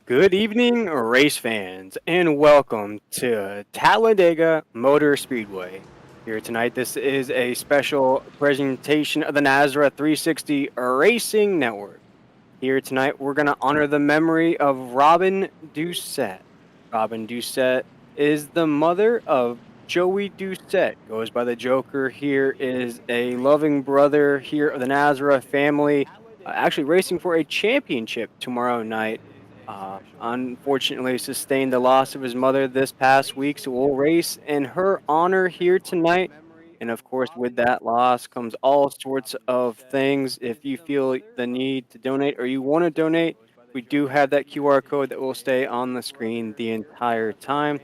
Good evening, race fans, and welcome to Talladega Motor Speedway. Here tonight, this is a special presentation of the Nazareth 360 Racing Network. Here tonight, we're going to honor the memory of Robin Doucette. Robin Doucette is the mother of Joey Doucette, goes by the Joker. Here is a loving brother here of the Nazareth family, actually racing for a championship tomorrow night. Unfortunately, sustained the loss of his mother this past week, so we'll race in her honor here tonight. And of course, with that loss comes all sorts of things. If you feel the need to donate or you want to donate, we do have that QR code that will stay on the screen the entire time.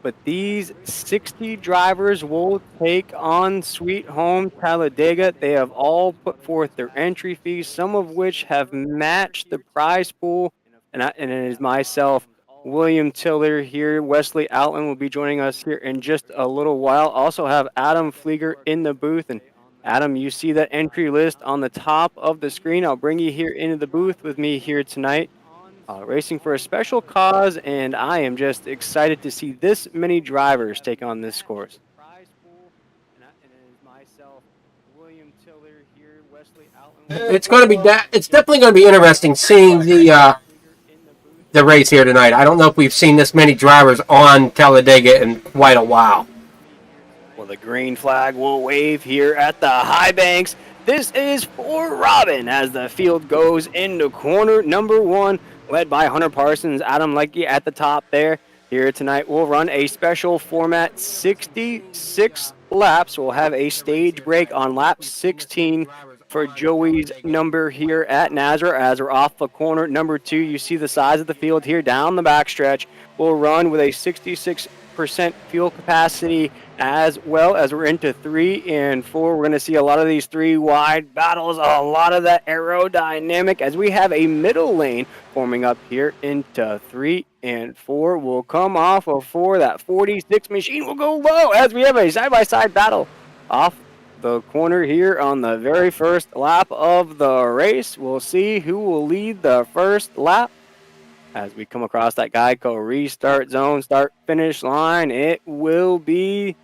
But these 60 drivers will take on Sweet Home Talladega. They have all put forth their entry fees, some of which have matched the prize pool. And it is myself, William Tiller here. Wesley Outland will be joining us here in just a little while. Also have Adam Flieger in the booth. And Adam, you see that entry list on the top of the screen. I'll bring you here into the booth with me here tonight. Racing for a special cause, and I am just excited to see this many drivers take on this course. It's going to be it's definitely going to be interesting seeing the race here tonight. I don't know if we've seen this many drivers on Talladega in quite a while. Well, the green flag will wave here at the high banks. This is for Robin as the field goes into corner number one, led by Hunter Parsons, Adam Leckie at the top there. Here tonight, we'll run a special format, 66 laps. We'll have a stage break on lap 16 for Joey's number here at Nazareth as we're off the corner number two. You see the size of the field here down the backstretch. We'll run with a 66% fuel capacity as well as we're into 3 and 4. We're going to see a lot of these 3 wide battles, a lot of that aerodynamic as we have a middle lane forming up here into 3 and 4. We'll come off of 4. That 46 machine will go low as we have a side-by-side battle off the corner here on the very first lap of the race. We'll see who will lead the first lap as we come across that Geico restart zone, start finish line. It will be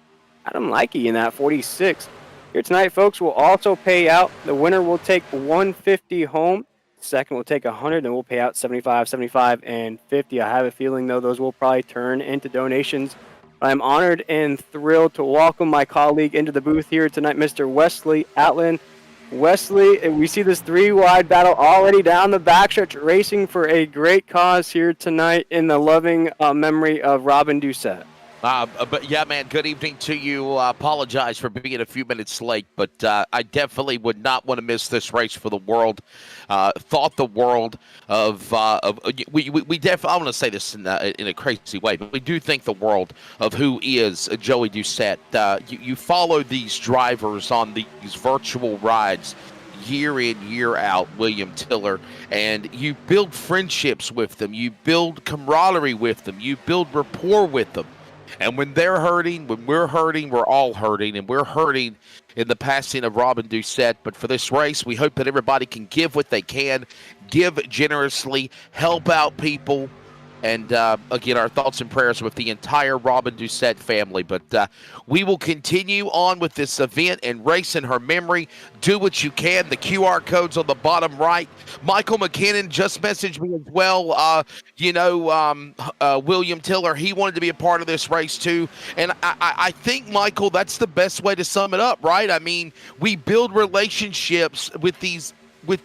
Adam Leckie in that 46. Here tonight, folks, will also pay out. The winner will take 150 home. Second will take 100, then we'll pay out 75, 75, and 50. I have a feeling, though, those will probably turn into donations. I'm honored and thrilled to welcome my colleague into the booth here tonight, Mr. Wesley Outland. Wesley, we see this 3-wide battle already down the backstretch, racing for a great cause here tonight in the loving memory of Robin Doucette. But yeah, man, good evening to you. Apologize for being a few minutes late, but I definitely would not want to miss this race for the world. Thought the world of we definitely. I want to say this in a crazy way, but we do think the world of who is Joey Doucette. You follow these drivers on these virtual rides year in, year out, William Tiller, and you build friendships with them. You build camaraderie with them. You build rapport with them. And when they're hurting, when we're hurting, we're all hurting. And we're hurting in the passing of Robin Doucette. But for this race, we hope that everybody can give what they can, give generously, help out people. And, again, our thoughts and prayers with the entire Robin Doucette family. But we will continue on with this event and race in her memory. Do what you can. The QR code's on the bottom right. Michael McKinnon just messaged me as well. William Tiller, he wanted to be a part of this race too. And I think, Michael, that's the best way to sum it up, right? I mean, we build relationships with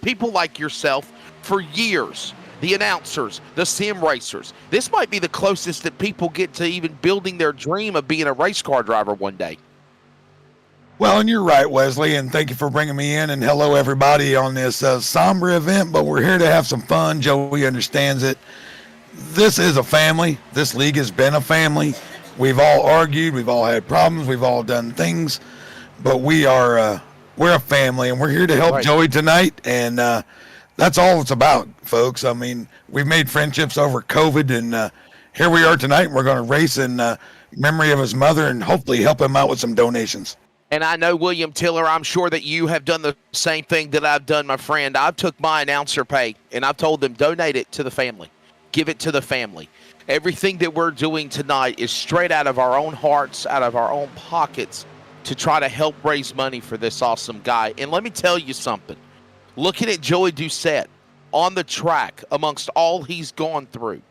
people like yourself for years. The announcers, the sim racers. This might be the closest that people get to even building their dream of being a race car driver one day. Well, and you're right, Wesley, and thank you for bringing me in, and hello, everybody, on this somber event, but we're here to have some fun. Joey understands it. This is a family. This league has been a family. We've all argued. We've all had problems. We've all done things, but we're a family, and we're here to help right. Joey tonight, and that's all it's about, folks. I mean, we've made friendships over COVID, and here we are tonight. And we're going to race in memory of his mother and hopefully help him out with some donations. And I know, William Tiller, I'm sure that you have done the same thing that I've done, my friend. I've took my announcer pay, and I've told them donate it to the family. give it to the family. Everything that we're doing tonight is straight out of our own hearts, out of our own pockets, to try to help raise money for this awesome guy. And let me tell you something. Looking at Joey Doucette on the track amongst all he's gone through,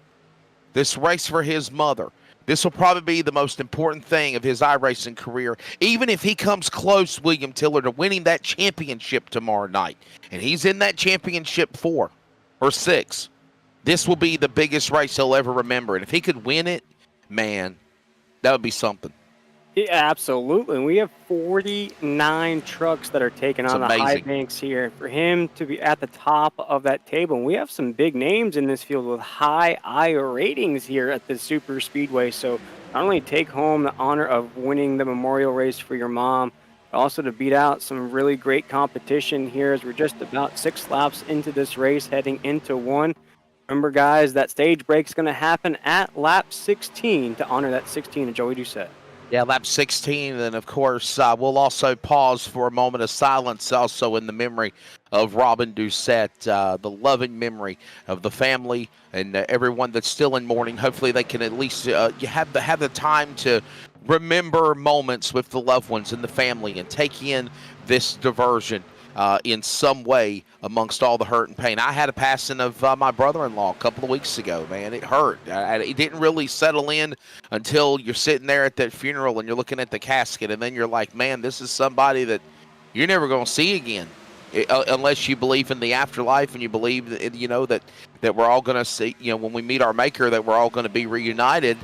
this race for his mother, this will probably be the most important thing of his iRacing career, even if he comes close, William Tiller, to winning that championship tomorrow night. And he's in that championship 4 or 6. This will be the biggest race he'll ever remember. And if he could win it, man, that would be something. Yeah, absolutely. And we have 49 trucks that are taking on the high banks here. For him to be at the top of that table, and we have some big names in this field with high I ratings here at the Super Speedway. So not only take home the honor of winning the memorial race for your mom, but also to beat out some really great competition here as we're just about 6 laps into this race, heading into 1. Remember, guys, that stage break is going to happen at lap 16 to honor that 16 of Joey Doucette. Yeah, lap 16, and of course, we'll also pause for a moment of silence also in the memory of Robin Doucette, the loving memory of the family and everyone that's still in mourning. Hopefully they can at least have the time to remember moments with the loved ones and the family and take in this diversion in some way amongst all the hurt and pain. I had a passing of my brother-in-law a couple of weeks ago, man. It hurt. It didn't really settle in until you're sitting there at that funeral and you're looking at the casket, and then you're like, man, this is somebody that you're never going to see again, unless you believe in the afterlife and you believe that we're all going to see, when we meet our maker, that we're all going to be reunited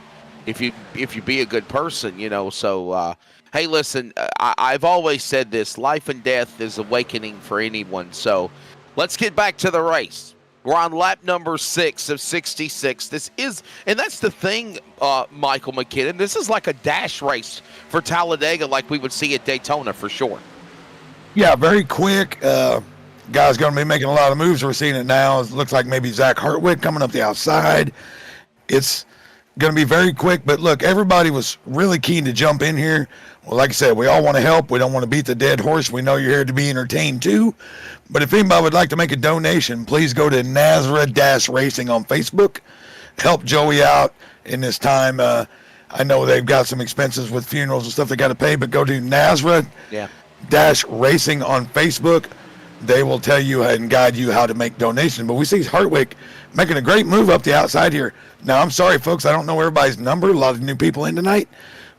if you be a good person, so hey, listen, I've always said this, life and death is awakening for anyone. So let's get back to the race. We're on lap number 6 of 66. And that's the thing, Michael McKinnon, this is like a dash race for Talladega like we would see at Daytona for sure. Yeah, very quick. Guy's going to be making a lot of moves. We're seeing it now. It looks like maybe Zach Hartwick coming up the outside. It's going to be very quick, but look, everybody was really keen to jump in here. Well, like I said, we all want to help. We don't want to beat the dead horse. We know you're here to be entertained too. But if anybody would like to make a donation, please go to Nazareth-Racing on Facebook. Help Joey out in this time. I know they've got some expenses with funerals and stuff they got to pay, but go to Nazareth-Racing on Facebook. They will tell you and guide you how to make donations. But we see Hartwick making a great move up the outside here. Now, I'm sorry, folks. I don't know everybody's number. A lot of new people in tonight.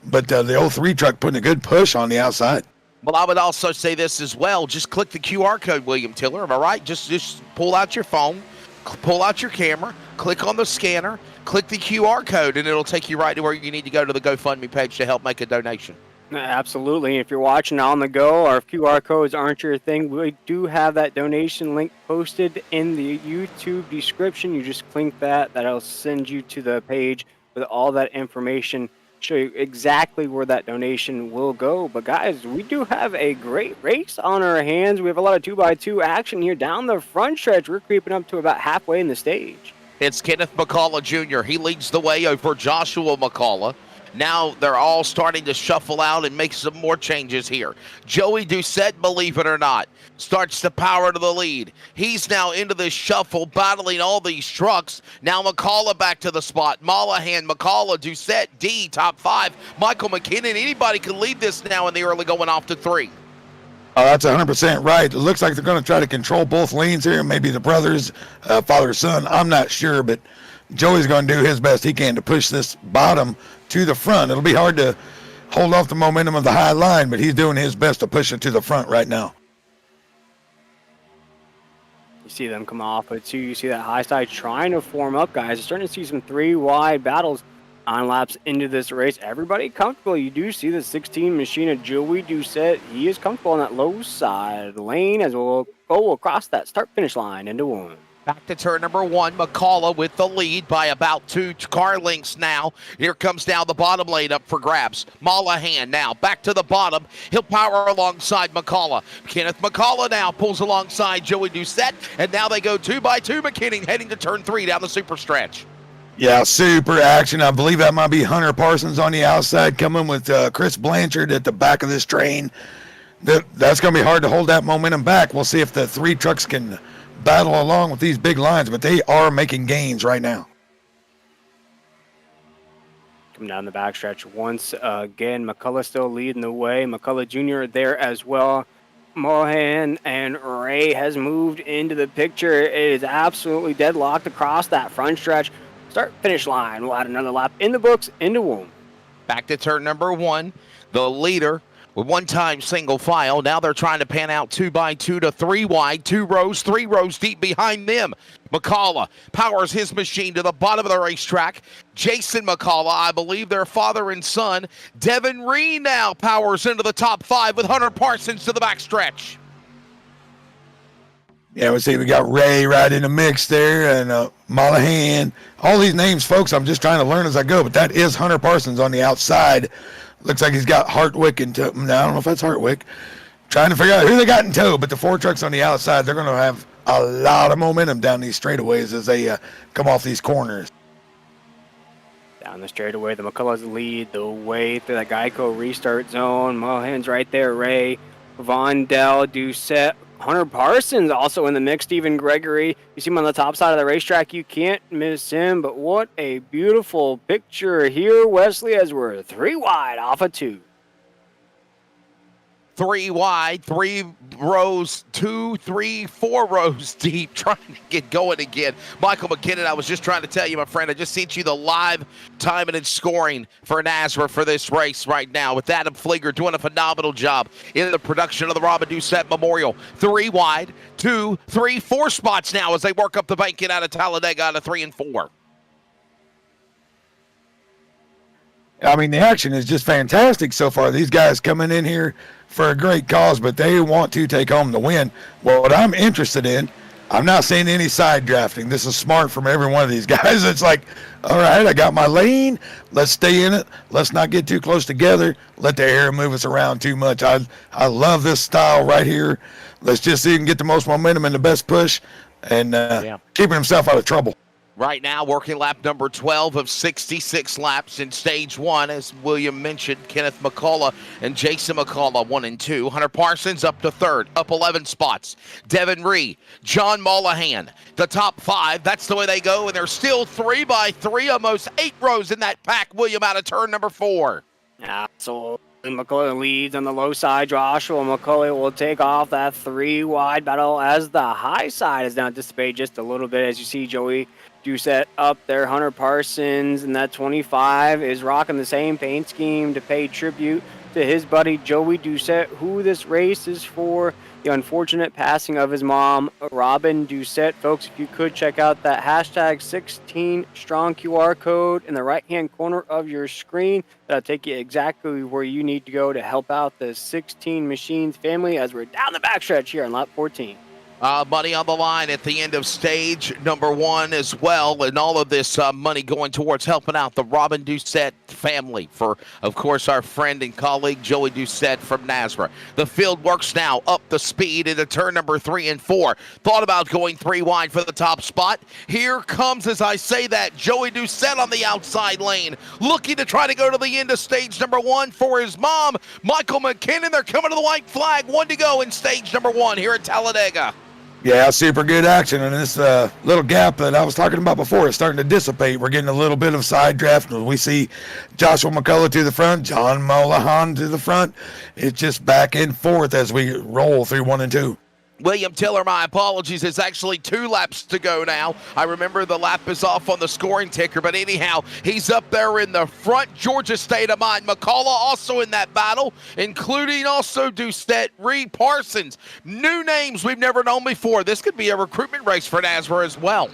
But the 03 truck putting a good push on the outside. Well, I would also say this as well. Just click the QR code, William Tiller. Am I right? Just pull out your phone, pull out your camera, click on the scanner, click the QR code, and it'll take you right to where you need to go to the GoFundMe page to help make a donation. Absolutely. If you're watching on the go, or if QR codes aren't your thing, we do have that donation link posted in the YouTube description. You just click that. That'll send you to the page with all that information, show you exactly where that donation will go. But guys, we do have a great race on our hands. We have a lot of 2x2 action here down the front stretch. We're creeping up to about halfway in the stage. It's Kenneth McCullough Jr. He leads the way over Joshua McCullough. Now they're all starting to shuffle out and make some more changes here. Joey Doucette, believe it or not, starts to power to the lead. He's now into this shuffle, battling all these trucks. Now McCullough back to the spot. Mollahan, McCullough, Doucette, D, top 5. Michael McKinnon, anybody can lead this now in the early going off to 3. Oh, that's 100% right. It looks like they're going to try to control both lanes here. Maybe the brothers, father, son. I'm not sure, but Joey's going to do his best he can to push this bottom to the front. It'll be hard to hold off the momentum of the high line, but he's doing his best to push it to the front right now. You see them come off, but too, you see that high side trying to form up, guys. You're starting to see some 3 wide battles on laps into this race. Everybody comfortable. You do see the 16 machine of Joey Doucette. He is comfortable on that low side lane as we'll go across that start-finish line into 1. Back to turn number 1, McCullough with the lead by about 2 car lengths now. Here comes now the bottom lane up for grabs. Mollahan now back to the bottom. He'll power alongside McCullough. Kenneth McCullough now pulls alongside Joey Doucette, and now they go 2x2 McKinney heading to turn 3 down the super stretch. Yeah, super action. I believe that might be Hunter Parsons on the outside coming with Chris Blanchard at the back of this train. That's going to be hard to hold that momentum back. We'll see if the 3 trucks can battle along with these big lines, but they are making gains right now. Coming down the backstretch once again. McCullough still leading the way. McCullough Jr. there as well. Mohan and Ray has moved into the picture. It is absolutely deadlocked across that front stretch. Start-finish line. We'll add another lap in the books into Womb. Back to turn number 1. The leader with one-time single file. Now they're trying to pan out 2x2 to 3 wide. 2 rows, 3 rows deep behind them. McCullough powers his machine to the bottom of the racetrack. Jason McCullough, I believe their father and son. Devin Ree now powers into the top 5 with Hunter Parsons to the backstretch. Yeah, we got Ray right in the mix there, and Mollahan. All these names, folks, I'm just trying to learn as I go, but that is Hunter Parsons on the outside. Looks like he's got Hartwick in tow. Now, I don't know if that's Hartwick. Trying to figure out who they got in tow, but the 4 trucks on the outside, they're going to have a lot of momentum down these straightaways as they come off these corners. Down the straightaway, the McCulloughs lead the way through that Geico restart zone. Mohan's right there, Ray, Vondell, Doucette, Hunter Parsons also in the mix. Stephen Gregory, you see him on the top side of the racetrack. You can't miss him, but what a beautiful picture here, Wesley, as we're 3 wide off of 2. 3 wide, 3 rows, 2, 3, 4 rows deep, trying to get going again. Michael McKinnon, I was just trying to tell you, my friend, I just sent you the live timing and scoring for NASRA for this race right now, with Adam Flieger doing a phenomenal job in the production of the Robin Doucette Memorial. 3 wide, 2, 3, 4 spots now as they work up the banking out of Talladega out of 3 and 4. I mean, the action is just fantastic so far. These guys coming in here for a great cause, but they want to take home the win. Well, what I'm interested in, I'm not saying any side drafting. This is smart from every one of these guys. It's like, all right, I got my lane. Let's stay in it. Let's not get too close together. Let the air move us around too much. I love this style right here. Let's just see if we can get the most momentum and the best push and keeping himself out of trouble. Right now, working lap number 12 of 66 laps in stage 1, as William mentioned. Kenneth McCullough and Jason McCullough 1 and 2. Hunter Parsons up to 3rd, up 11 spots. Devin Ree, John Mollahan, the top 5. That's the way they go, and there's still 3x3, almost 8 rows in that pack. William out of turn number 4. Yeah, so McCullough leads on the low side. Joshua McCullough will take off that 3 wide battle as the high side is now dissipated just a little bit, as you see Joey Doucette up there. Hunter Parsons in that 25 is rocking the same paint scheme to pay tribute to his buddy Joey Doucette, who this race is for. The unfortunate passing of his mom, Robin Doucette. Folks, if you could check out that hashtag 16 strong QR code in the right-hand corner of your screen, that'll take you exactly where you need to go to help out the 16 Machines family as we're down the backstretch here on lap 14. Money on the line at the end of stage number 1 as well, and all of this money going towards helping out the Robin Doucette family for, of course, our friend and colleague Joey Doucette from NASRA. The field works now up the speed into turn number 3 and 4. Thought about going 3 wide for the top spot. Here comes, as I say that, Joey Doucette on the outside lane, looking to try to go to the end of stage number 1 for his mom, Michael McKinnon. They're coming to the white flag. 1 to go in stage number 1 here at Talladega. Yeah, super good action, and this little gap that I was talking about before is starting to dissipate. We're getting a little bit of side draft. We see Joshua McCullough to the front, John Mollahan to the front. It's just back and forth as we roll through 1 and 2. William Tiller, my apologies, it's actually 2 laps to go now. I remember the lap is off on the scoring ticker, but anyhow, he's up there in the front. Georgia state of mind. McCullough also in that battle, including also Doucette, Reed, Parsons. New names we've never known before. This could be a recruitment race for NASRA as well.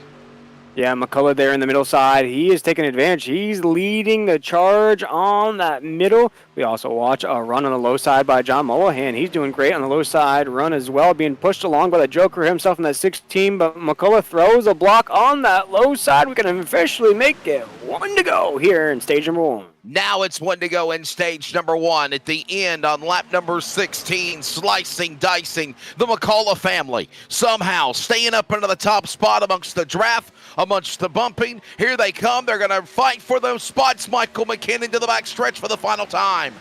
Yeah, McCullough there in the middle side. He is taking advantage. He's leading the charge on that middle. We also watch a run on the low side by John Mollahan. He's doing great on the low side run as well, being pushed along by the Joker himself in that 16, but McCullough throws a block on that low side. We can officially make it 1 to go here in stage number 1. Now it's 1 to go in stage number 1 at the end on lap number 16, slicing, dicing the McCullough family. Somehow staying up into the top spot amongst the draft, amongst the bumping. Here they come. They're going to fight for those spots. Michael McKinnon to the back stretch for the final time.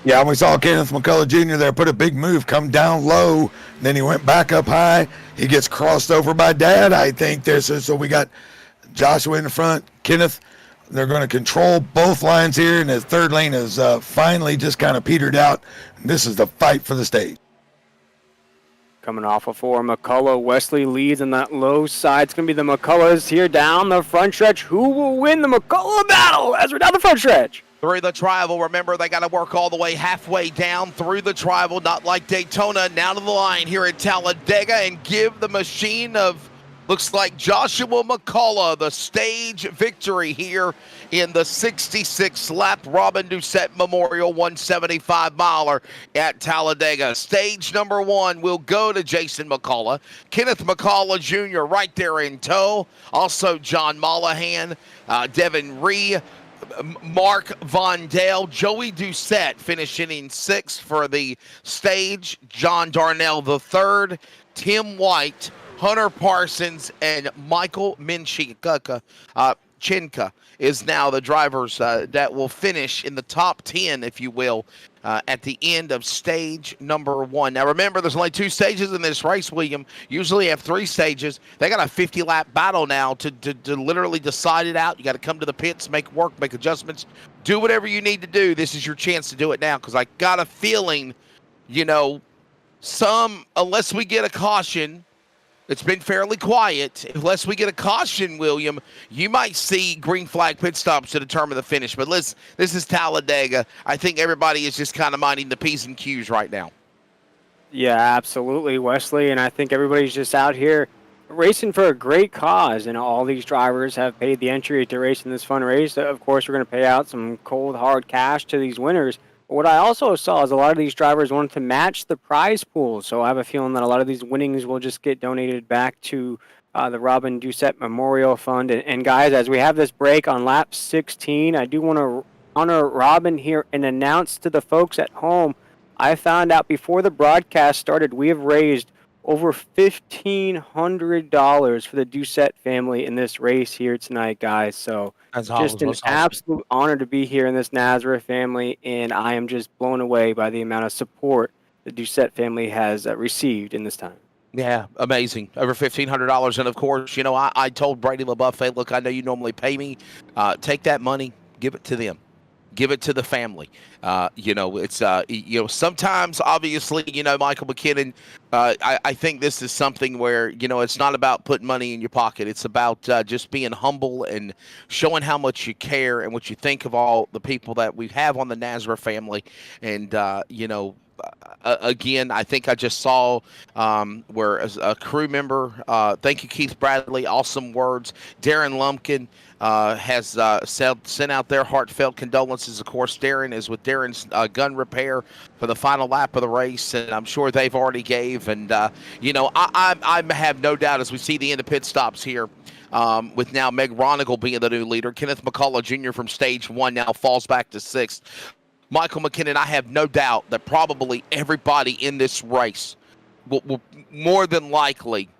Yeah, we saw Kenneth McCullough Jr. there put a big move, come down low, then he went back up high. He gets crossed over by Dad, I think. So we got Joshua in the front, Kenneth They're going to control both lines here, and the third lane is finally just kind of petered out. This is the fight for the stage. Coming off of 4, McCullough. Wesley leads on that low side. It's going to be the McCulloughs here down the front stretch. Who will win the McCullough battle as we're down the front stretch? Through the tribal, remember they got to work all the way halfway down through the tribal, not like Daytona, down to the line here at Talladega, and give the machine of, looks like Joshua McCullough, the stage victory here in the 66th lap Robin Doucette Memorial 175 miler at Talladega. Stage number 1 will go to Jason McCullough. Kenneth McCullough Jr. right there in tow. Also John Mollahan, Devin Ree, Mark Von Dale, Joey Doucette finishing in 6th for the stage. John Darnell III, Tim White, Hunter Parsons, and Michael Chinka is now the drivers that will finish in the top 10, if you will, at the end of stage number 1. Now, remember, there's only 2 stages in this race, William. Usually have 3 stages. They got a 50-lap battle now to literally decide it out. You got to come to the pits, make work, make adjustments, do whatever you need to do. This is your chance to do it now, because I got a feeling, unless we get a caution, it's been fairly quiet. Unless we get a caution, William, you might see green flag pit stops to determine the finish. But listen, this is Talladega. I think everybody is just kind of minding the P's and Q's right now. Yeah, absolutely, Wesley. And I think everybody's just out here racing for a great cause. And all these drivers have paid the entry to race in this fun race. Of course, we're going to pay out some cold, hard cash to these winners. What I also saw is a lot of these drivers wanted to match the prize pool, so I have a feeling that a lot of these winnings will just get donated back to the Robin Doucette Memorial Fund. And guys, as we have this break on lap 16, I do want to honor Robin here and announce to the folks at home, I found out before the broadcast started, we have raised over $1,500 for the Doucette family in this race here tonight, guys. So that's just an absolute honor to be here in this Nazareth family, and I am just blown away by the amount of support the Doucette family has received in this time. Yeah, amazing. Over $1,500. And, of course, I told Brady LaBeouf, look, I know you normally pay me. Take that money, give it to them. Give it to the family. It's sometimes, obviously, Michael McKinnon, I think this is something where, it's not about putting money in your pocket. It's about just being humble and showing how much you care and what you think of all the people that we have on the Nazareth family. And, again, I think I just saw where a crew member, thank you, Keith Bradley, awesome words. Darren Lumpkin has sent out their heartfelt condolences. Of course, Darren is with Darren's gun repair for the final lap of the race, and I'm sure they've already gave. And, I have no doubt as we see the end of pit stops here, with now Meg Ronigal being the new leader. Kenneth McCullough Jr. from stage 1 now falls back to 6th. Michael McKinnon, I have no doubt that probably everybody in this race will more than likely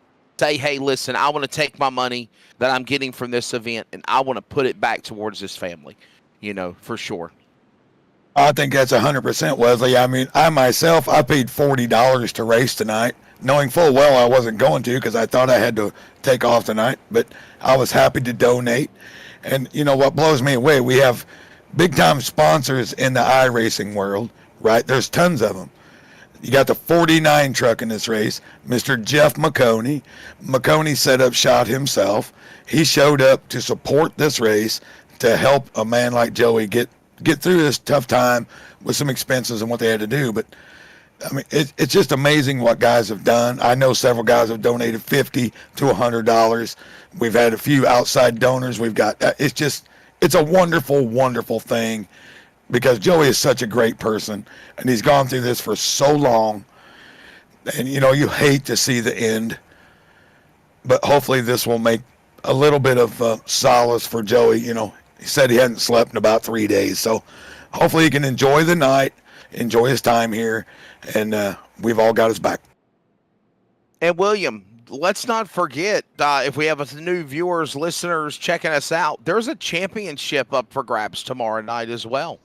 say, hey, listen, I want to take my money that I'm getting from this event and I want to put it back towards this family, for sure. I think that's 100%, Wesley. I mean, I paid $40 to race tonight, knowing full well I wasn't going to because I thought I had to take off tonight, but I was happy to donate. And, what blows me away, we have big-time sponsors in the iRacing world, right? There's tons of them. You got the 49 truck in this race, Mr. Jeff McConey. McConey set up shot himself. He showed up to support this race to help a man like Joey get through this tough time with some expenses and what they had to do. But, I mean, it's just amazing what guys have done. I know several guys have donated $50 to $100. We've had a few outside donors. We've got it's a wonderful, wonderful thing because Joey is such a great person, and he's gone through this for so long. And, you hate to see the end, but hopefully this will make a little bit of solace for Joey. He said he hadn't slept in about 3 days, so hopefully he can enjoy the night, enjoy his time here, and we've all got his back. And, William, let's not forget, if we have new viewers, listeners checking us out, there's a championship up for grabs tomorrow night as well.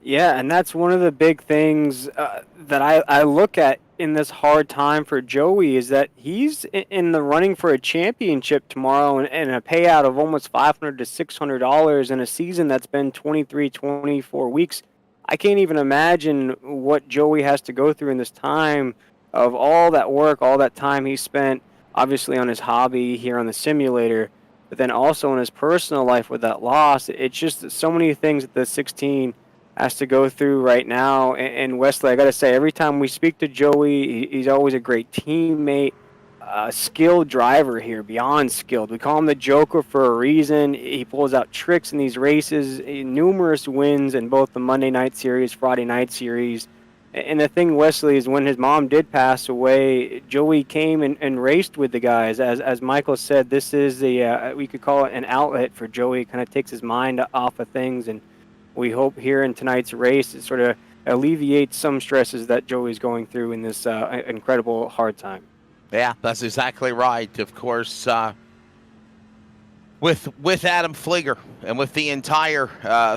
Yeah, and that's one of the big things that I look at in this hard time for Joey is that he's in the running for a championship tomorrow and a payout of almost $500 to $600 in a season that's been 23, 24 weeks. I can't even imagine what Joey has to go through in this time of all that work, all that time he spent, obviously on his hobby here on the simulator, but then also in his personal life with that loss. It's just so many things that the 16 has to go through right now. And Wesley, I got to say, every time we speak to Joey, he's always a great teammate, a skilled driver here, beyond skilled. We call him the Joker for a reason. He pulls out tricks in these races, numerous wins in both the Monday night series, Friday night series. And the thing, Wesley, is when his mom did pass away, Joey came and raced with the guys. As Michael said, this is we could call it an outlet for Joey. It kind of takes his mind off of things, and we hope here in tonight's race it sort of alleviates some stresses that Joey's going through in this incredible hard time. Yeah, that's exactly right. Of course, with Adam Flieger and with the entire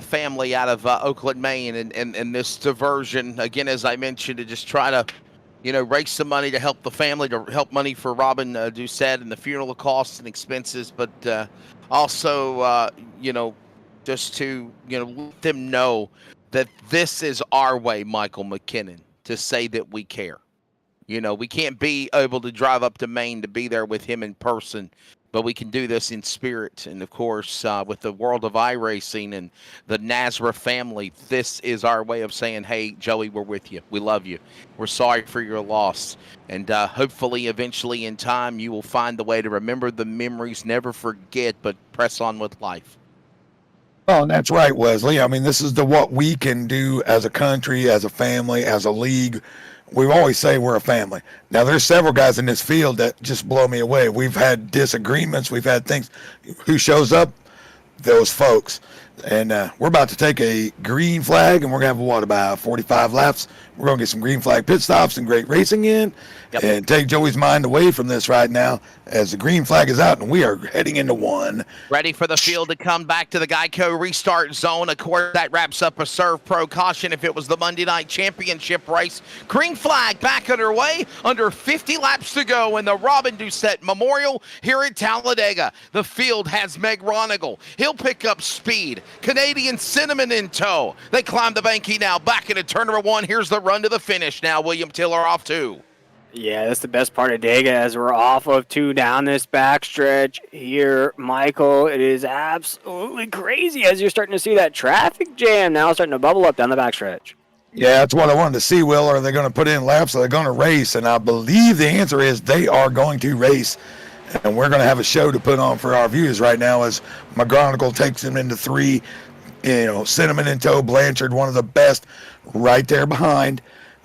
family out of Oakland, Maine, and this diversion, again, as I mentioned, to just try to, raise some money to help the family, to help money for Robin Doucette and the funeral costs and expenses, but also, just to, let them know that this is our way, Michael McKinnon, to say that we care. We can't be able to drive up to Maine to be there with him in person, but we can do this in spirit. And, of course, with the world of iRacing and the Nazareth family, this is our way of saying, hey, Joey, we're with you. We love you. We're sorry for your loss. And hopefully, eventually, in time, you will find the way to remember the memories, never forget, but press on with life. Oh, and that's right, Wesley. I mean, this is what we can do as a country, as a family, as a league. We always say we're a family. Now, there's several guys in this field that just blow me away. We've had disagreements. We've had things. Who shows up? Those folks. And we're about to take a green flag, and we're going to have, about 45 laps. We're going to get some green flag pit stops and great racing in, and take Joey's mind away from this right now as the green flag is out, and we are heading into one. Ready for the field to come back to the Geico restart zone. Of course, that wraps up a Serve Pro caution if it was the Monday night championship race. Green flag back underway, under 50 laps to go in the Robin Doucette Memorial here at Talladega. The field has Meg Ronigal. He'll pick up speed. Canadian Cinnamon in tow. They climb the banky now, back into turn number one. Here's the run to the finish now. William Tiller off two. Yeah, that's the best part of Dega as we're off of two down this backstretch here, Michael. It is absolutely crazy as you're starting to see that traffic jam now starting to bubble up down the backstretch. Yeah, that's what I wanted to see, Will. Are they going to put in laps? Are they going to race? And I believe the answer is they are going to race. And we're going to have a show to put on for our viewers right now as McGonigal takes them into three. Cinnamon in tow, Blanchard, one of the best, right there behind.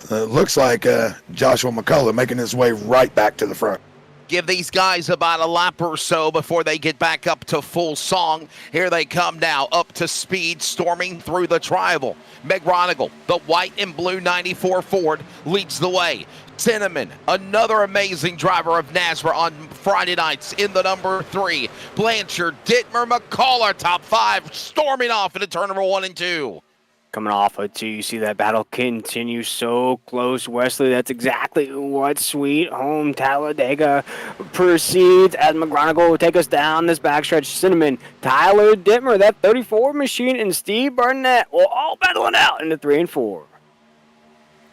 Looks like Joshua McCullough making his way right back to the front. Give these guys about a lap or so before they get back up to full song. Here they come now, up to speed, storming through the tribal. Meg Ronigal, the white and blue 94 Ford, leads the way. Cinnamon, another amazing driver of Nazareth on Friday nights in the number 3. Blanchard, Dittmer, McCullough, top 5, storming off into turn number 1 and 2. Coming off of two, you see that battle continue so close, Wesley. That's exactly what Sweet Home Talladega proceeds as McGonigal will take us down this backstretch. Cinnamon, Tyler Dittmer, that 34 machine, and Steve Barnett will all battling out into 3 and 4.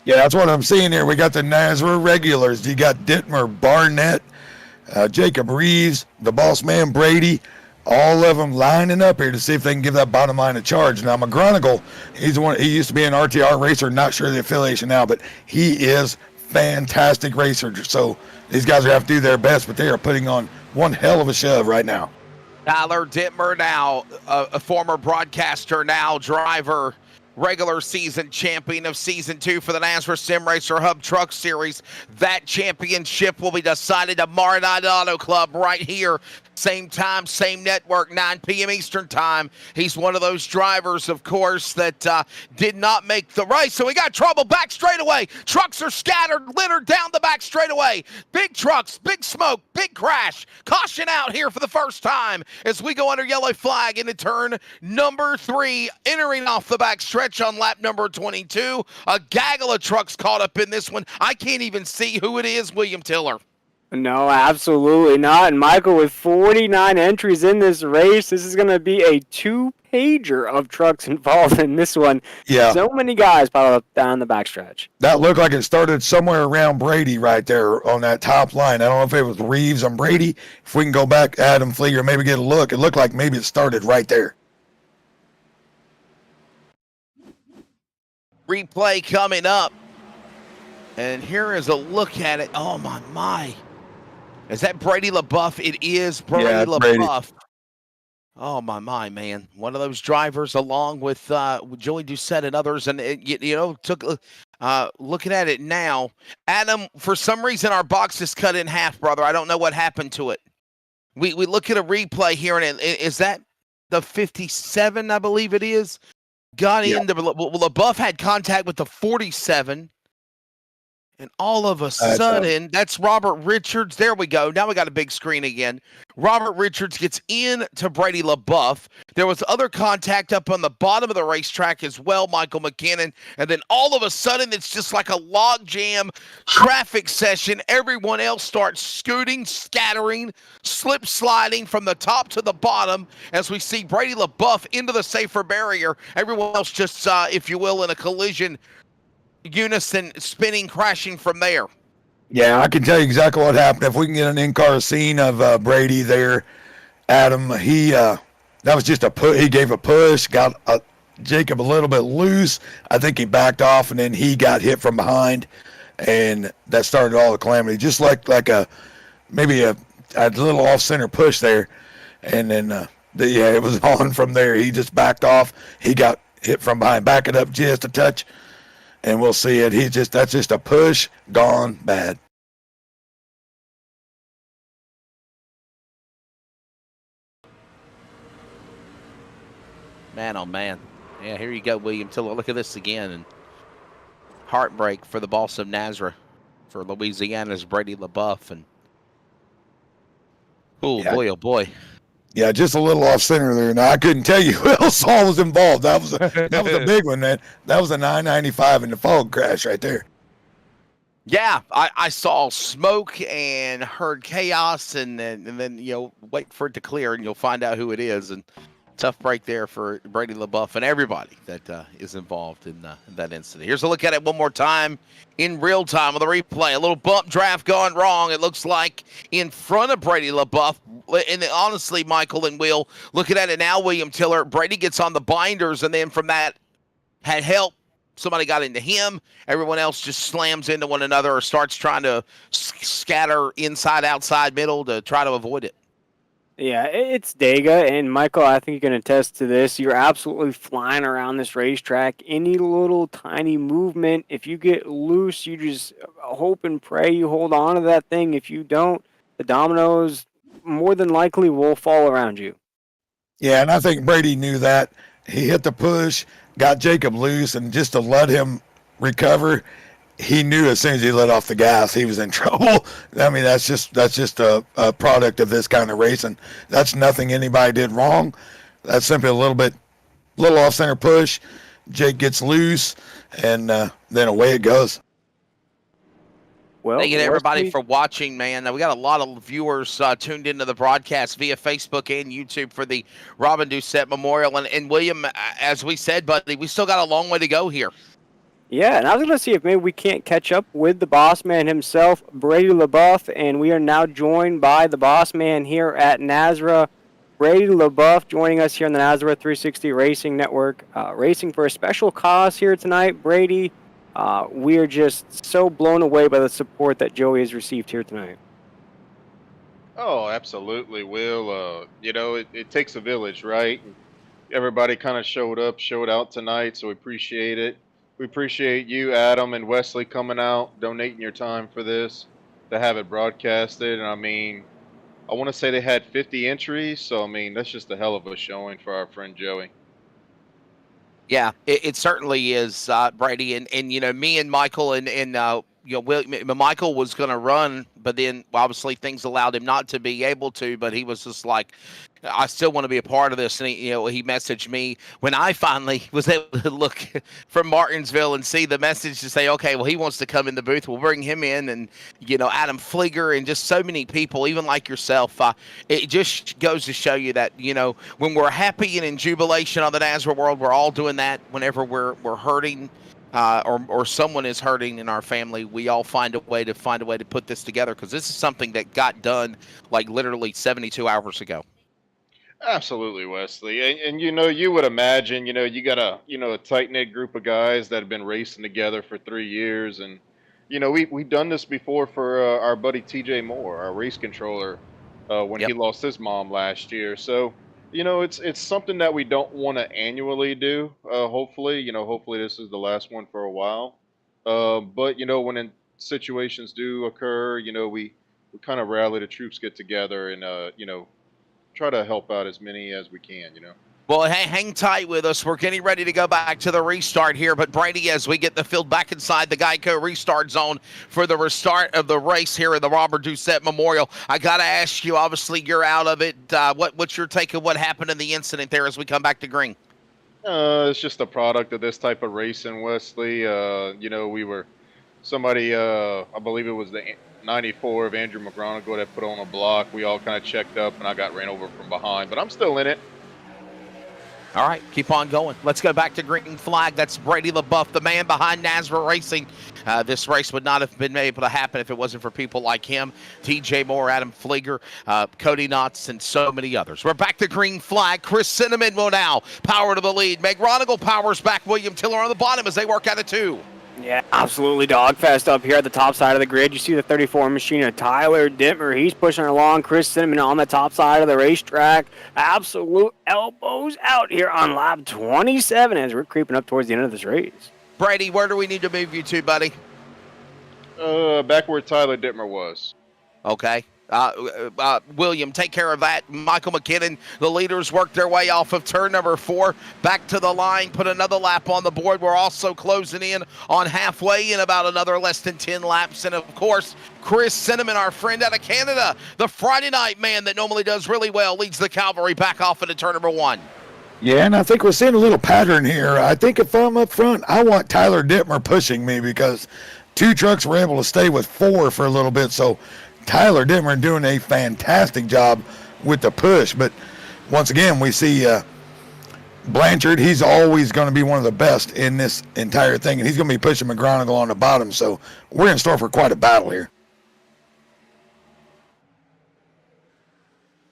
Yeah, that's what I'm seeing here. We got the Nazareth regulars. You got Dittmer, Barnett, Jacob Reeves, the boss man Brady, all of them lining up here to see if they can give that bottom line a charge. Now, McGonigal, he's one. He used to be an RTR racer. Not sure the affiliation now, but he is fantastic racer. So these guys are going to have to do their best, but they are putting on one hell of a shove right now. Tyler Dittmer now, a former broadcaster, now driver, regular season champion of season 2 for the Nazareth Sim Racer Hub Truck Series. That championship will be decided tomorrow night at Auto Club right here, Same time, same network, 9 p.m. Eastern time. He's one of those drivers, of course, that did not make the race. So we got trouble back straightaway. Trucks are scattered, littered down the back straightaway. Big trucks, big smoke, big crash. Caution out here for the first time as we go under yellow flag into turn number 3, entering off the back stretch on lap number 22. A gaggle of trucks caught up in this one. I can't even see who it is, William Tiller. No, absolutely not. And Michael, with 49 entries in this race, this is going to be a 2-pager of trucks involved in this one. Yeah. So many guys piled up down the backstretch. That looked like it started somewhere around Brady right there on that top line. I don't know if it was Reeves and Brady. If we can go back, Adam Flieger, maybe get a look. It looked like maybe it started right there. Replay coming up. And here is a look at it. Oh, my. Is that Brady LaBeouf? It is Brady LaBeouf. Brady. Oh, my, man. One of those drivers along with Joey Doucette and others. And, took looking at it now. Adam, for some reason, our box is cut in half, brother. I don't know what happened to it. We look at a replay here, and is that the 57, I believe it is? Got into LaBeouf had contact with the 47. And all of a sudden, that's Robert Richards. There we go. Now we got a big screen again. Robert Richards gets into Brady LaBeouf. There was other contact up on the bottom of the racetrack as well, Michael McKinnon. And then all of a sudden, it's just like a logjam traffic session. Everyone else starts scooting, scattering, slip sliding from the top to the bottom as we see Brady LaBeouf into the safer barrier. Everyone else just, if you will, in a collision unison, spinning, crashing from there. Yeah, I can tell you exactly what happened. If we can get an in-car scene of Brady there, Adam, that was just he gave a push, got Jacob a little bit loose. I think he backed off, and then he got hit from behind, and that started all the calamity. Just like maybe a little off-center push there, and then it was on from there. He just backed off. He got hit from behind. Back it up just a touch. And we'll see it. That's just a push gone bad. Man, oh man. Yeah, here you go, William Tiller. Look at this again. And heartbreak for the boss of Nazareth, for Louisiana's Brady LaBeouf. And oh boy. Yeah, just a little off center there. Now I couldn't tell you who else all was involved. That was a big one, man. That was a 995 in the fog crash right there. Yeah, I saw smoke and heard chaos, and then wait for it to clear, and you'll find out who it is. And tough break there for Brady LaBeouf and everybody that is involved in that incident. Here's a look at it one more time in real time with a replay. A little bump draft gone wrong. It looks like in front of Brady LaBeouf. And honestly, Michael and Will, looking at it now, William Tiller, Brady gets on the binders, and then from that had help. Somebody got into him. Everyone else just slams into one another or starts trying to scatter inside, outside, middle to try to avoid it. Yeah, it's Dega, and Michael, I think you can attest to this. You're absolutely flying around this racetrack. Any little tiny movement, if you get loose, you just hope and pray you hold on to that thing. If you don't, the dominoes more than likely will fall around you. Yeah, and I think Brady knew that. He hit the push, got Jacob loose, and just to let him recover, he knew as soon as he let off the gas, he was in trouble. I mean, that's just a product of this kind of racing. That's nothing anybody did wrong. That's simply a little off-center push. Jake gets loose, and then away it goes. Well, thank you to everybody for watching, man. We got a lot of viewers tuned into the broadcast via Facebook and YouTube for the Robin Doucette Memorial. And William, as we said, buddy, we still got a long way to go here. Yeah, and I was going to see if maybe we can't catch up with the boss man himself, Brady LaBeouf, and we are now joined by the boss man here at Nazareth, Brady LaBeouf, joining us here on the Nazareth 360 Racing Network, racing for a special cause here tonight. Brady, we are just so blown away by the support that Joey has received here tonight. Oh, absolutely, Will. It takes a village, right? Everybody kind of showed out tonight, so we appreciate it. We appreciate you, Adam, and Wesley coming out, donating your time for this, to have it broadcasted. And I mean, I want to say they had 50 entries. So I mean, that's just a hell of a showing for our friend Joey. Yeah, it certainly is, Brady. And me and Michael Michael was going to run, but then obviously things allowed him not to be able to. But he was just like, I still want to be a part of this. And he messaged me when I finally was able to look from Martinsville and see the message to say, okay, well, he wants to come in the booth. We'll bring him in. And, Adam Flieger and just so many people, even like yourself. It just goes to show you that, when we're happy and in jubilation on the NASRA world, we're all doing that. Whenever we're hurting, or someone is hurting in our family, we all find a way to put this together, because this is something that got done like literally 72 hours ago. Absolutely, Wesley. And you would imagine, you got a tight knit group of guys that have been racing together for 3 years, and we've done this before for our buddy TJ Moore, our race controller, when Yep. he lost his mom last year. So it's something that we don't want to annually do. Hopefully this is the last one for a while. But when situations do occur, we kind of rally the troops, get together, and try to help out as many as we can. Well, hang tight with us. We're getting ready to go back to the restart here. But, Brady, as we get the field back inside the Geico restart zone for the restart of the race here in the Robert Doucette Memorial, I got to ask you, obviously, you're out of it. What's your take of what happened in the incident there as we come back to green? It's just a product of this type of racing, Wesley. We were somebody, I believe it was the 94 of Andrew McGronigal that put on a block. We all kind of checked up, and I got ran over from behind, but I'm still in it. All right, keep on going. Let's go back to green flag. That's Brady LaBeouf, the man behind NASRA Racing. This race would not have been able to happen if it wasn't for people like him, TJ Moore, Adam Flieger, Cody Knotts, and so many others. We're back to green flag. Chris Cinnamon will now power to the lead. Meg Ronigal powers back William Tiller on the bottom as they work out of 2. Yeah, absolutely dogfest up here at the top side of the grid. You see the 34 machine of Tyler Dittmer. He's pushing along. Chris Cinnamon on the top side of the racetrack. Absolute elbows out here on lap 27 as we're creeping up towards the end of this race. Brady, where do we need to move you to, buddy? Back where Tyler Dittmer was. Okay. William, take care of that. Michael McKinnon, the leaders work their way off of turn number 4, back to the line, put another lap on the board. We're also closing in on halfway in about another less than 10 laps. And, of course, Chris Cinnamon, our friend out of Canada, the Friday night man that normally does really well, leads the cavalry back off into turn number 1. Yeah, and I think we're seeing a little pattern here. I think if I'm up front, I want Tyler Dittmer pushing me, because 2 trucks were able to stay with 4 for a little bit. So Tyler Dittmer doing a fantastic job with the push. But once again, we see Blanchard. He's always going to be one of the best in this entire thing, and he's going to be pushing McGronigal on the bottom. So we're in store for quite a battle here.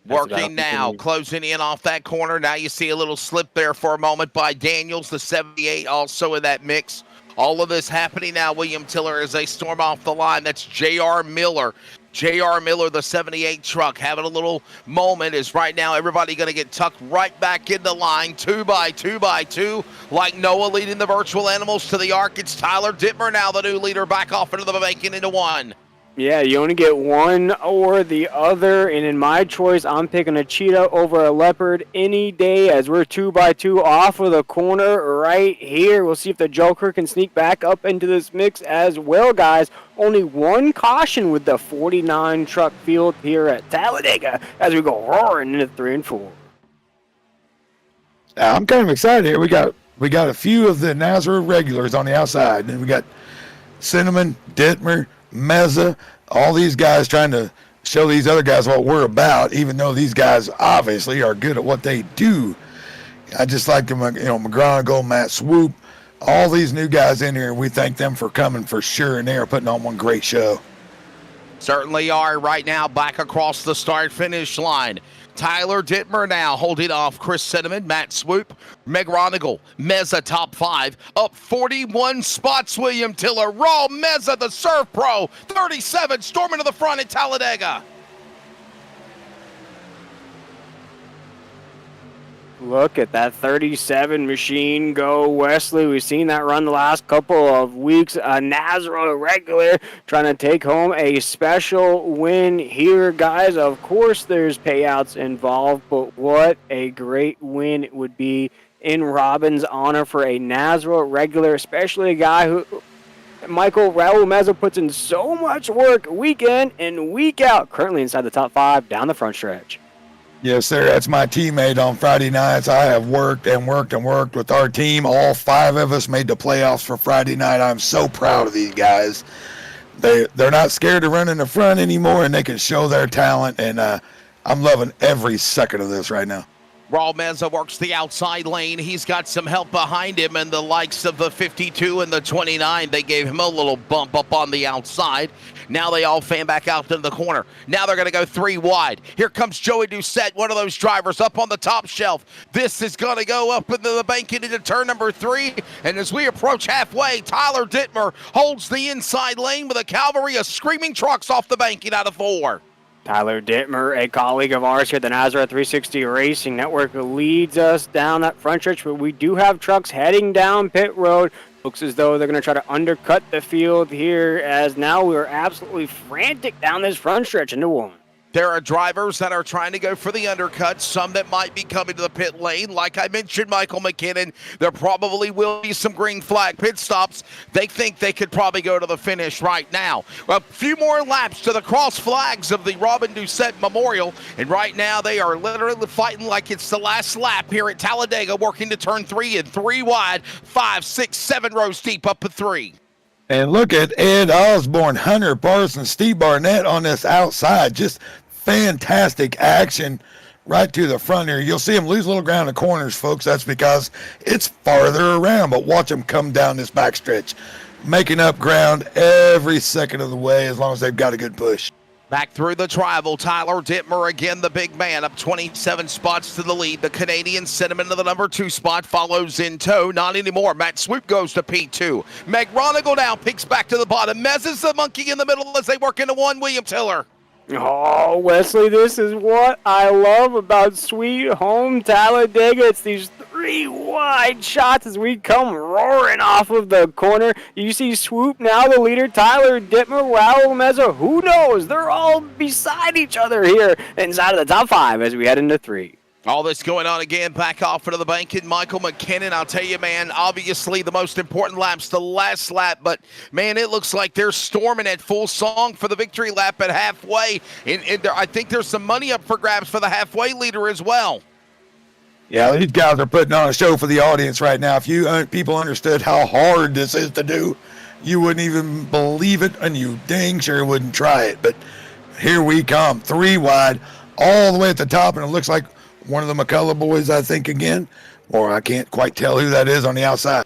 Working now, closing in off that corner. Now you see a little slip there for a moment by Daniels, the 78, also in that mix. All of this happening now, William Tiller, as they storm off the line. That's J.R. Miller. J.R. Miller, the 78 truck, having a little moment. Is right now everybody going to get tucked right back in the line, 2 by 2 by 2, like Noah leading the virtual animals to the arc. It's Tyler Dittmer now, the new leader, back off into the banking into 1. Yeah, you only get one or the other, and in my choice, I'm picking a cheetah over a leopard any day as we're 2 by 2 off of the corner right here. We'll see if the Joker can sneak back up into this mix as well, guys. Only one caution with the 49 truck field here at Talladega as we go roaring into 3 and 4. I'm kind of excited here. We got a few of the NASRA regulars on the outside, and we got Cinnamon, Dittmer, Meza, all these guys trying to show these other guys what we're about, even though these guys obviously are good at what they do. I just like them, McGronigal, Matt Swoop, all these new guys in here, and we thank them for coming for sure, and they are putting on one great show. Certainly are right now back across the start-finish line. Tyler Dittmer now holding off Chris Cinnamon, Matt Swoop, Meg Ronigal, Meza top 5, up 41 spots, William Tiller. Raw Meza, the Surf Pro, 37, storming to the front at Talladega. Look at that 37 machine go, Wesley. We've seen that run the last couple of weeks. A Nazareth regular trying to take home a special win here, guys. Of course, there's payouts involved, but what a great win it would be in Robin's honor for a Nazareth regular, especially a guy who, Michael Raul Meza, puts in so much work week in and week out. Currently inside the top 5 down the front stretch. Yes, sir. That's my teammate on Friday nights. I have worked and worked and worked with our team. All 5 of us made the playoffs for Friday night. I'm so proud of these guys. They're not scared to run in the front anymore, and they can show their talent. And I'm loving every second of this right now. Raul Meza works the outside lane. He's got some help behind him, and the likes of the 52 and the 29, they gave him a little bump up on the outside. Now they all fan back out to the corner. Now they're going to go 3 wide. Here comes Joey Doucette, one of those drivers up on the top shelf. This is going to go up into the bank into turn number 3. And as we approach halfway, Tyler Dittmer holds the inside lane with a cavalry of screaming trucks off the banking out of 4. Tyler Dittmer, a colleague of ours here at the Nazareth 360 Racing Network, leads us down that front stretch, but we do have trucks heading down pit road. Looks as though they're going to try to undercut the field here, as now we're absolutely frantic down this front stretch into 1. There are drivers that are trying to go for the undercut, some that might be coming to the pit lane. Like I mentioned, Michael McKinnon, there probably will be some green flag pit stops. They think they could probably go to the finish right now. A few more laps to the cross flags of the Robin Doucette Memorial, and right now they are literally fighting like it's the last lap here at Talladega, working to turn 3 and 3 wide, 5, 6, 7 rows deep up at 3. And look at Ed Osborne, Hunter Parsons, Steve Barnett on this outside. Just fantastic action right to the front here. You'll see them lose a little ground in the corners, folks. That's because it's farther around, but watch them come down this backstretch, making up ground every second of the way as long as they've got a good push. Back through the tribal, Tyler Dittmer, again the big man, up 27 spots to the lead. The Canadian sent him into the number 2 spot, follows in tow. Not anymore. Matt Swoop goes to P2. Meg Ronigal now peeks back to the bottom. Mez is the monkey in the middle as they work into 1. William Tiller. Oh, Wesley, this is what I love about Sweet Home Talladega. It's these 3 wide shots as we come roaring off of the corner. You see Swoop now, the leader, Tyler Dittmer, Raul Meza. Who knows? They're all beside each other here inside of the top 5 as we head into 3. All this going on again, back off into the bank, and Michael McKinnon, I'll tell you, man, obviously the most important lap's the last lap, but, man, it looks like they're storming at full song for the victory lap at halfway, and I think there's some money up for grabs for the halfway leader as well. Yeah, these guys are putting on a show for the audience right now. If you people understood how hard this is to do, you wouldn't even believe it, and you dang sure wouldn't try it. But here we come, 3 wide, all the way at the top, and it looks like one of the McCullough boys, I think, again, or I can't quite tell who that is on the outside.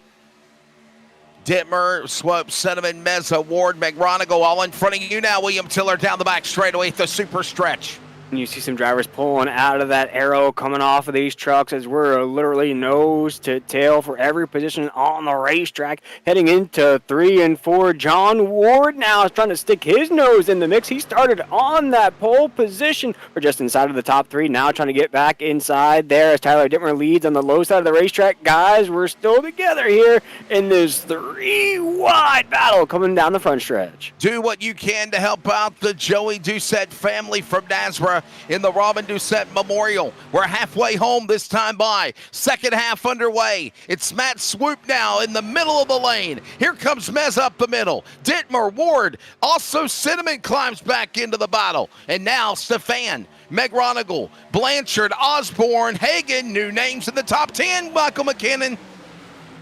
Dittmer, Swope, Cinnamon, Meza, Ward, McRonigal, all in front of you now. William Tiller down the back straightaway at the super stretch. And you see some drivers pulling out of that arrow coming off of these trucks as we're literally nose to tail for every position on the racetrack. Heading into 3 and 4, John Ward now is trying to stick his nose in the mix. He started on that pole position. We're just inside of the top 3 now, trying to get back inside there as Tyler Dittmer leads on the low side of the racetrack. Guys, we're still together here in this 3 wide battle coming down the front stretch. Do what you can to help out the Joey Doucette family from Nazareth in the Robin Doucette Memorial. We're halfway home this time by. Second half underway. It's Matt Swoop now in the middle of the lane. Here comes Mez up the middle. Dittmer, Ward, also Cinnamon climbs back into the battle. And now Stefan, Meg Ronigal, Blanchard, Osborne, Hagan, new names in the top 10. Michael McKinnon.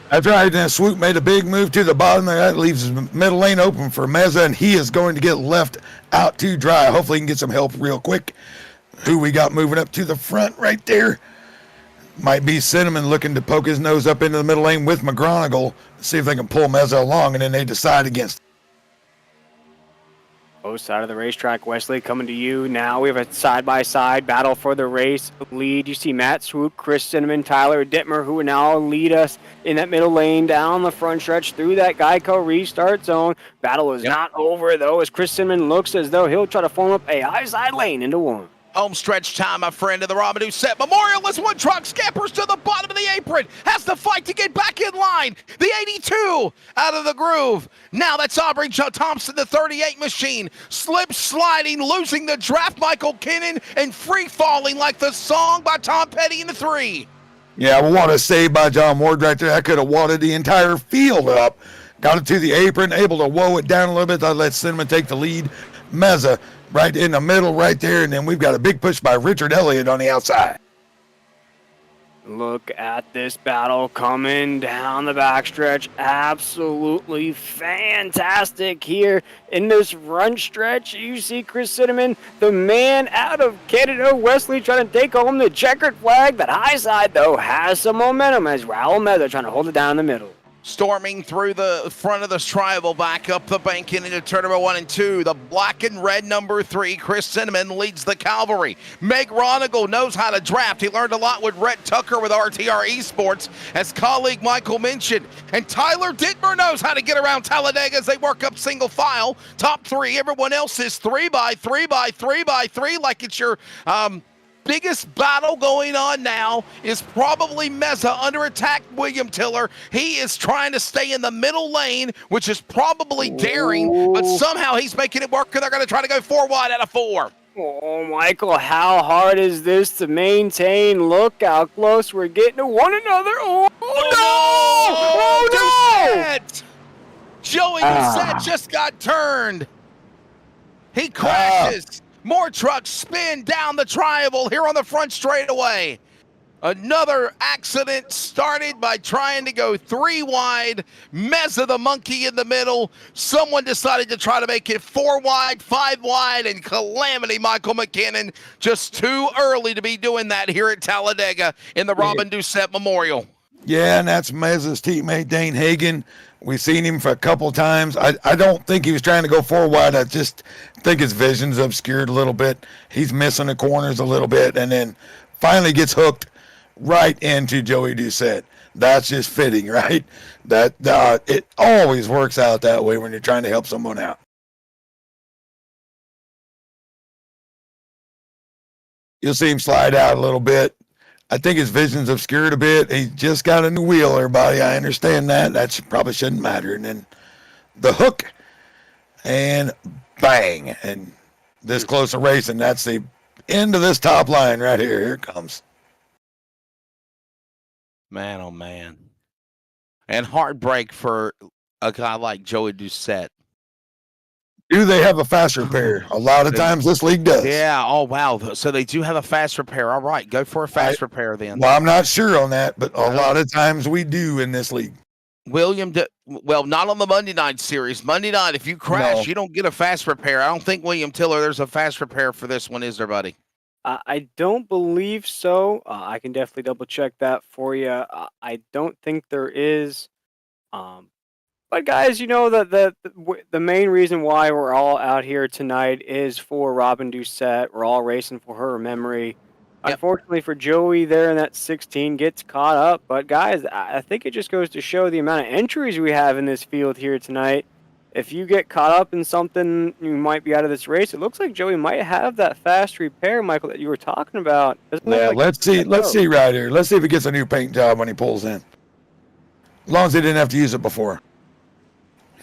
That's right. Now Swoop made a big move to the bottom there. That leaves his middle lane open for Meza, and he is going to get left out to dry. Hopefully he can get some help real quick. Who we got moving up to the front right there? Might be Cinnamon looking to poke his nose up into the middle lane with McGonigal. See if they can pull Meza along, and then they decide against it. Both side of the racetrack, Wesley, coming to you now. We have a side-by-side battle for the race lead. You see Matt Swoop, Chris Cinnamon, Tyler Dittmer, who will now lead us in that middle lane down the front stretch through that Geico restart zone. Battle is not over, though, as Chris Cinnamon looks as though he'll try to form up a high side lane into 1. Home stretch time, my friend, of the Robin Doucette Memorial. This one truck scampers to the bottom of the apron. Has to fight to get back in line. The 82 out of the groove. Now that's Aubrey Thompson, the 38 machine. Slip sliding, losing the draft, Michael Kinnon, and free falling like the song by Tom Petty in the 3. Yeah, what a save by John Ward right there. That could have wadded the entire field up. Got it to the apron, able to woe it down a little bit. I let Cinnamon take the lead. Meza right in the middle right there, and then we've got a big push by Richard Elliott on the outside. Look at this battle coming down the backstretch. Absolutely fantastic here in this run stretch. You see Chris Cinnamon, the man out of Canada, Wesley, trying to take home the checkered flag. That high side, though, has some momentum as Raul Meza trying to hold it down in the middle. Storming through the front of this tribal, back up the bank into turn number 1 and 2. The black and red number 3, Chris Cinnamon, leads the cavalry. Meg Ronigal knows how to draft. He learned a lot with Rhett Tucker with RTR Esports, as colleague Michael mentioned. And Tyler Dittmer knows how to get around Talladega as they work up single file. Top 3, everyone else is 3 by 3 by 3 by 3, like it's your biggest battle going on now is probably Meza under attack. William Tiller, he is trying to stay in the middle lane, which is probably daring, but somehow he's making it work, and they're going to try to go 4 wide out of 4. Oh, Michael, how hard is this to maintain? Look how close we're getting to one another. Oh, no! Oh, no! Joey Doucette just got turned. He crashes. More trucks spin down the triangle here on the front straightaway. Another accident started by trying to go 3 wide. Meza the monkey in the middle. Someone decided to try to make it 4 wide, 5 wide, and calamity Michael McKinnon. Just too early to be doing that here at Talladega in the Robin Doucette Memorial. Yeah, and that's Meza's teammate, Dane Hagan. We've seen him for a couple times. I don't think he was trying to go 4 wide. I just think his vision's obscured a little bit. He's missing the corners a little bit, and then finally gets hooked right into Joey Doucette. That's just fitting, right? That it always works out that way when you're trying to help someone out. You'll see him slide out a little bit. I think his vision's obscured a bit. He just got a new wheel, everybody. I understand that. That probably shouldn't matter. And then the hook, and bang. And this close to racing, that's the end of this top line right here. Here it comes. Man, oh, man. And heartbreak for a guy like Joey Doucette. Do they have a fast repair? A lot of times this league does. Yeah, oh, wow. So they do have a fast repair. All right, go for a fast repair then. Well, I'm not sure on that, but a lot of times we do in this league. Well, not on the Monday night series. Monday night, if you crash, you don't get a fast repair. I don't think, William Tiller, there's a fast repair for this one, is there, buddy? I don't believe so. I can definitely double check that for you. I don't think there is. But guys, you know the main reason why we're all out here tonight is for Robin Doucette. We're all racing for her memory. Yep. Unfortunately for Joey there in that 16 gets caught up. But guys, I think it just goes to show the amount of entries we have in this field here tonight. If you get caught up in something, you might be out of this race. It looks like Joey might have that fast repair, Michael, that you were talking about. Yeah, let's see right here. Let's see if he gets a new paint job when he pulls in. As long as he didn't have to use it before.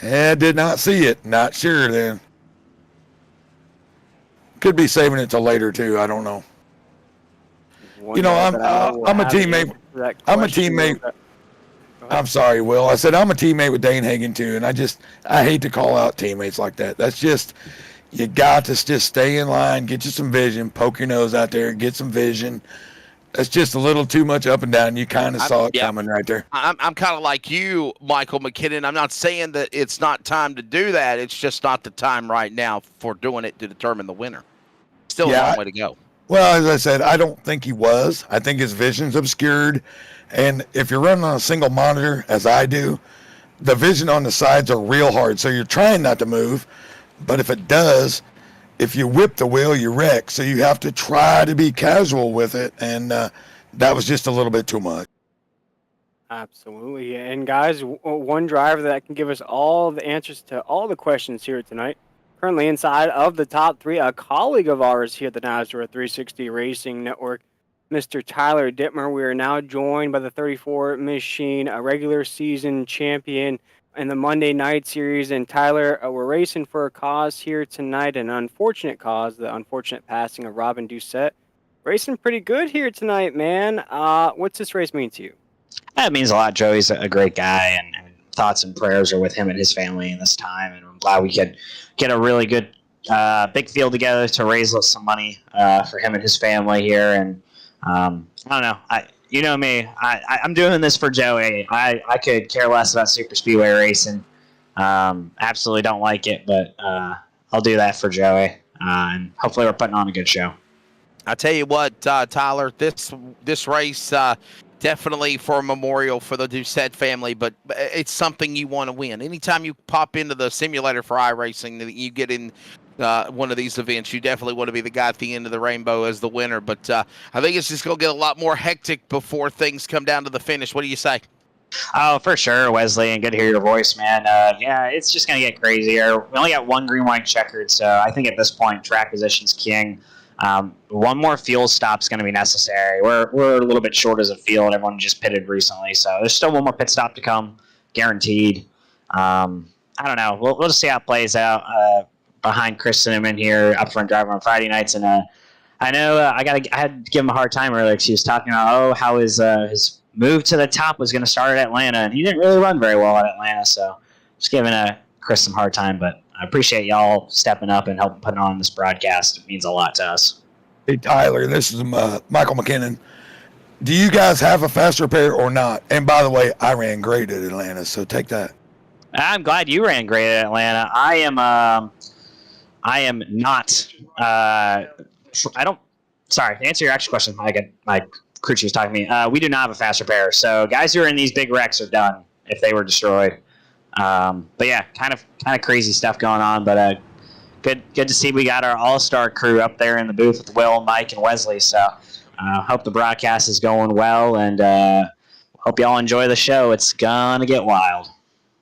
Yeah, did not see it. Not sure then. Could be saving it till later too. I don't know. You know, I'm a teammate. I'm a teammate. I'm sorry, Will. I said I'm a teammate with Dane Hagan too, and I hate to call out teammates like that. That's just, you got to just stay in line, get you some vision, poke your nose out there, get some vision. That's just a little too much up and down. You kind of saw it coming right there. I'm kind of like you, Michael McKinnon. I'm not saying that it's not time to do that. It's just not the time right now for doing it to determine the winner. Still a long way to go. Well, as I said, I don't think he was. I think his vision's obscured. And if you're running on a single monitor, as I do, the vision on the sides are real hard. So you're trying not to move. But if it does, if you whip the wheel, you wreck. So you have to try to be casual with it. And that was just a little bit too much. Absolutely. And guys, one driver that can give us all the answers to all the questions here tonight, Currently inside of the top three, a colleague of ours here at the NASCAR 360 Racing Network, Mr. Tyler Dittmer. We are now joined by the 34 machine, a regular season champion in the Monday Night Series. And Tyler, we're racing for a cause here tonight, an unfortunate cause, the unfortunate passing of Robin Doucette. Racing pretty good here tonight, man. What's this race mean to you? It means a lot. Joey's a great guy, and thoughts and prayers are with him and his family in this time. And I'm glad we could get a really good big field together to raise some money for him and his family here. And I don't know. You know me. I'm doing this for Joey. I could care less about super speedway racing. Absolutely don't like it, but I'll do that for Joey. And hopefully we're putting on a good show. I tell you what, Tyler, this race definitely for a memorial for the Doucette family, but it's something you want to win. Anytime you pop into the simulator for iRacing, you get in one of these events, you definitely want to be the guy at the end of the rainbow as the winner. But I think it's just going to get a lot more hectic before things come down to the finish. What do you say? Oh, for sure, Wesley, and good to hear your voice, man. Yeah, it's just going to get crazier. We only got one green-white checkered, so I think at this point, track position's king. One more fuel stop is going to be necessary. We're a little bit short as a field. Everyone just pitted recently, so there's still one more pit stop to come, guaranteed. I don't know. We'll just see how it plays out behind Chris Cinnamon here, up front driver on Friday nights. And I know I had to give him a hard time earlier because he was talking about how his move to the top was going to start at Atlanta, and he didn't really run very well at Atlanta. So just giving Chris some hard time, but I appreciate y'all stepping up and helping putting on this broadcast. It means a lot to us. Hey, Tyler, this is Michael McKinnon. Do you guys have a fast repair or not? And by the way, I ran great at Atlanta, so take that. I'm glad you ran great at Atlanta. I am not. Sorry, to answer your actual question, my crew chief was talking to me. We do not have a fast repair, so guys who are in these big wrecks are done if they were destroyed. But yeah, kind of crazy stuff going on. But good to see we got our all-star crew up there in the booth with Will, Mike, and Wesley. So hope the broadcast is going well, and hope y'all enjoy the show. It's gonna get wild.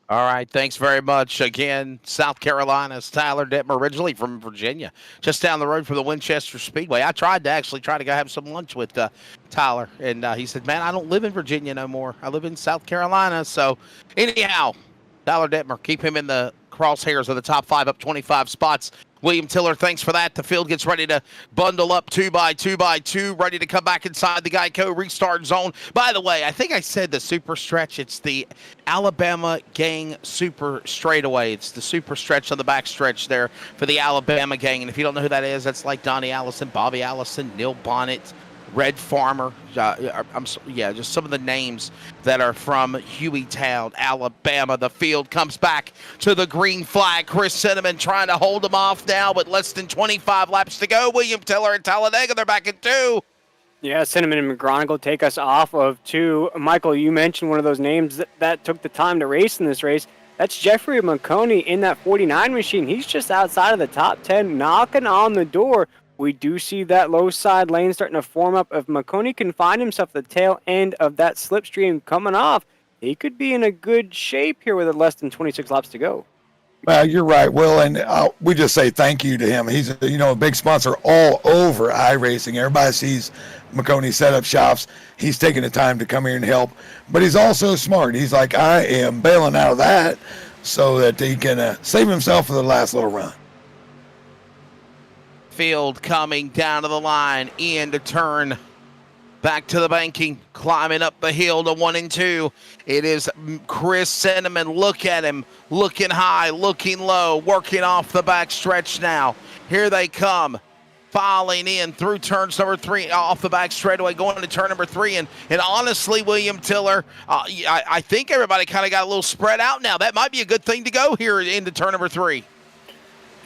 All right, thanks very much. Again, South Carolina's Tyler Dittmer, originally from Virginia, just down the road from the Winchester Speedway. I tried to go have some lunch with Tyler, and he said, man, I don't live in Virginia no more. I live in South Carolina. So anyhow, Tyler Dittmer, keep him in the crosshairs of the top 5 up 25 spots. William Tiller, thanks for that. The field gets ready to bundle up 2x2x2, ready to come back inside the Geico restart zone. By the way, I think I said the super stretch. It's the Alabama Gang Super Straightaway. It's the super stretch on the back stretch there for the Alabama Gang. And if you don't know who that is, that's like Donnie Allison, Bobby Allison, Neil Bonnet, Red Farmer, just some of the names that are from Hueytown, Alabama. The field comes back to the green flag. Chris Cinnamon trying to hold them off now with less than 25 laps to go. William Tiller and Talladega, they're back at 2. Yeah, Cinnamon and McGronigle take us off of 2. Michael, you mentioned one of those names that took the time to race in this race. That's Jeffrey McConey in that 49 machine. He's just outside of the top 10, knocking on the door. We do see that low side lane starting to form up. If McConey can find himself at the tail end of that slipstream coming off, he could be in a good shape here with less than 26 laps to go. Well, you're right, Will, and we just say thank you to him. He's a big sponsor all over iRacing. Everybody sees McConey setup shops. He's taking the time to come here and help, but he's also smart. He's like, I am bailing out of that so that he can save himself for the last little run. Field coming down to the line, in to turn, back to the banking, climbing up the hill to 1 and 2. It is Chris Cinnamon. Look at him, looking high, looking low, working off the back stretch now. Here they come, filing in through turns number 3, off the back straightaway, going into turn number 3. And honestly, William Tiller, I think everybody kind of got a little spread out now. That might be a good thing to go here into turn number 3.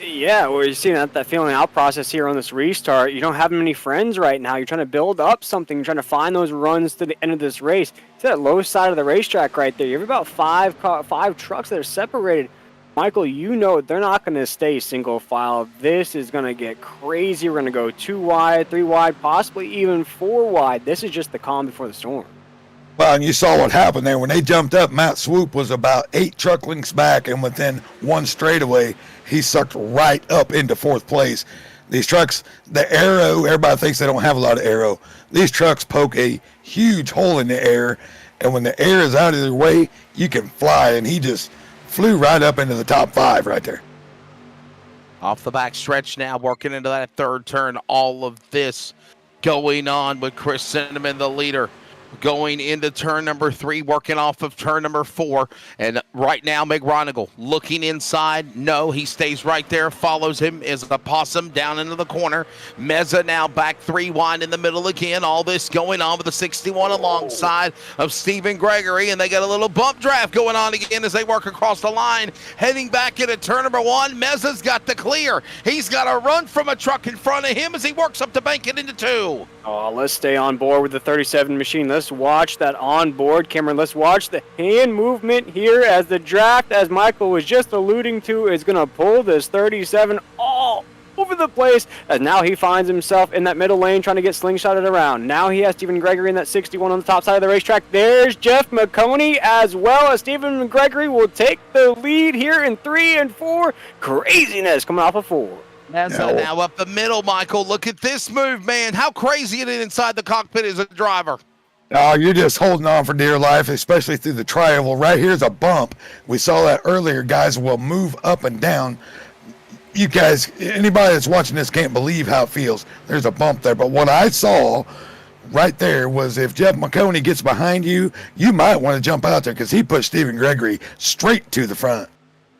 Yeah, we're seeing that feeling out process here on this restart. You don't have many friends right now. You're trying to build up something. You're trying to find those runs to the end of this race. It's that low side of the racetrack right there. You have about five trucks that are separated. Michael, they're not going to stay single file. This is going to get crazy. We're going to go 2 wide, 3 wide, possibly even 4 wide. This is just the calm before the storm. Well, and you saw what happened there. When they jumped up, Matt Swoop was about 8 truck lengths back, and within one straightaway, he sucked right up into 4th place. These trucks, the aero, everybody thinks they don't have a lot of aero. These trucks poke a huge hole in the air, and when the air is out of their way, you can fly, and he just flew right up into the top 5 right there. Off the back stretch now, working into that 3rd turn. All of this going on with Chris Cinnamon, the leader. Going into turn number 3, working off of turn number 4. And right now, McRonigal looking inside. No, he stays right there. Follows him is the possum down into the corner. Meza now back 3 wide in the middle again. All this going on with the 61 alongside of Stephen Gregory. And they got a little bump draft going on again as they work across the line. Heading back into turn number 1. Meza's got the clear. He's got a run from a truck in front of him as he works up to bank it into 2. Oh, let's stay on board with the 37 machine. Let's watch that on board, Cameron. Let's watch the hand movement here as the draft, as Michael was just alluding to, is going to pull this 37 all over the place, as now he finds himself in that middle lane trying to get slingshotted around. Now he has Stephen Gregory in that 61 on the top side of the racetrack. There's Jeff McConey, as well as Stephen Gregory will take the lead here in 3 and 4. Craziness coming off of 4. Meza now up the middle, Michael. Look at this move, man. How crazy it is inside the cockpit as a driver. Oh, you're just holding on for dear life, especially through the tri-oval. Right here's a bump. We saw that earlier. Guys will move up and down. You guys, anybody that's watching this can't believe how it feels. There's a bump there. But what I saw right there was if Jeff McConey gets behind you, you might want to jump out there because he pushed Stephen Gregory straight to the front.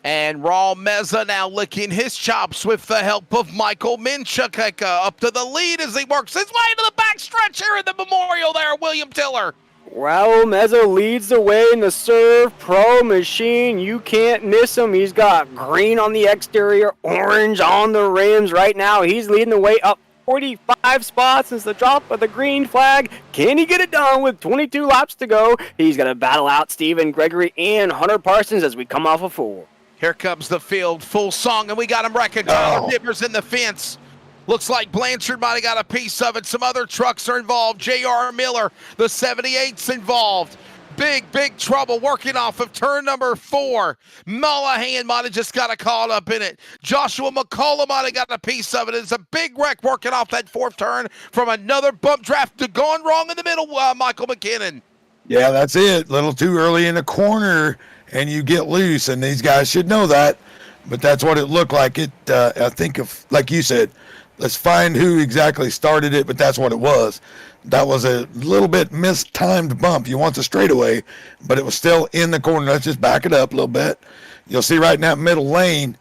And Raul Meza now licking his chops with the help of Michael Minchuk up to the lead as he works his way to the back stretch here in the Memorial there, William Tiller. Raul Meza leads the way in the Serve Pro machine. You can't miss him. He's got green on the exterior, orange on the rims right now. He's leading the way up 45 spots since the drop of the green flag. Can he get it done with 22 laps to go? He's going to battle out Stephen Gregory and Hunter Parsons as we come off of 4. Here comes the field, full song, and we got him wrecking. Tyler Dibbers in the fence. Looks like Blanchard might have got a piece of it. Some other trucks are involved. J.R. Miller, the 78's involved. Big trouble working off of turn number 4. Mullahan might have just got caught up in it. Joshua McCullough might have got a piece of it. It's a big wreck working off that 4th turn from another bump draft gone wrong in the middle, Michael McKinnon. Yeah, that's it. A little too early in the corner, and you get loose, and these guys should know that. But that's what it looked like. I think, like you said, let's find who exactly started it, but that's what it was. That was a little bit mistimed bump. You want the straightaway, but it was still in the corner. Let's just back it up a little bit. You'll see right in that middle lane,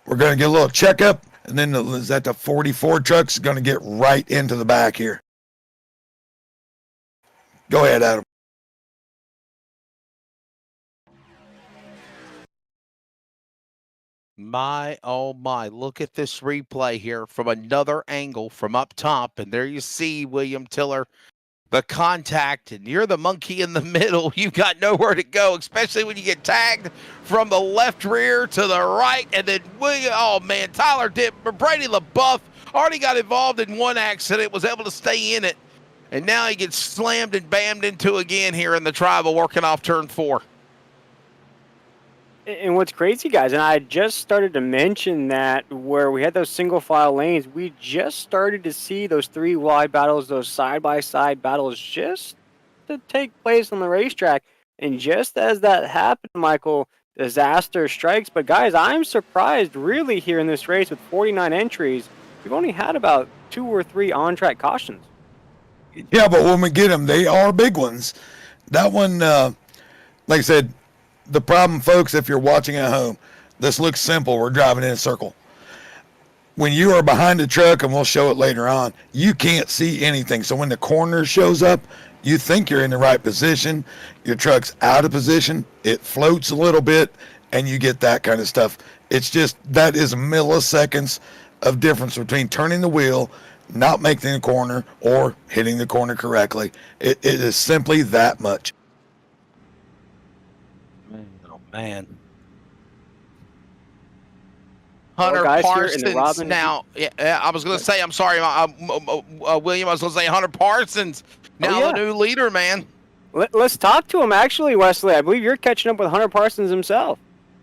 we're going to get a little checkup, and then the 44 truck's going to get right into the back here. Go ahead, Adam. My, oh my, look at this replay here from another angle from up top. And there you see William Tiller, the contact, and you're the monkey in the middle. You've got nowhere to go, especially when you get tagged from the left rear to the right. And then, oh man, Tyler Brady LaBeouf already got involved in one accident, was able to stay in it. And now he gets slammed and bammed into again here in the tribal working off turn 4. And what's crazy, guys, and I just started to mention that where we had those single file lanes, we just started to see those 3 wide battles, those side-by-side battles just to take place on the racetrack. And just as that happened, Michael, disaster strikes. But, guys, I'm surprised really here in this race with 49 entries, we've only had about 2 or 3 on-track cautions. Yeah, but when we get them, they are big ones. That one, like I said, the problem, folks, if you're watching at home, this looks simple. We're driving in a circle. When you are behind the truck, and we'll show it later on, you can't see anything. So when the corner shows up, you think you're in the right position. Your truck's out of position. It floats a little bit, and you get that kind of stuff. It's just that is milliseconds of difference between turning the wheel, not making the corner, or hitting the corner correctly. It is simply that much. Man. Hunter Parsons now. Yeah, I was going to say, I'm sorry, William. I was going to say Hunter Parsons now the new leader, man. Let's talk to him, actually, Wesley. I believe you're catching up with Hunter Parsons himself.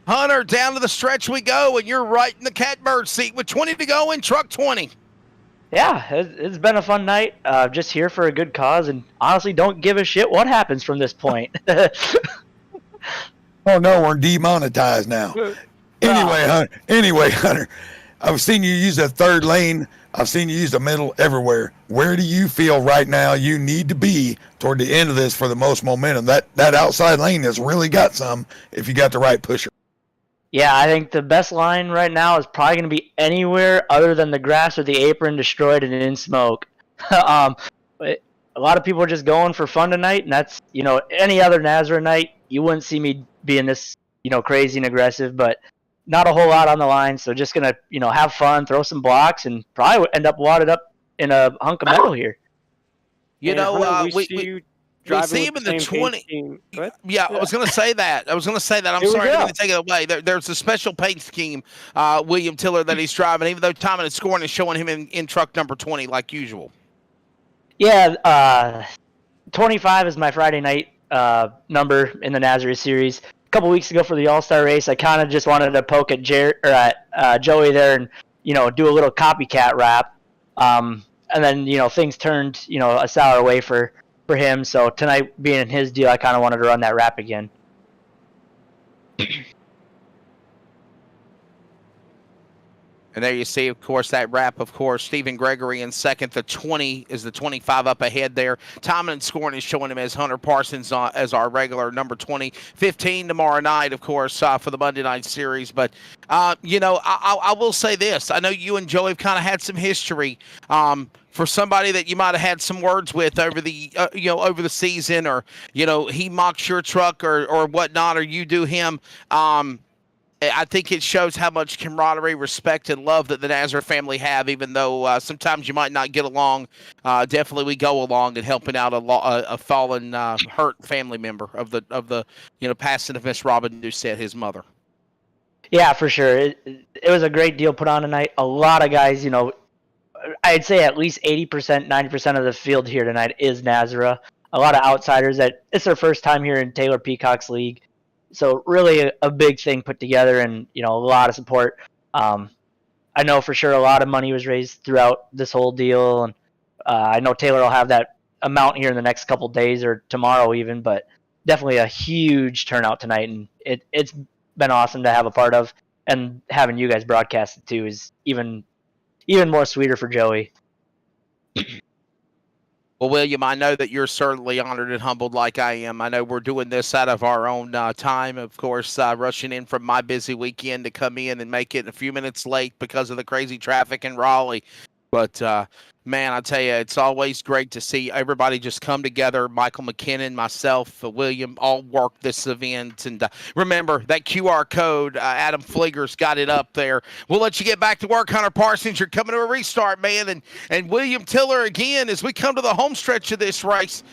Hunter, down to the stretch we go, and you're right in the catbird seat with 20 to go in truck 20. Yeah, it's been a fun night. Just here for a good cause, and honestly, don't give a shit what happens from this point. Oh no, we're demonetized now. Anyway, Hunter, I've seen you use that third lane. I've seen you use the middle everywhere. Where do you feel right now you need to be toward the end of this for the most momentum? That outside lane has really got some if you got the right pusher. Yeah, I think the best line right now is probably going to be anywhere other than the grass or the apron destroyed and in smoke. A lot of people are just going for fun tonight, and that's, any other Nazareth night, you wouldn't see me being this, crazy and aggressive, but not a whole lot on the line. So just going to, have fun, throw some blocks, and probably end up wadded up in a hunk of metal here. We see him in the 20. Yeah, I was going to say that. I'm sorry, I'm going to take it away. There's a special paint scheme, William Tiller, that he's driving, even though Timon is scoring and showing him in truck number 20 like usual. Yeah, 25 is my Friday night number in the Nazareth series. A couple weeks ago for the All-Star race, I kind of just wanted to poke at Joey there and, do a little copycat rap. And then, things turned, a sour way for him. So tonight being in his deal, I kind of wanted to run that rap again. And there you see, of course, that wrap, of course, Stephen Gregory in second. The 20 is the 25 up ahead there. Timon scoring is showing him as Hunter Parsons as our regular number 20. 15 tomorrow night, of course, for the Monday night series. But, I will say this. I know you and Joey have kind of had some history. For somebody that you might have had some words with over the over the season, or he mocks your truck or whatnot, or you do him. I think it shows how much camaraderie, respect, and love that the Nazareth family have, even though sometimes you might not get along. Definitely we go along in helping out a fallen, hurt family member of the passing of Miss Robin Doucette, his mother. Yeah, for sure. It was a great deal put on tonight. A lot of guys, I'd say at least 80%, 90% of the field here tonight is Nazareth. A lot of outsiders that it's their first time here in Taylor Peacock's league. So really a big thing put together, and, a lot of support. I know for sure a lot of money was raised throughout this whole deal. And I know Taylor will have that amount here in the next couple days or tomorrow even, but definitely a huge turnout tonight. And it's been awesome to have a part of, and having you guys broadcast it too is even more sweeter for Joey. Well, William, I know that you're certainly honored and humbled like I am. I know we're doing this out of our own time, of course, rushing in from my busy weekend to come in and make it a few minutes late because of the crazy traffic in Raleigh. But, man, I tell you, it's always great to see everybody just come together. Michael McKinnon, myself, William, all work this event. And remember, that QR code, Adam Fleeger's got it up there. We'll let you get back to work, Hunter Parsons. You're coming to a restart, man. And William Tiller, again, as we come to the home stretch of this race,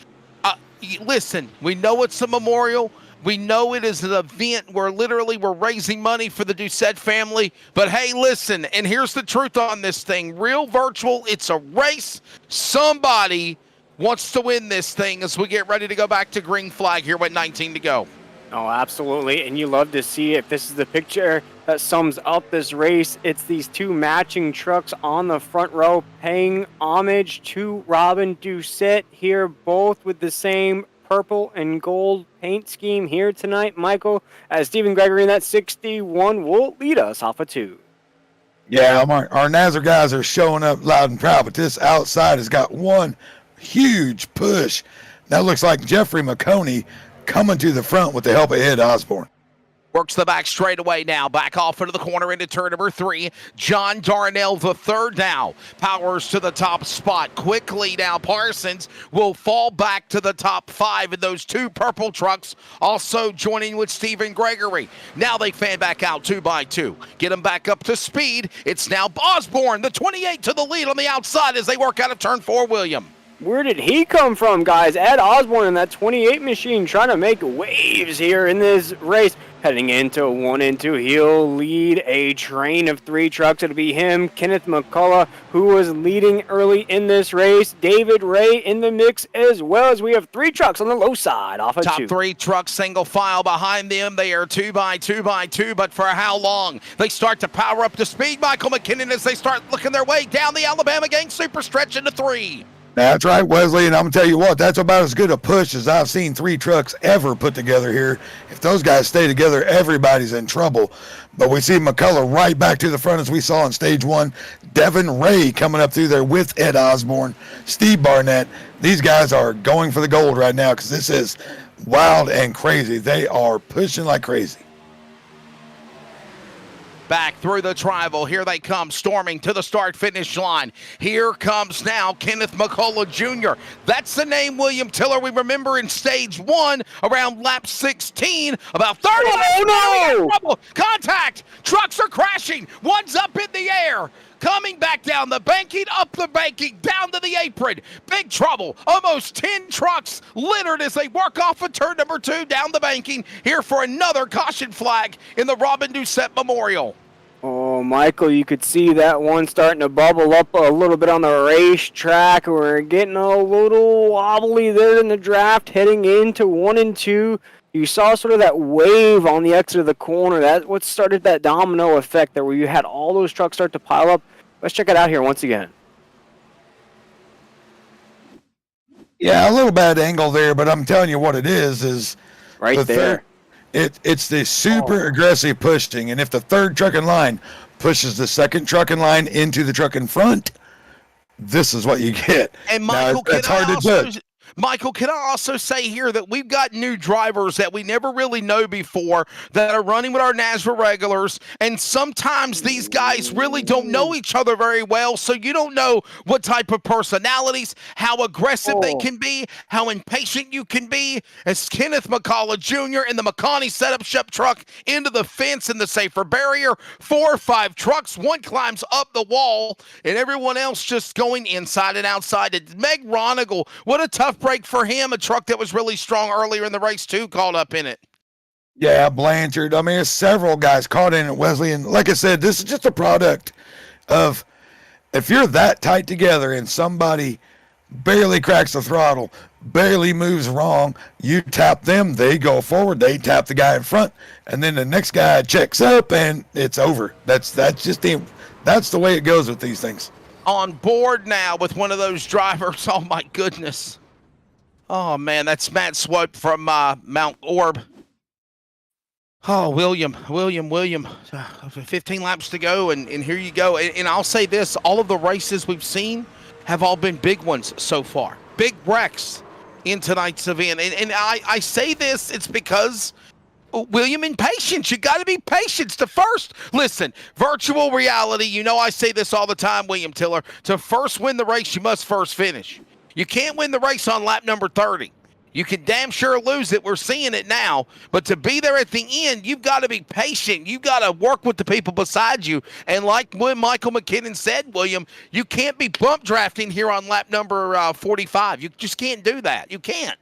listen, we know it's a memorial. We know it is an event where literally we're raising money for the Doucette family. But, hey, listen, and here's the truth on this thing. Real virtual, it's a race. Somebody wants to win this thing as we get ready to go back to green flag here with 19 to go. Oh, absolutely. And you love to see if this is the picture that sums up this race. It's these two matching trucks on the front row paying homage to Robin Doucette here, both with the same purple and gold paint scheme here tonight, Michael, as Stephen Gregory in that 61 will lead us off of 2. Yeah, our Nazareth guys are showing up loud and proud, but this outside has got one huge push. That looks like Jeffrey McConey coming to the front with the help of Ed Osborne. Works the back straightaway now. Back off into the corner into turn number 3. John Darnell, the third now. Powers to the top spot. Quickly now, Parsons will fall back to the top 5 in those two purple trucks. Also joining with Stephen Gregory. Now they fan back out 2 by 2. Get them back up to speed. It's now Osborne, the 28 to the lead on the outside as they work out of turn 4, William. Where did he come from, guys? Ed Osborne in that 28 machine trying to make waves here in this race. Heading into 1 and 2, he'll lead a train of 3 trucks. It'll be him, Kenneth McCullough, who was leading early in this race. David Ray in the mix as well, as we have 3 trucks on the low side off of Top 2. 3 trucks single file behind them. They are 2 by 2 by 2, but for how long? They start to power up to speed. Michael McKinnon as they start looking their way down the Alabama gang super stretch into 3. That's right, Wesley, and I'm going to tell you what, that's about as good a push as I've seen 3 trucks ever put together here. If those guys stay together, everybody's in trouble. But we see McCullough right back to the front as we saw in stage 1. Devin Ray coming up through there with Ed Osborne, Steve Barnett. These guys are going for the gold right now because this is wild and crazy. They are pushing like crazy. Back through the tribal. Here they come, storming to the start-finish line. Here comes now Kenneth McCullough Jr. That's the name, William Tiller, we remember in stage 1 around lap 16. About 30 Oh, no! Contact! Trucks are crashing. One's up in the air. Coming back down the banking, up the banking, down to the apron. Big trouble. Almost 10 trucks littered as they work off of turn number 2 down the banking. Here for another caution flag in the Robin Doucette Memorial. Oh, Michael, you could see that one starting to bubble up a little bit on the racetrack. We're getting a little wobbly there in the draft, heading into 1 and 2. You saw sort of that wave on the exit of the corner. That's what started that domino effect there, where you had all those trucks start to pile up. Let's check it out here once again. Yeah, a little bad angle there, but I'm telling you what it is Right there. It's the super aggressive pushing, and if the third truck in line pushes the second truck in line into the truck in front, this is what you get. And Michael, now, it's hard to judge. Michael, can I also say here that we've got new drivers that we never really know before that are running with our NASRA regulars, and sometimes these guys really don't know each other very well, so you don't know what type of personalities, how aggressive they can be, how impatient you can be. As Kenneth McCullough Jr. in the McConney setup ship truck into the fence and the safer barrier, 4 or 5 trucks, one climbs up the wall, and everyone else just going inside and outside. And Meg Ronigal, what a tough break for him. A truck that was really strong earlier in the race too caught up in it. Yeah, Blanchard. I mean, there's several guys caught in it, Wesley. And like I said, this is just a product of if you're that tight together and somebody barely cracks the throttle, barely moves wrong, you tap them, they go forward, they tap the guy in front, and then the next guy checks up and it's over. That's the way it goes with these things. On board now with one of those drivers. Oh my goodness. Oh, man, that's Matt Swope from Mount Orb. Oh, William. 15 laps to go, and here you go. And I'll say this, all of the races we've seen have all been big ones so far. Big wrecks in tonight's event. And I say this, it's because William, in patience. You got to be patient. To first, listen, virtual reality, you know I say this all the time, William Tiller. To first win the race, you must first finish. You can't win the race on lap number 30. You can damn sure lose it. We're seeing it now. But to be there at the end, you've got to be patient. You've got to work with the people beside you. And like when Michael McKinnon said, William, you can't be bump drafting here on lap number 45. You just can't do that. You can't.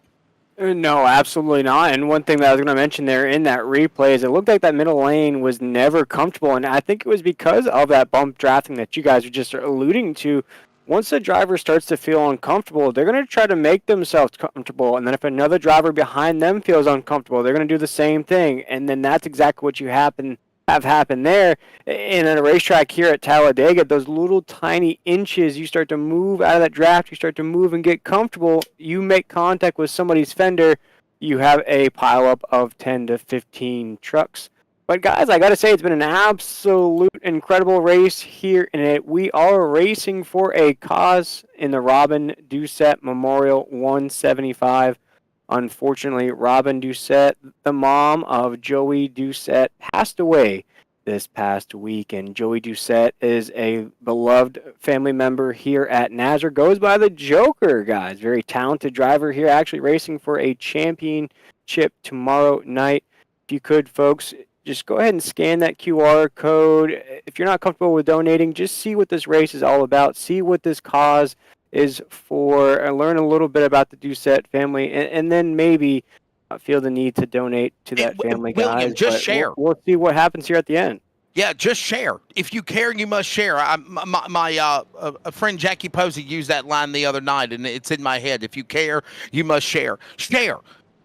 No, absolutely not. And one thing that I was going to mention there in that replay is it looked like that middle lane was never comfortable. And I think it was because of that bump drafting that you guys were just alluding to. Once the driver starts to feel uncomfortable, they're going to try to make themselves comfortable. And then if another driver behind them feels uncomfortable, they're going to do the same thing. And then that's exactly what you have happened there. In a racetrack here at Talladega, those little tiny inches, you start to move out of that draft, you start to move and get comfortable, you make contact with somebody's fender, you have a pileup of 10 to 15 trucks. But guys, I got to say, it's been an absolute incredible race here, and we are racing for a cause in the Robin Doucette Memorial 175. Unfortunately, Robin Doucette, the mom of Joey Doucette, passed away this past week, and Joey Doucette is a beloved family member here at NASRA. Goes by the Joker, guys. Very talented driver here, actually racing for a championship tomorrow night. If you could, folks, just go ahead and scan that QR code. If you're not comfortable with donating, just see what this race is all about. See what this cause is for, and learn a little bit about the Doucette family, and then maybe feel the need to donate to that family, William, guys. just but share. We'll see what happens here at the end. Yeah, just share. If you care, you must share. A friend Jackie Posey used that line the other night, and it's in my head. If you care, you must share. Share.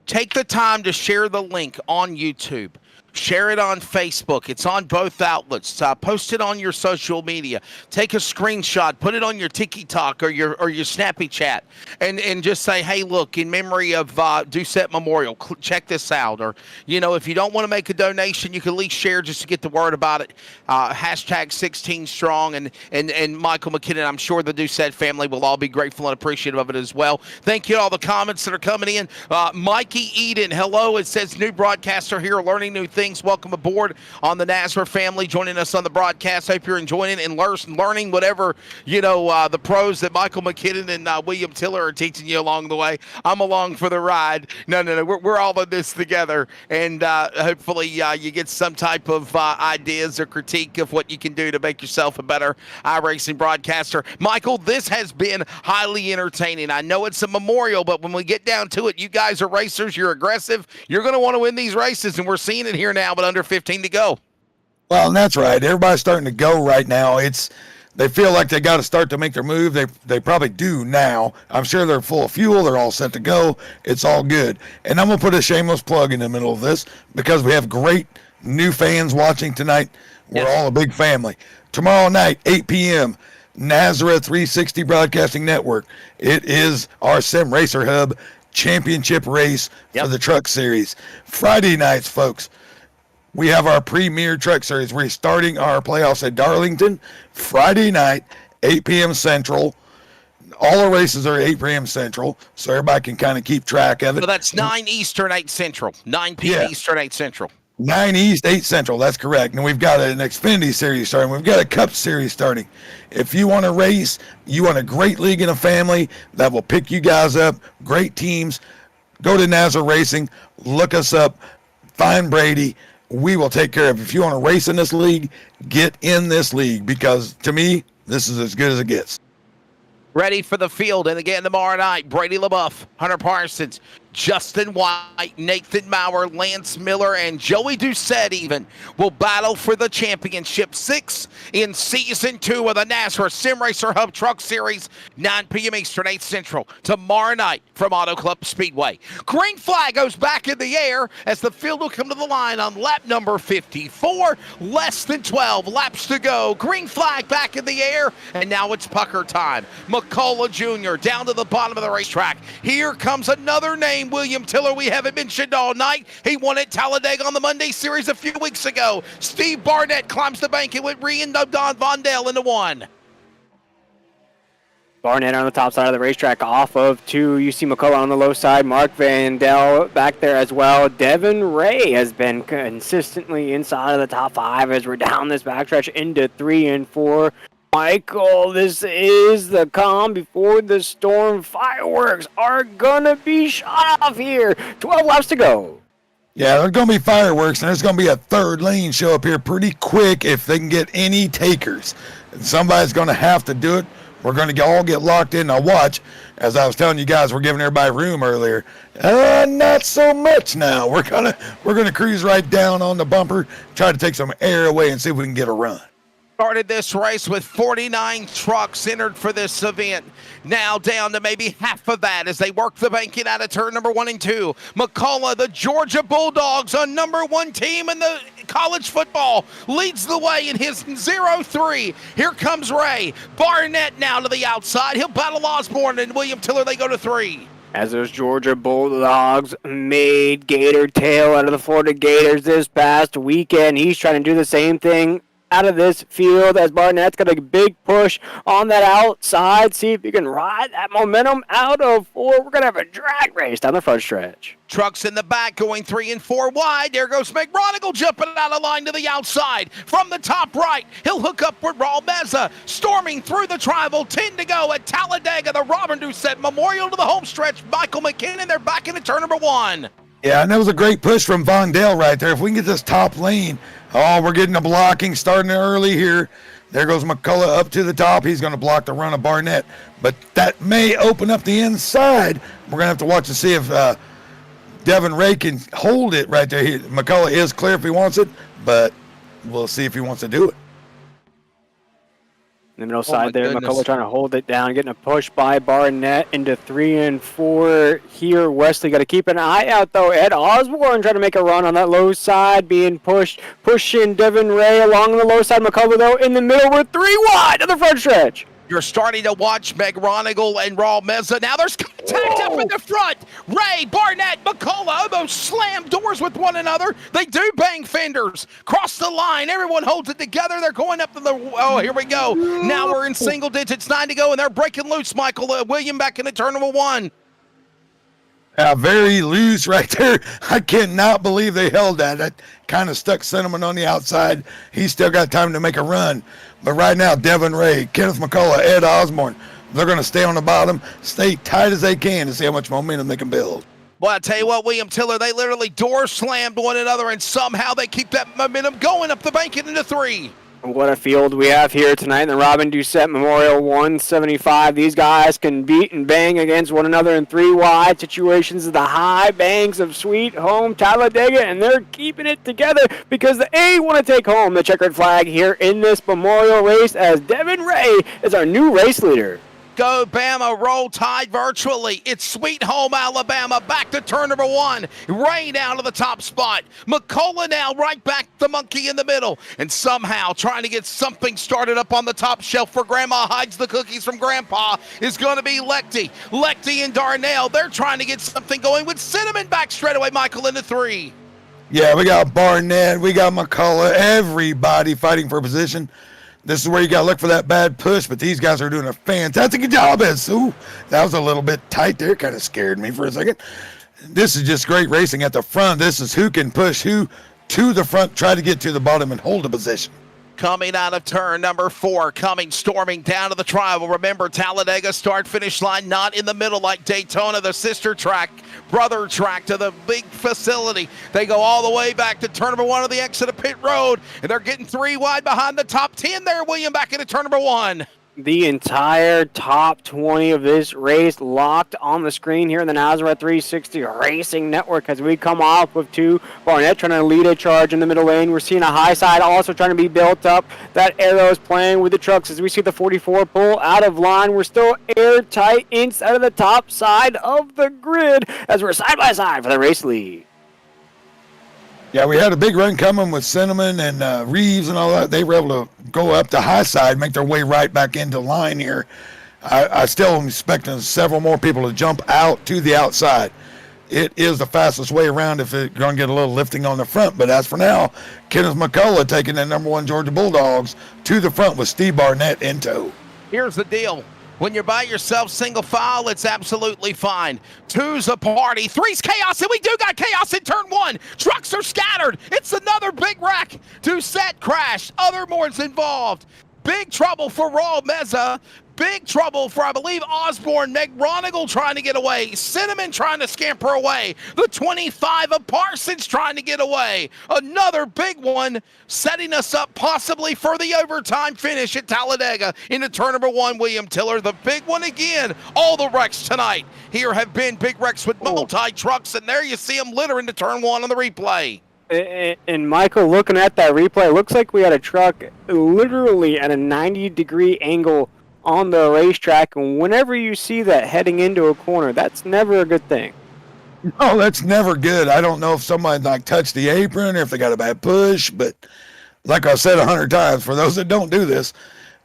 Take the time to share the link on YouTube. Share it on Facebook. It's on both outlets. Post it on your social media. Take a screenshot. Put it on your TikTok or your Snappy Chat, and just say, "Hey, look, in memory of Doucette Memorial, check this out." Or if you don't want to make a donation, you can at least share just to get the word about it. Hashtag 16 strong and Michael McKinnon. I'm sure the Doucette family will all be grateful and appreciative of it as well. Thank you to all the comments that are coming in. Mikey Eden, hello. It says new broadcaster here, learning new things. Welcome aboard on the Nazareth family, joining us on the broadcast. Hope you're enjoying it and learning whatever, the pros that Michael McKinnon and William Tiller are teaching you along the way. I'm along for the ride. No. We're all in this together. And hopefully you get some type of ideas or critique of what you can do to make yourself a better iRacing broadcaster. Michael, this has been highly entertaining. I know it's a memorial, but when we get down to it, you guys are racers. You're aggressive. You're going to want to win these races, and we're seeing it here now, but under 15 to go. Well, and that's right. Everybody's starting to go right now. They feel like they got to start to make their move. They probably do now. I'm sure they're full of fuel. They're all set to go. It's all good. And I'm going to put a shameless plug in the middle of this because we have great new fans watching tonight. We're all a big family. Tomorrow night, 8 p.m., Nazareth 360 Broadcasting Network. It is our Sim Racer Hub championship race for the Truck Series. Friday nights, folks, we have our premier Truck Series. We're starting our playoffs at Darlington Friday night, 8 p.m. Central. All our races are 8 p.m. Central, so everybody can kind of keep track of it. So that's 9 Eastern, 8 Central. 9 p.m. Eastern, 8 Central. 9 East, 8 Central, that's correct. And we've got an Xfinity Series starting. We've got a Cup Series starting. If you want to race, you want a great league and a family that will pick you guys up, great teams, go to Nazareth Racing, look us up, find Brady. We will take care of it. If you want to race in this league, get in this league because, to me, this is as good as it gets. Ready for the field, and again tomorrow night, Brady LaBeouf, Hunter Parsons, Justin White, Nathan Maurer, Lance Miller, and Joey Doucette even will battle for the championship. 6 in Season 2 of the Nazareth Sim Racer Hub Truck Series, 9 p.m. Eastern, 8 Central, tomorrow night from Auto Club Speedway. Green flag goes back in the air as the field will come to the line on lap number 54. Less than 12 laps to go. Green flag back in the air, and now it's pucker time. McCullough Jr. down to the bottom of the racetrack. Here comes another name, William Tiller, we haven't mentioned all night. He won at Talladega on the Monday Series a few weeks ago. Steve Barnett climbs the bank and went and Don Vondell into 1. Barnett on the top side of the racetrack off of 2. You see McCullough on the low side. Mark Vandell back there as well. Devin Ray has been consistently inside of the top 5 as we're down this backstretch into 3 and 4. Michael, this is the calm before the storm. Fireworks are going to be shot off here. 12 laps to go. Yeah, there's going to be fireworks, and there's going to be a third lane show up here pretty quick if they can get any takers. And somebody's going to have to do it. We're going to all get locked in. Now watch, as I was telling you guys, we're giving everybody room earlier. Not so much now. We're gonna cruise right down on the bumper, try to take some air away and see if we can get a run. Started this race with 49 trucks entered for this event. Now down to maybe half of that as they work the banking out of turn number 1 and 2. McCullough, the Georgia Bulldogs, a number 1 team in the college football, leads the way in his 0-3. Here comes Ray. Barnett now to the outside. He'll battle Osborne and William Tiller. They go to 3. As those Georgia Bulldogs made Gator tail out of the Florida Gators this past weekend, he's trying to do the same thing out of this field as Barnett's got a big push on that outside. See if you can ride that momentum out of 4. We're going to have a drag race down the front stretch. Trucks in the back going 3 and 4 wide. There goes McRonigal jumping out of line to the outside. From the top right, he'll hook up with Raul Meza. Storming through the tribal. 10 to go at Talladega. The Robin Doucette Memorial to the home stretch. Michael McKinnon, they're back into turn number 1. Yeah, and that was a great push from Vondell right there. If we can get this top lane, we're getting a blocking starting early here. There goes McCullough up to the top. He's going to block the run of Barnett. But that may open up the inside. We're going to have to watch to see if Devin Ray can hold it right there. McCullough is clear if he wants it, but we'll see if he wants to do it. In the middle side there, McCullough trying to hold it down, getting a push by Barnett into 3 and 4 here. Wesley got to keep an eye out, though. Ed Osborne trying to make a run on that low side, being pushing Devin Ray along the low side. McCullough, though, in the middle with 3 wide on the front stretch. You're starting to watch Meg Ronigal and Raul Meza. Now there's contact up in the front. Ray, Barnett, McCullough almost slam doors with one another. They do bang fenders. Cross the line. Everyone holds it together. They're going up to the... Oh, here we go. Now we're in single digits. 9 to go, and they're breaking loose, Michael. William back into turn number 1. Very loose right there. I cannot believe they held that. That kind of stuck Cinnamon on the outside. He's still got time to make a run. But right now, Devin Ray, Kenneth McCullough, Ed Osborne, they're going to stay on the bottom, stay tight as they can to see how much momentum they can build. Well, I tell you what, William Tiller, they literally door slammed one another, and somehow they keep that momentum going up the bank into 3. What a field we have here tonight in the Robin Doucette Memorial 175. These guys can beat and bang against one another in 3 wide situations of the high banks of Sweet Home Talladega, and they're keeping it together because they want to take home the checkered flag here in this memorial race, as Devin Ray is our new race leader. Go Bama, roll tide virtually. It's Sweet Home Alabama back to turn number 1. Ray down to the top spot. McCullough now right back the monkey in the middle. And somehow trying to get something started up on the top shelf for Grandma hides the cookies from Grandpa is going to be Lecty. Lecty and Darnell, they're trying to get something going with Cinnamon back straight away, Michael, into 3. Yeah, we got Barnett, we got McCullough, everybody fighting for position. This is where you got to look for that bad push, but these guys are doing a fantastic job. Ooh, that was a little bit tight there. Kind of scared me for a second. This is just great racing at the front. This is who can push who to the front, try to get to the bottom and hold a position. Coming out of turn number 4, storming down to the tribal. Remember, Talladega start-finish line not in the middle like Daytona, the sister track, brother track to the big facility. They go all the way back to turn number 1 of the exit of pit road, and they're getting 3 wide behind the top 10 there, William, back into turn number 1. The entire top 20 of this race locked on the screen here in the Nazareth 360 Racing Network as we come off with 2. Barnett trying to lead a charge in the middle lane. We're seeing a high side also trying to be built up. That arrow is playing with the trucks as we see the 44 pull out of line. We're still airtight inside of the top side of the grid as we're side by side for the race lead. Yeah, we had a big run coming with Cinnamon and Reeves and all that. They were able to go up the high side, make their way right back into line here. I still am expecting several more people to jump out to the outside. It is the fastest way around if it's going to get a little lifting on the front. But as for now, Kenneth McCullough taking the number 1 Georgia Bulldogs to the front with Steve Barnett in tow. Here's the deal. When you're by yourself, single file, it's absolutely fine. 2's a party. 3's chaos, and we do got chaos in turn 1. Trucks are scattered. It's another big wreck. Doucette crashed. Other more's involved. Big trouble for Raul Meza. Big trouble for, I believe, Osborne. Meg Ronigal trying to get away. Cinnamon trying to scamper away. The 25 of Parsons trying to get away. Another big one setting us up possibly for the overtime finish at Talladega into turn number 1, William Tiller. The big one again. All the wrecks tonight here have been big wrecks with multi-trucks, and there you see them litter into turn 1 on the replay. And Michael, looking at that replay, it looks like we had a truck literally at a 90-degree angle on the racetrack, and whenever you see that heading into a corner, that's never a good thing. No, that's never good. I don't know if somebody touched the apron or if they got a bad push, but like I said 100 times, for those that don't do this,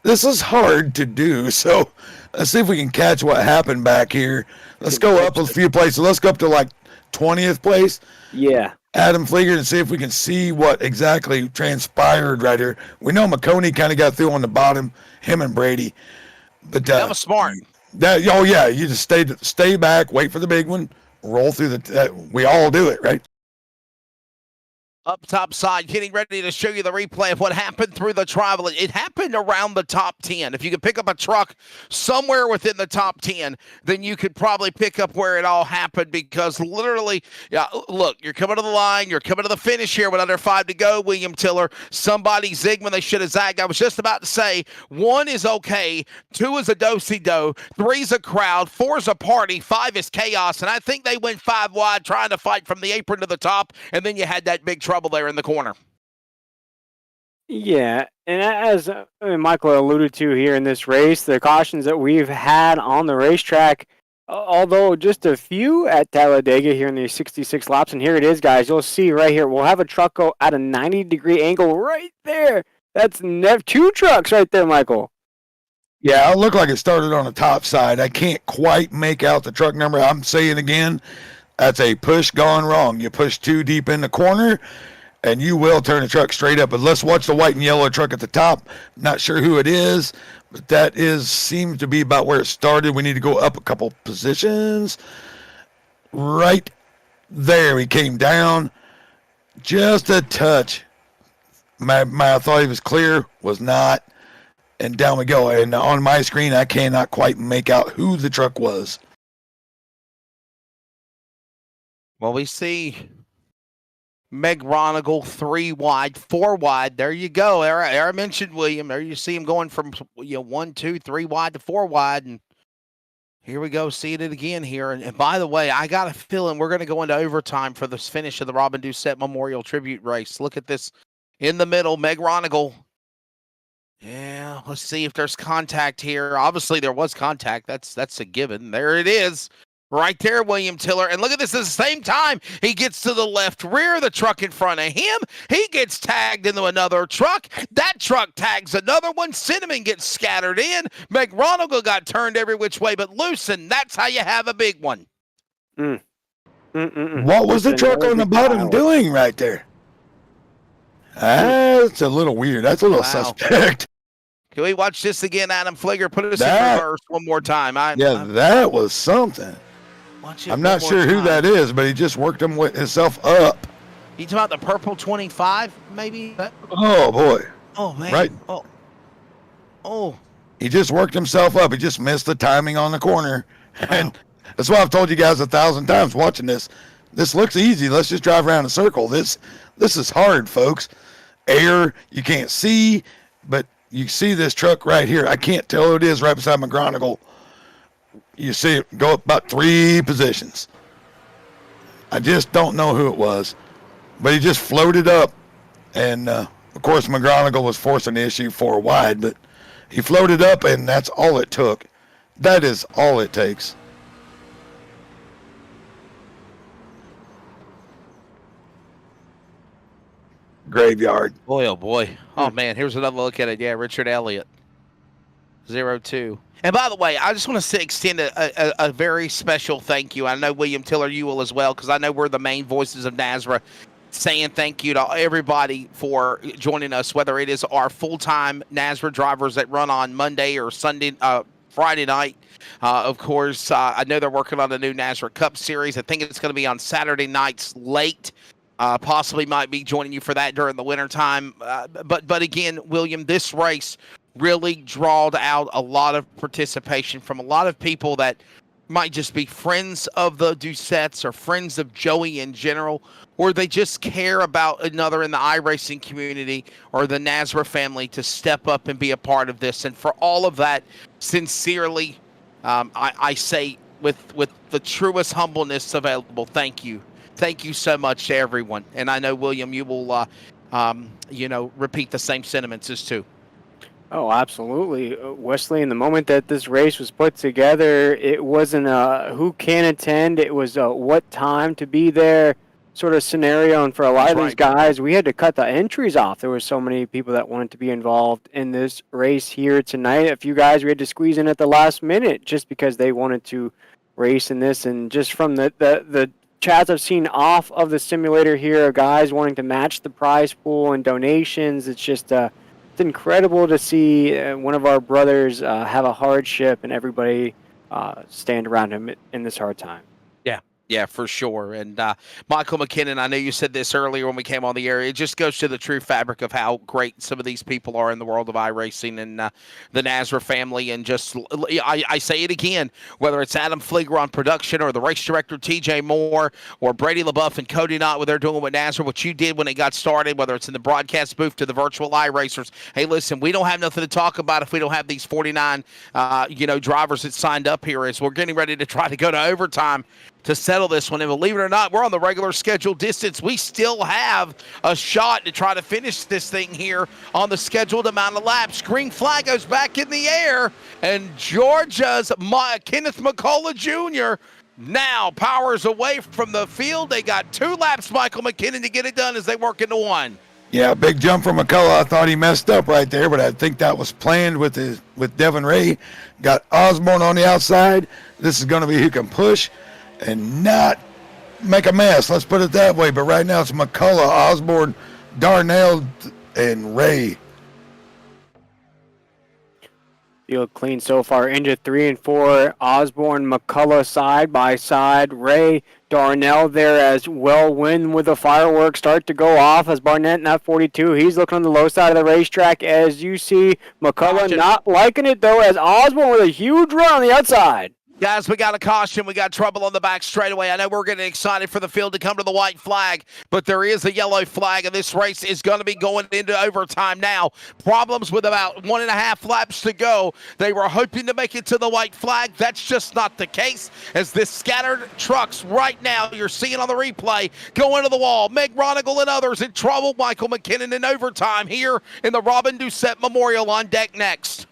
this is hard to do. So let's see if we can catch what happened back here. Let's go up a few places. Let's go up to 20th place. Yeah. Adam Flieger, and see if we can see what exactly transpired right here. We know McConey kind of got through on the bottom, him and Brady. But that was smart. Oh yeah, you just stay back, wait for the big one, roll through we all do it, right? up top side, getting ready to show you the replay of what happened through the tribal. It happened around the top 10. If you could pick up a truck somewhere within the top 10, then you could probably pick up where it all happened, because literally, look, you're coming to the line, you're coming to the finish here with under 5 to go, William Tiller. Somebody zigged when they should have zagged. I was just about to say, 1 is okay, 2 is a do-si-do, 3 is a crowd, 4 is a party, 5 is chaos, and I think they went 5 wide trying to fight from the apron to the top, and then you had that big trouble there in the corner. Yeah, and as Michael alluded to here in this race, the cautions that we've had on the racetrack, although just a few at Talladega here in these 66 laps, and here it is, guys. You'll see right here, we'll have a truck go at a 90-degree angle right there. That's 2 trucks right there, Michael. Yeah, it looked like it started on the top side. I can't quite make out the truck number. I'm saying again, that's a push gone wrong. You push too deep in the corner, and you will turn the truck straight up. But let's watch the white and yellow truck at the top. Not sure who it is, but that seems to be about where it started. We need to go up a couple positions. Right there, he came down just a touch. I thought he was clear, was not. And down we go. And on my screen, I cannot quite make out who the truck was. Well, we see Meg Ronigal 3 wide, 4 wide. There you go. There I mentioned William. There you see him going from 1, 2, 3 wide to 4 wide, and here we go, seeing it again here. And by the way, I got a feeling we're going to go into overtime for this finish of the Robin Doucette Memorial Tribute Race. Look at this in the middle, Meg Ronigal. Yeah, let's see if there's contact here. Obviously, there was contact. That's a given. There it is. Right there, William Tiller. And look at this, at the same time, he gets to the left rear of the truck in front of him. He gets tagged into another truck. That truck tags another one. Cinnamon gets scattered in. McRonigal got turned every which way but loose, and that's how you have a big one. What was the truck on the bottom doing right there? That's a little weird. That's a little suspect. Can we watch this again, Adam Flager? Put us in reverse one more time. That was something. I'm not sure who that is, but he just worked himself up. You talking about the purple 25, maybe? Oh, boy. Oh, man. Right. Oh. He just worked himself up. He just missed the timing on the corner. And that's why I've told you guys 1,000 times watching this. This looks easy. Let's just drive around in a circle. This is hard, folks. Air, you can't see, but you see this truck right here. I can't tell who it is right beside McGronigal. You see it go up about 3 positions. I just don't know who it was, but he just floated up. And, of course, McGronigal was forcing the issue 4 wide, but he floated up, and that's all it took. That is all it takes. Graveyard. Boy, oh boy. Oh, man, here's another look at it. Yeah, Richard Elliott. 0-2. And by the way, I just want to extend a very special thank you. I know, William Tiller, you will as well, because I know we're the main voices of NASRA, saying thank you to everybody for joining us, whether it is our full-time NASRA drivers that run on Monday or Friday night. Of course, I know they're working on a new NASRA Cup Series. I think it's going to be on Saturday nights late. Possibly might be joining you for that during the wintertime. But again, William, this race really drawed out a lot of participation from a lot of people that might just be friends of the Doucettes or friends of Joey in general, or they just care about another in the iRacing community or the NASRA family to step up and be a part of this. And for all of that, sincerely, I say with the truest humbleness available, thank you. Thank you so much to everyone. And I know, William, you will, repeat the same sentiments as too. Oh, absolutely. Wesley, in the moment that this race was put together, it wasn't a who can attend, it was a what time to be there sort of scenario. And for a lot of these guys, we had to cut the entries off. There were so many people that wanted to be involved in this race here tonight. A few guys we had to squeeze in at the last minute just because they wanted to race in this. And just from the chats I've seen off of the simulator here, guys wanting to match the prize pool and donations, it's just it's incredible to see one of our brothers have a hardship and everybody stand around him in this hard time. Yeah, Yeah, for sure. And Michael McKinnon, I know you said this earlier when we came on the air. It just goes to the true fabric of how great some of these people are in the world of iRacing and the Nazareth family. And just, I say it again, whether it's Adam Flieger on production or the race director TJ Moore or Brady LaBeouf and Cody Knott, what they're doing with Nazareth, what you did when it got started, whether it's in the broadcast booth to the virtual iRacers. Hey, listen, we don't have nothing to talk about if we don't have these 49, drivers that signed up here as we're getting ready to try to go to overtime to settle this one. And believe it or not, we're on the regular scheduled distance. We still have a shot to try to finish this thing here on the scheduled amount of laps. Green flag goes back in the air, and Georgia's Kenneth McCullough Jr. now powers away from the field. They got 2 laps, Michael McKinnon, to get it done as they work into 1. Yeah, big jump from McCullough. I thought he messed up right there, but I think that was planned with Devin Ray. Got Osborne on the outside. This is going to be who can push and not make a mess. Let's put it that way. But right now it's McCullough, Osborne, Darnell, and Ray. Field clean so far into 3 and 4. Osborne, McCullough side by side. Ray, Darnell there as well. Win with the fireworks start to go off as Barnett in that 42. He's looking on the low side of the racetrack as you see McCullough not liking it though as Osborne with a huge run on the outside. Guys, we got a caution. We got trouble on the back straightaway. I know we're getting excited for the field to come to the white flag, but there is a yellow flag, and this race is going to be going into overtime now. Problems with about 1.5 laps to go. They were hoping to make it to the white flag. That's just not the case, as this scattered trucks right now, you're seeing on the replay, go into the wall. Meg Ronigal and others in trouble. Michael McKinnon in overtime here in the Robin Doucette Memorial on deck next.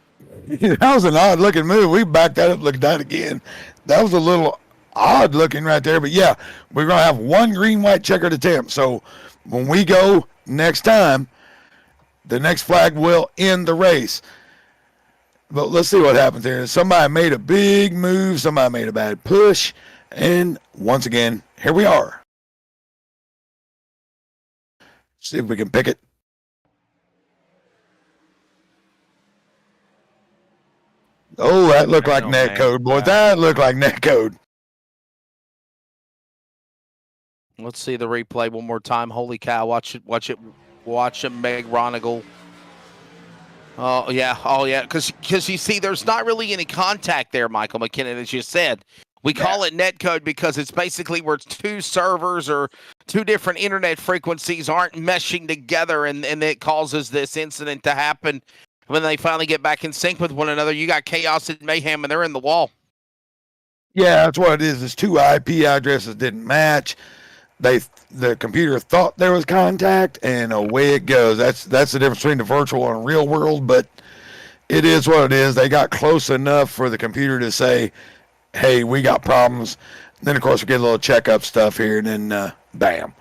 That was an odd-looking move. We backed that up, looked at that again. That was a little odd-looking right there. But, yeah, we're going to have 1 green-white checkered attempt. So when we go next time, the next flag will end the race. But let's see what happens here. Somebody made a big move. Somebody made a bad push. And once again, here we are. See if we can pick it. Oh, that looked like net code, boy. That looked like net code. Let's see the replay one more time. Holy cow. Watch it, Meg Ronigal. Oh, yeah. Because you see, there's not really any contact there, Michael McKinnon, as you said. We call it net code because it's basically where 2 servers or 2 different internet frequencies aren't meshing together, and it causes this incident to happen. When they finally get back in sync with one another, you got chaos and mayhem, and they're in the wall. Yeah, that's what it is. It's 2 IP addresses didn't match. The computer thought there was contact, and away it goes. That's the difference between the virtual and real world, but it is what it is. They got close enough for the computer to say, hey, we got problems. Then, of course, we get a little checkup stuff here, and then bam.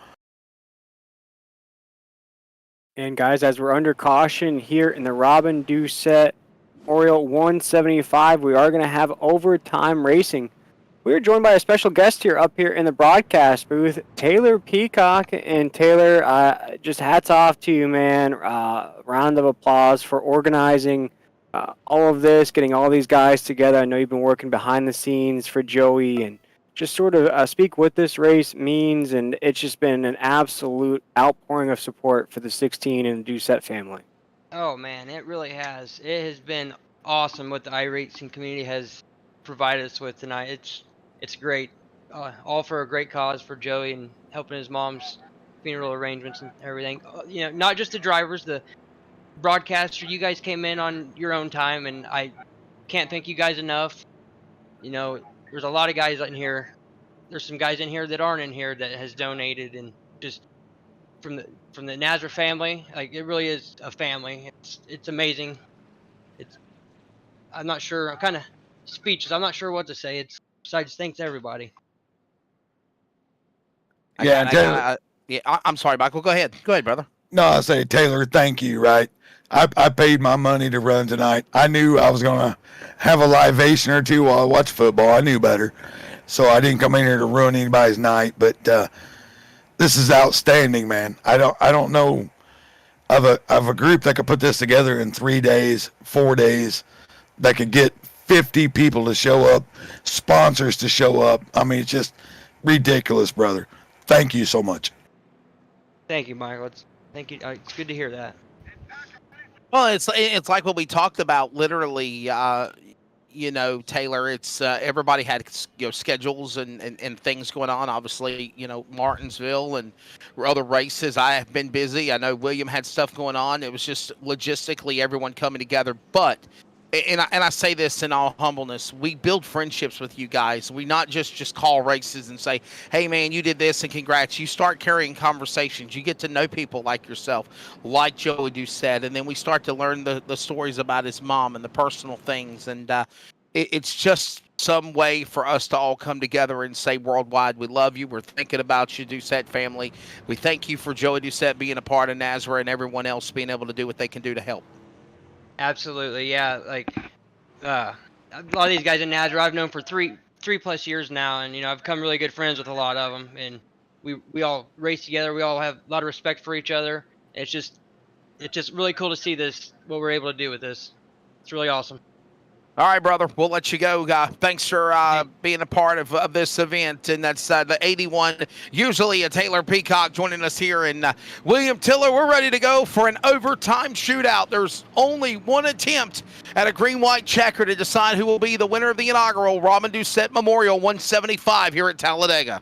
And guys, as we're under caution here in the Robin Doucette Memorial 175, we are going to have overtime racing. We are joined by a special guest here up here in the broadcast booth, Taylor Peacock. And Taylor, just hats off to you, man. Round of applause for organizing all of this, getting all these guys together. I know you've been working behind the scenes for Joey and just sort of speak what this race means, and it's just been an absolute outpouring of support for the 16 and the Doucette family. Oh man, it really has. It has been awesome what the iRacing community has provided us with tonight. It's great, all for a great cause for Joey and helping his mom's funeral arrangements and everything. Not just the drivers, the broadcaster. You guys came in on your own time, and I can't thank you guys enough. There's a lot of guys in here. There's some guys in here that aren't in here that has donated, and just from the Nazareth family, like it really is a family. It's amazing. I'm not sure. I'm kind of speechless. I'm not sure what to say. Besides thanks to everybody. I'm sorry, Michael. Go ahead, brother. No, I say Taylor, thank you. Right. I paid my money to run tonight. I knew I was going to have a libation or 2 while I watched football. I knew better. So I didn't come in here to ruin anybody's night. But this is outstanding, man. I don't know of a group that could put this together in 3 days, 4 days, that could get 50 people to show up, sponsors to show up. I mean, it's just ridiculous, brother. Thank you so much. Thank you, Michael. Thank you. It's good to hear that. Well, it's like what we talked about. Literally, Taylor. It's everybody had schedules and things going on. Obviously, Martinsville and other races. I have been busy. I know William had stuff going on. It was just logistically everyone coming together. But and I say this in all humbleness, we build friendships with you guys. We not just call races and say, hey, man, you did this and congrats. You start carrying conversations. You get to know people like yourself, like Joey Doucette, and then we start to learn the stories about his mom and the personal things. And it's just some way for us to all come together and say worldwide, we love you. We're thinking about you, Doucette family. We thank you for Joey Doucette being a part of NASRA and everyone else being able to do what they can do to help. Absolutely, yeah. Like a lot of these guys in NASRA I've known for three plus years now, and I've become really good friends with a lot of them, and we all race together. We all have a lot of respect for each other. It's just really cool to see what we're able to do with this. It's really awesome. All right, brother. We'll let you go. Thanks for being a part of this event. And that's the 81, usually a Taylor Peacock joining us here. And William Tiller, we're ready to go for an overtime shootout. There's only one attempt at a green-white checker to decide who will be the winner of the inaugural Robin Doucette Memorial 175 here at Talladega.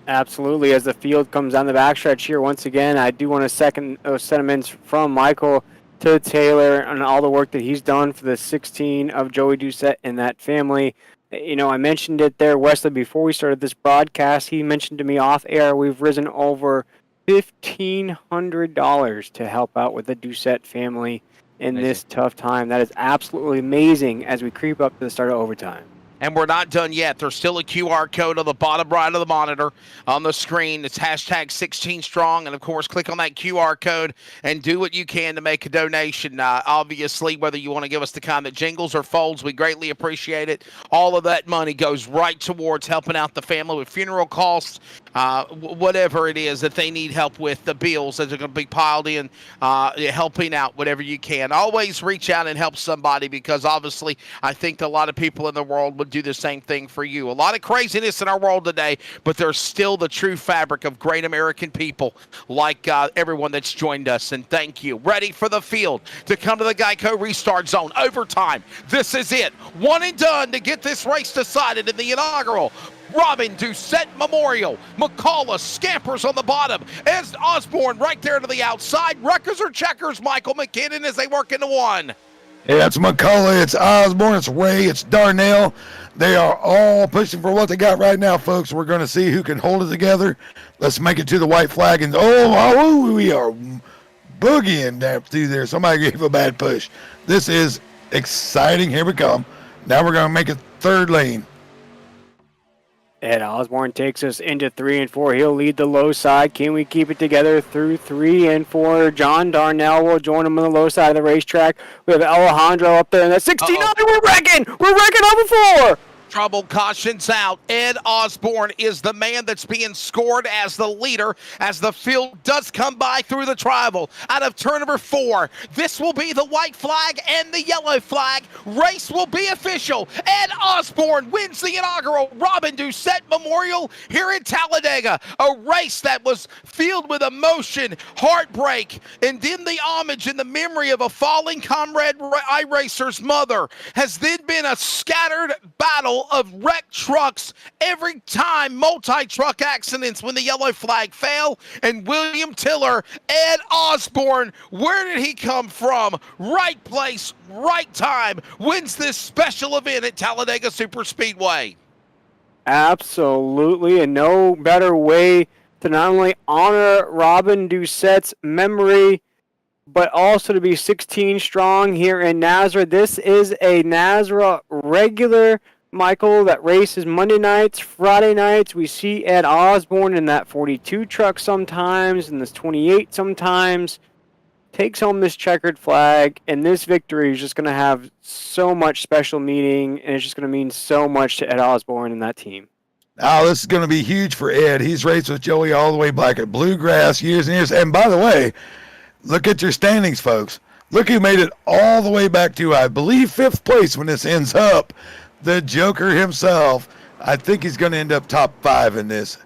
Absolutely. As the field comes down the backstretch here, once again, I do want to second those sentiments from Michael to Taylor and all the work that he's done for the 16 of Joey Doucette and that family. I mentioned it there, Wesley, before we started this broadcast. He mentioned to me off air we've risen over $1,500 to help out with the Doucette family in this tough time. That is absolutely amazing as we creep up to the start of overtime. And we're not done yet. There's still a QR code on the bottom right of the monitor on the screen. It's hashtag 16strong. And, of course, click on that QR code and do what you can to make a donation. Obviously, whether you want to give us the kind that jingles or folds, we greatly appreciate it. All of that money goes right towards helping out the family with funeral costs, whatever it is that they need help with, the bills that are going to be piled in, helping out whatever you can. Always reach out and help somebody because, obviously, I think a lot of people in the world would do the same thing for you. A lot of craziness in our world today, but there's still the true fabric of great American people like everyone that's joined us, and thank you. Ready for the field to come to the Geico restart zone. Overtime. This is it. One and done to get this race decided in the inaugural Robin Doucette Memorial. McCullough scampers on the bottom as Osborne right there to the outside. Ruckers or checkers, Michael McKinnon, as they work into one. Yeah, it's McCullough, it's Osborne, it's Ray, it's Darnell. They are all pushing for what they got right now, folks. We're going to see who can hold it together. Let's make it to the white flag. And, we are boogieing that through there. Somebody gave a bad push. This is exciting. Here we come. Now we're going to make it third lane. Ed Osborne takes us into 3 and 4. He'll lead the low side. Can we keep it together through 3 and 4? John Darnell will join him on the low side of the racetrack. We have Alejandro up there in that 69. We're wrecking on the floor. Trouble, cautions out. Ed Osborne is the man that's being scored as the leader as the field does come by through the tribal. Out of turn number 4, this will be the white flag and the yellow flag. Race will be official. Ed Osborne wins the inaugural Robin Doucette Memorial here in Talladega. A race that was filled with emotion, heartbreak, and then the homage and the memory of a falling comrade iRacer's mother has then been a scattered battle of wrecked trucks every time, multi-truck accidents when the yellow flag fell. And William Tiller, Ed Osborne, where did he come from? Right place, right time, wins this special event at Talladega Superspeedway. Absolutely, and no better way to not only honor Robin Doucette's memory, but also to be 16 strong here in NASRA. This is a NASRA regular, Michael, that races Monday nights, Friday nights. We see Ed Osborne in that 42 truck sometimes, and this 28 sometimes. Takes home this checkered flag, and this victory is just going to have so much special meaning, and it's just going to mean so much to Ed Osborne and that team. Oh, this is going to be huge for Ed. He's raced with Joey all the way back at Bluegrass years and years. And by the way, look at your standings, folks. Look who made it all the way back to, I believe, 5th place when this ends up. the Joker himself. I think he's going to end up top 5 in this.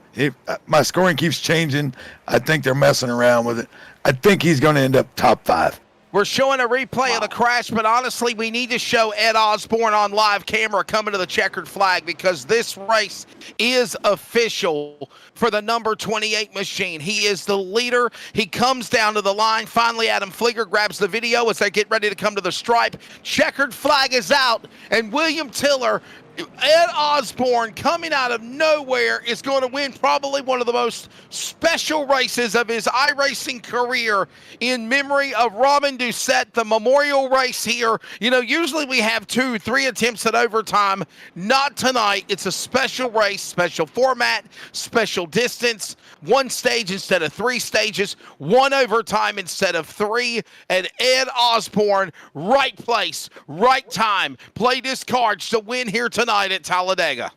My scoring keeps changing. I think they're messing around with it. I think he's going to end up top 5. We're showing a replay of the crash, but honestly, we need to show Ed Osborne on live camera coming to the checkered flag because this race is official for the number 28 machine. He is the leader. He comes down to the line. Finally, Adam Flieger grabs the video as they get ready to come to the stripe. Checkered flag is out, and William Tiller, Ed Osborne, coming out of nowhere, is going to win probably one of the most special races of his iRacing career in memory of Robin Doucette, the memorial race here. You know, usually we have 2-3 attempts at overtime. Not tonight. It's a special race, special format, special distance, 1 stage instead of 3 stages, 1 overtime instead of 3. And Ed Osborne, right place, right time, played his cards to win here tonight at Talladega.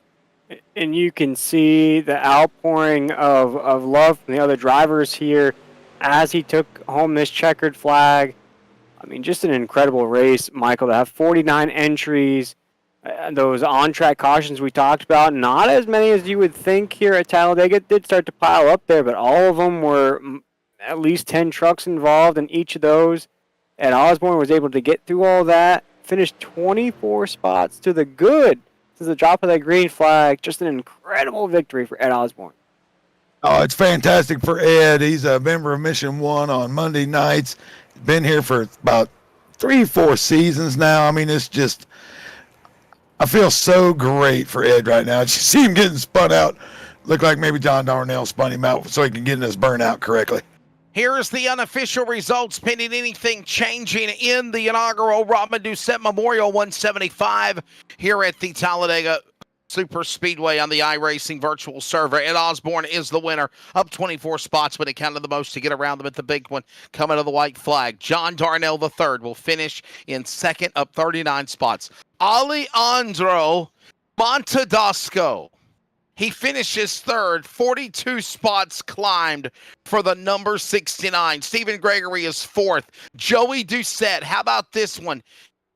And you can see the outpouring of love from the other drivers here as he took home this checkered flag. I mean, just an incredible race, Michael, to have 49 entries. Those on-track cautions we talked about, not as many as you would think here at Talladega. It did start to pile up there, but all of them were at least 10 trucks involved in each of those. And Osborne was able to get through all that, finish 24 spots to the good. This is the drop of that green flag. Just an incredible victory for Ed Osborne. Oh, it's fantastic for Ed. He's a member of Mission 1 on Monday nights. Been here for about 3-4 seasons now. I mean, it's just, I feel so great for Ed right now. You see him getting spun out. Look like maybe John Darnell spun him out so he can get in his burnout correctly. Here is the unofficial results pending anything changing in the inaugural Robin Doucette Memorial 175 here at the Talladega Super Speedway on the iRacing virtual server. Ed Osborne is the winner, up 24 spots, but it counted the most to get around them at the big one, coming to the white flag. John Darnell III will finish in second, up 39 spots. Alejandro Montadosco, he finishes third, 42 spots climbed for the number 69. Stephen Gregory is fourth. Joey Doucette, how about this one?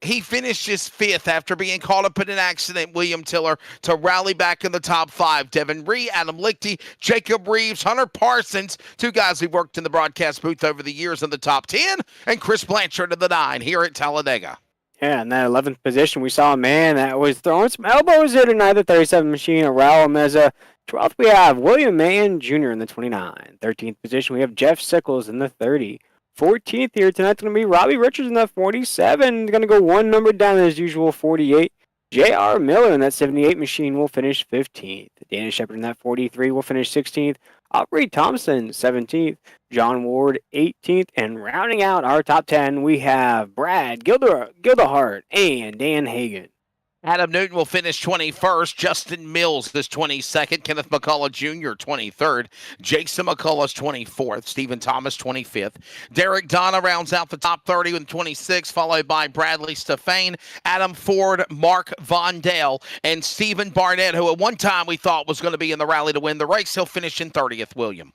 He finishes fifth after being caught up in an accident, William Tiller, to rally back in the top 5. Devin Ree, Adam Lichty, Jacob Reeves, Hunter Parsons, 2 guys who worked in the broadcast booth over the years in the top 10, and Chris Blanchard in the 9 here at Talladega. Yeah, in that 11th position, we saw a man that was throwing some elbows here tonight, the 37 machine, Raul Meza. 12th, we have William Mann Jr. in the 29. 13th position, we have Jeff Sickles in the 30. 14th here tonight's going to be Robbie Richards in that 47. Going to go 1 number down as usual, 48. J.R. Miller in that 78 machine will finish 15th. Dana Shepard in that 43 will finish 16th. Aubrey Thompson, 17th. John Ward, 18th. And rounding out our top 10, we have Brad Gildehart and Dan Hagan. Adam Newton will finish 21st. Justin Mills is 22nd. Kenneth McCullough Jr. 23rd. Jason McCullough's 24th. Stephen Thomas 25th. Derek Donna rounds out the top 30 with 26, followed by Bradley Stefane, Adam Ford, Mark Von Dale, and Stephen Barnett, who at one time we thought was going to be in the rally to win the race. He'll finish in 30th, William.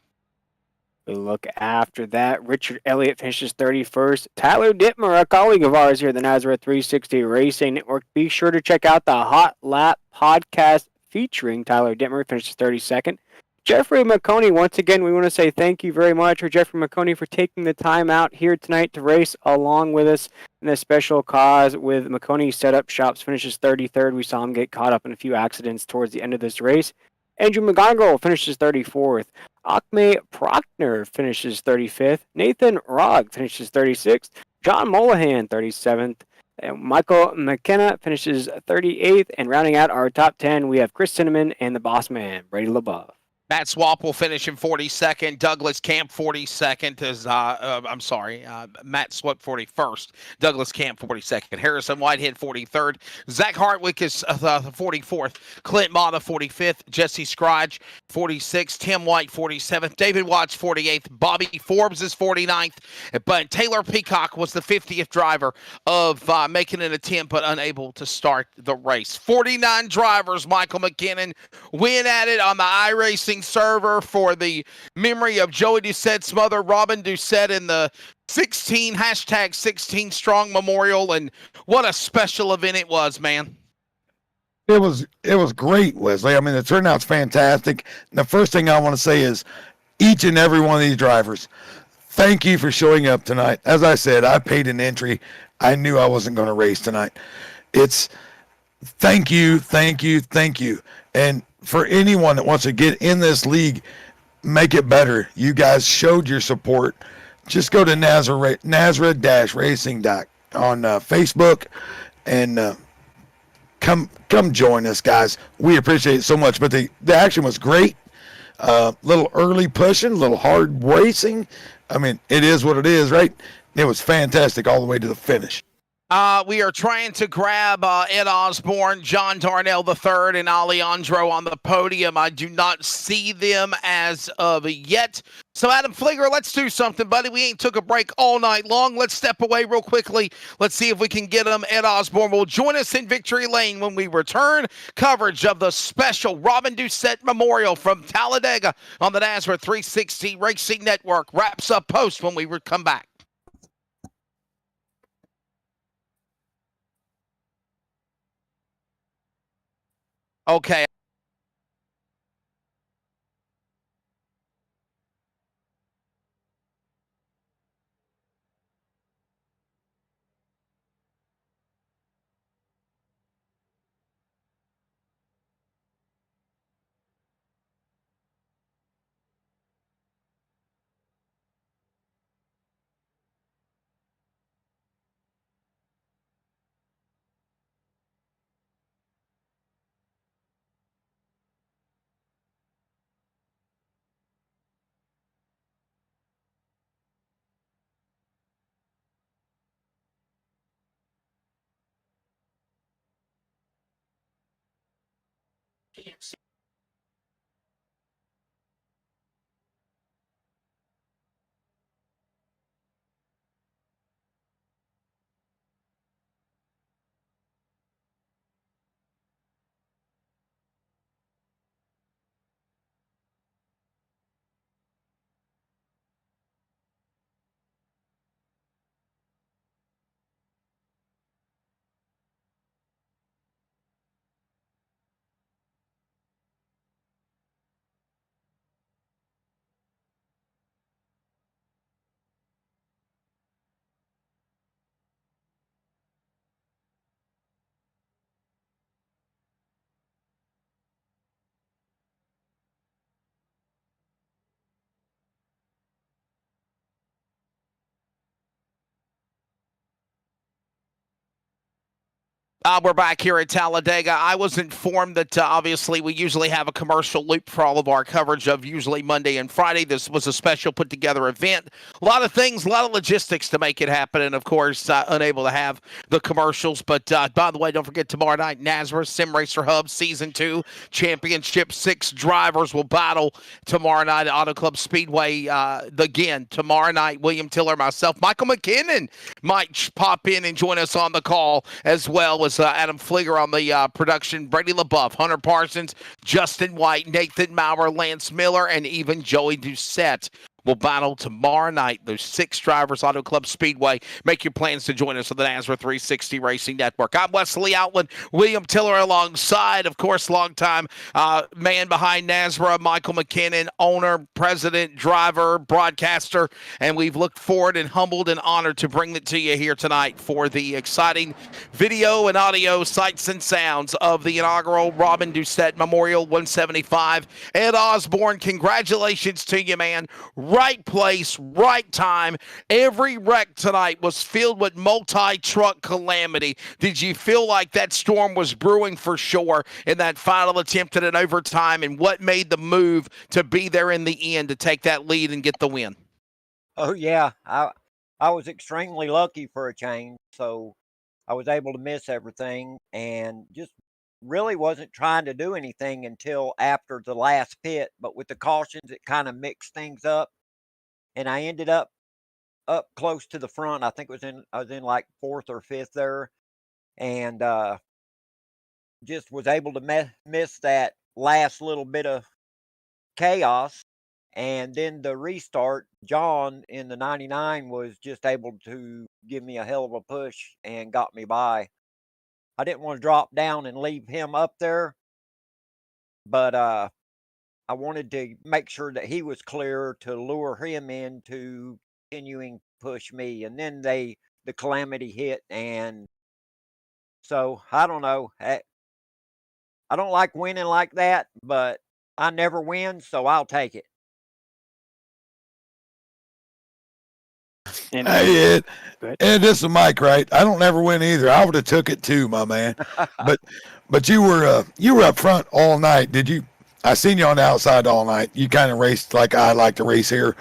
We look after that. Richard Elliott finishes 31st. Tyler Dittmer, a colleague of ours here at the Nazareth 360 Racing Network. Be sure to check out the Hot Lap podcast featuring Tyler Dittmer, finishes 32nd. Jeffrey McConey, once again, we want to say thank you very much for Jeffrey McConey for taking the time out here tonight to race along with us in this special cause with McConey Setup Shops, finishes 33rd. We saw him get caught up in a few accidents towards the end of this race. Andrew McGonigal finishes 34th. Acme Prochner finishes 35th. Nathan Rogg finishes 36th. John Molahan, 37th. And Michael McKenna finishes 38th. And rounding out our top 10, we have Chris Cinnamon and the boss man, Brady LaBeouf. Matt Swap will finish in 42nd. Douglas Camp 42nd is, Matt Swap 41st. Douglas Camp 42nd. Harrison Whitehead 43rd. Zach Hartwick is 44th. Clint Mata 45th. Jesse Scrooge 46th. Tim White 47th. David Watts 48th. Bobby Forbes is 49th. But Taylor Peacock was the 50th driver of making an attempt but unable to start the race. 49 drivers, Michael McKinnon, win at it on the iRacing server for the memory of Joey Doucette's mother, Robin Doucette, in the 16 Strong Memorial. And what a special event it was, man. It was great, Wesley. I mean, the turnout's fantastic. And the first thing I want to say is each and every one of these drivers, thank you for showing up tonight. As I said, I paid an entry. I knew I wasn't going to race tonight. It's thank you, thank you, thank you. And for anyone that wants to get in this league, make it better. You guys showed your support. Just go to Nazareth-Racing on Facebook and come join us, guys. We appreciate it so much. But the action was great. Little early pushing, a little hard racing. I mean, it is what it is, right? It was fantastic all the way to the finish. We are trying to grab Ed Osborne, John Darnell III, and Alejandro on the podium. I do not see them as of yet. So, Adam Fligger, let's do something, buddy. We ain't took a break all night long. Let's step away real quickly. Let's see if we can get him. Ed Osborne will join us in Victory Lane when we return. Coverage of the special Robin Doucette Memorial from Talladega on the Nazareth 360 Racing Network wraps up post when we come back. Okay. We're back here at Talladega. I was informed that obviously we usually have a commercial loop for all of our coverage of usually Monday and Friday. This was a special put together event. A lot of things, a lot of logistics to make it happen, and of course, unable to have the commercials. But by the way, don't forget tomorrow night, Nazareth Sim Racer Hub Season 2 Championship. 6 drivers will battle tomorrow night at Auto Club Speedway. Again, tomorrow night, William Tiller, myself, Michael McKinnon might pop in and join us on the call, as well as Adam Fligger on the production, Brady LaBeouf, Hunter Parsons, Justin White, Nathan Maurer, Lance Miller, and even Joey Doucette will battle tomorrow night. Those 6 drivers, Auto Club Speedway. Make your plans to join us on the Nazareth 360 Racing Network. I'm Wesley Outland, William Tiller alongside, of course, longtime man behind Nazareth, Michael McKinnon, owner, president, driver, broadcaster, and we've looked forward and humbled and honored to bring it to you here tonight for the exciting video and audio sights and sounds of the inaugural Robin Doucette Memorial 175. Ed Osborne, congratulations to you, man. Right place, right time. Every wreck tonight was filled with multi-truck calamity. Did you feel like that storm was brewing for sure in that final attempt at an overtime, and what made the move to be there in the end to take that lead and get the win? Oh yeah, I was extremely lucky for a change, so I was able to miss everything and just really wasn't trying to do anything until after the last pit. But with the cautions, it kind of mixed things up, and I ended up close to the front. I think I was in like 4th or 5th there, and just was able to miss that last little bit of chaos. And then the restart, John in the 99 was just able to give me a hell of a push and got me by. I didn't want to drop down and leave him up there, but I wanted to make sure that he was clear to lure him into continuing to push me. And then the calamity hit, and so I don't know. I don't like winning like that, but I never win, so I'll take it. And Hey, Ed, go ahead. Ed, this is Mike, right? I don't never win either. I would have took it too, my man. But you were up front all night. Did you? I seen you on the outside all night. You kind of raced like I like to race here.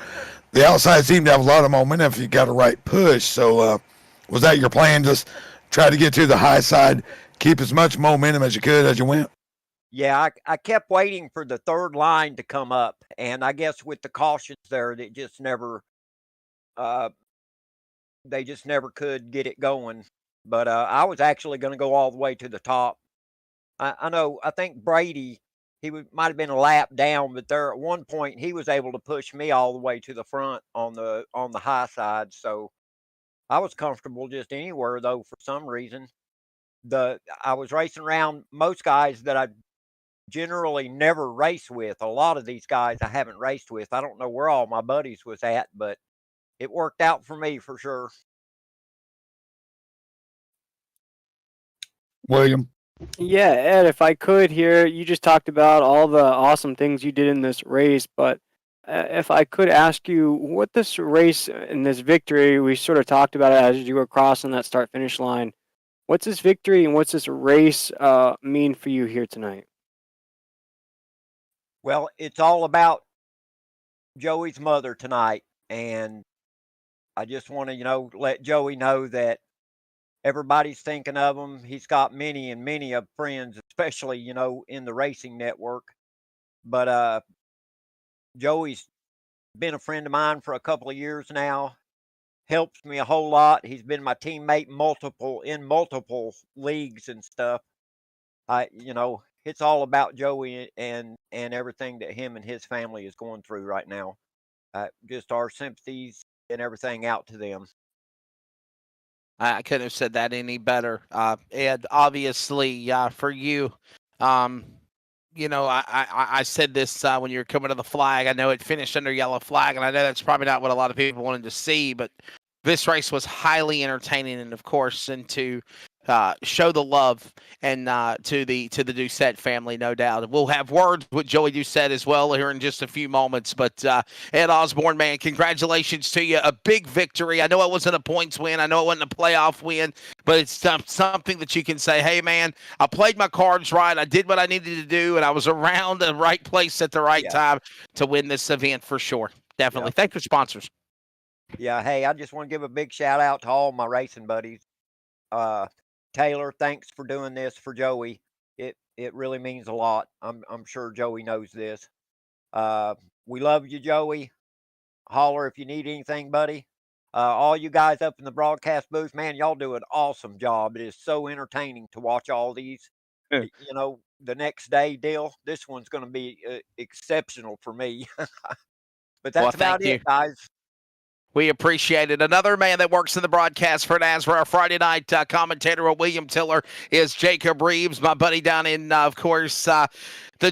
The outside seemed to have a lot of momentum if you got a right push. So was that your plan? Just try to get to the high side, keep as much momentum as you could as you went. Yeah, I kept waiting for the third line to come up, and I guess with the cautions there, that just never, uh, they just never could get it going. But I was actually going to go all the way to the top. I know. I think Brady, might have been a lap down, but there at one point he was able to push me all the way to the front on the high side. So I was comfortable just anywhere though for some reason. I was racing around most guys that I generally never race with. A lot of these guys I haven't raced with. I don't know where all my buddies was at, but it worked out for me for sure. William. Yeah, Ed, if I could here, you just talked about all the awesome things you did in this race, but if I could ask you what this race and this victory, we sort of talked about it as you were crossing that start finish line. What's this victory and what's this race mean for you here tonight? Well, it's all about Joey's mother tonight, and I just want to, let Joey know that everybody's thinking of him. He's got many and many of friends, especially, in the racing network. But Joey's been a friend of mine for a couple of years now. Helps me a whole lot. He's been my teammate in multiple leagues and stuff. It's all about Joey and everything that him and his family is going through right now. Just our sympathies and everything out to them. I couldn't have said that any better. Ed, obviously, for you, I said this when you were coming to the flag. I know it finished under yellow flag, and I know that's probably not what a lot of people wanted to see, but this race was highly entertaining, and of course, and to show the love and to the Doucette family, no doubt. We'll have words with Joey Doucette as well here in just a few moments. But Ed Osborne, man, congratulations to you. A big victory. I know it wasn't a points win. I know it wasn't a playoff win, but it's something that you can say, hey, man, I played my cards right. I did what I needed to do, and I was around the right place at the right time to win this event for sure. Definitely. Yeah. Thank your sponsors. Yeah, hey, I just want to give a big shout out to all my racing buddies. Taylor, thanks for doing this for Joey. It really means a lot. I'm sure Joey knows this. We love you, Joey. Holler if you need anything, buddy. All you guys up in the broadcast booth, man, y'all do an awesome job. It is so entertaining to watch all these. Yeah. The next day deal. This one's going to be exceptional for me. But that's about it, guys. We appreciate it. Another man that works in the broadcast for NASRA, our Friday night commentator with William Tiller, is Jacob Reeves, my buddy down in, of course, the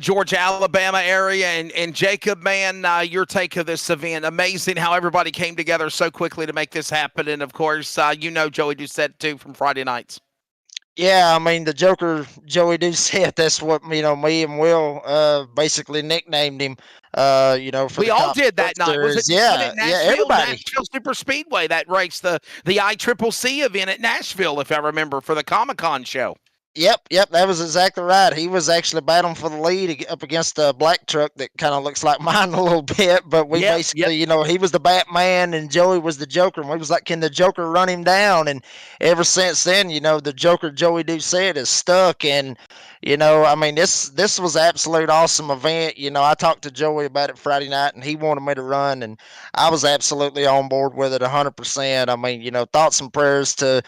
Georgia, Alabama area. And Jacob, man, your take of this event. Amazing how everybody came together so quickly to make this happen. And, of course, Joey Doucette, too, from Friday nights. Yeah, I mean, the Joker, Joey Doucette, that's what, me and Will basically nicknamed him, for we all did that night. Was it, everybody. Nashville Super Speedway that race, the ICCC event at Nashville, if I remember, for the Comic-Con show. Yep, that was exactly right. He was actually battling for the lead up against a black truck that kind of looks like mine a little bit, but we basically, he was the Batman and Joey was the Joker, and we was like, can the Joker run him down? And ever since then, the Joker, Joey Doucette, is stuck, and, this was an absolute awesome event. I talked to Joey about it Friday night, and he wanted me to run, and I was absolutely on board with it 100%. I mean, thoughts and prayers to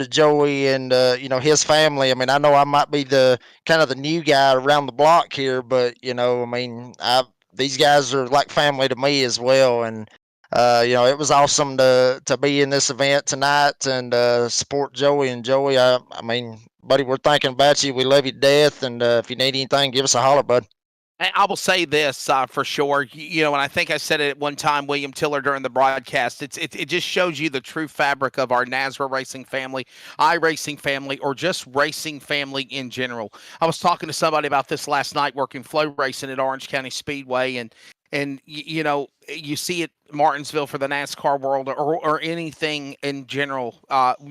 Joey and, his family. I mean, I know I might be the kind of the new guy around the block here, but, these guys are like family to me as well. And, it was awesome to be in this event tonight and support Joey. And Joey, buddy, we're thinking about you. We love you to death, and if you need anything, give us a holler, bud. I will say this for sure. You know, and I think I said it at one time, William Tiller, during the broadcast. It just shows you the true fabric of our NASRA racing family, iRacing family, or just racing family in general. I was talking to somebody about this last night, working flow racing at Orange County Speedway, and you know, you see it Martinsville for the NASCAR world, or anything in general.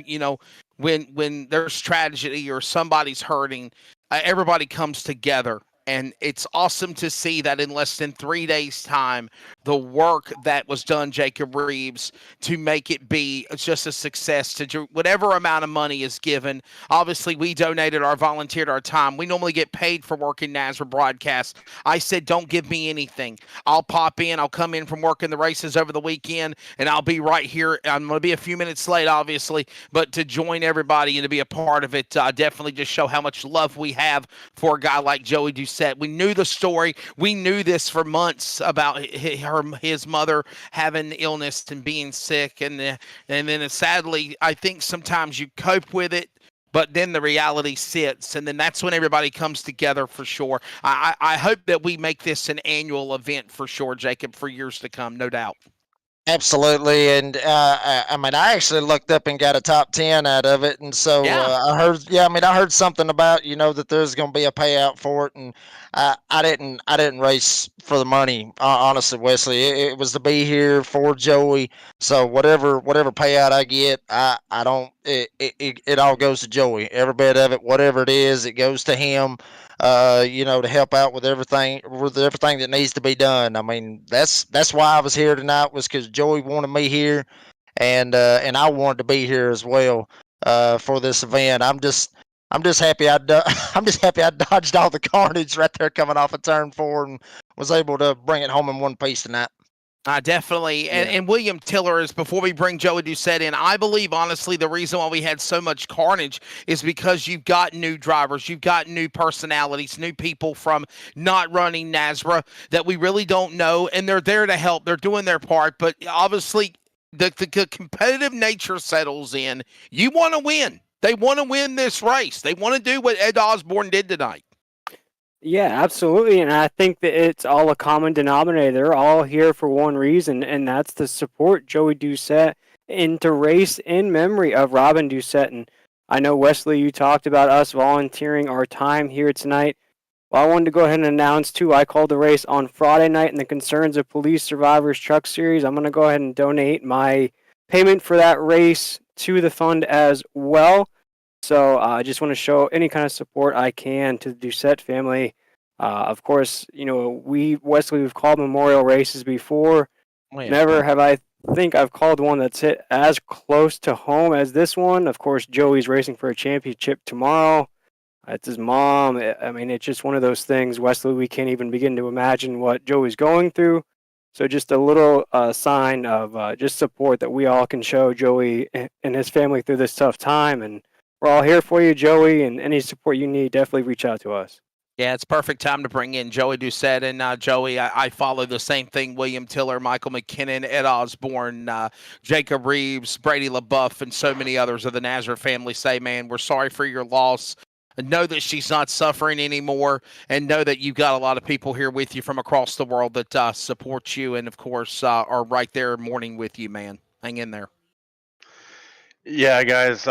You know, when there's tragedy or somebody's hurting, everybody comes together. And it's awesome to see that in less than 3 days' time, the work that was done, Jacob Reeves, to make it be just a success, to whatever amount of money is given. Obviously, we donated our volunteered our time. We normally get paid for working NASRA broadcast. I said, don't give me anything. I'll pop in. I'll come in from working the races over the weekend, and I'll be right here. I'm going to be a few minutes late, obviously, but to join everybody and to be a part of it, definitely just show how much love we have for a guy like Joey Doucette. We knew the story. We knew this for months about his mother having illness and being sick, and then sadly, I think sometimes you cope with it, but then the reality sits, and then that's when everybody comes together for sure. I hope that we make this an annual event for sure, Jacob, for years to come, no doubt. Absolutely, and I mean, I actually looked up and got a top 10 out of it, and so I heard, I heard something about that there's going to be a payout for it, and I didn't race for the money, honestly, Wesley. It was to be here for Joey, so whatever payout I get, I don't. It all goes to Joey. Every bit of it, whatever it is, it goes to him. To help out with everything that needs to be done. I mean, that's why I was here tonight, was because Joey wanted me here, and I wanted to be here as well for this event. I'm just happy I'm just happy I dodged all the carnage right there coming off of turn 4 and was able to bring it home in one piece tonight. Definitely. And William Tiller is, before we bring Joey Doucette in, I believe, honestly, the reason why we had so much carnage is because you've got new drivers, you've got new personalities, new people from not running NASRA that we really don't know, and they're there to help. They're doing their part, but obviously the competitive nature settles in. You want to win. They want to win this race. They want to do what Ed Osborne did tonight. Yeah, absolutely. And I think that it's all a common denominator. They're all here for one reason, and that's to support Joey Doucette and to race in memory of Robin Doucette. And I know, Wesley, you talked about us volunteering our time here tonight. Well, I wanted to go ahead and announce, too, I called the race on Friday night in the Concerns of Police Survivors Truck Series. I'm going to go ahead and donate my payment for that race to the fund as well. So I just want to show any kind of support I can to the Doucette family. Of course, we've called memorial races before. Oh, yeah. Never have I think I've called one that's hit as close to home as this one. Of course, Joey's racing for a championship tomorrow. It's his mom. I mean, it's just one of those things, Wesley, we can't even begin to imagine what Joey's going through. So just a little sign of just support that we all can show Joey and his family through this tough time. And we're all here for you, Joey, and any support you need, definitely reach out to us. Yeah, it's perfect time to bring in Joey Doucette. And Joey, I follow the same thing. William Tiller, Michael McKinnon, Ed Osborne, Jacob Reeves, Brady LaBeouf, and so many others of the NASRA family say, man, we're sorry for your loss. Know that she's not suffering anymore, and know that you've got a lot of people here with you from across the world that support you and, of course, are right there mourning with you, man. Hang in there. Yeah, guys,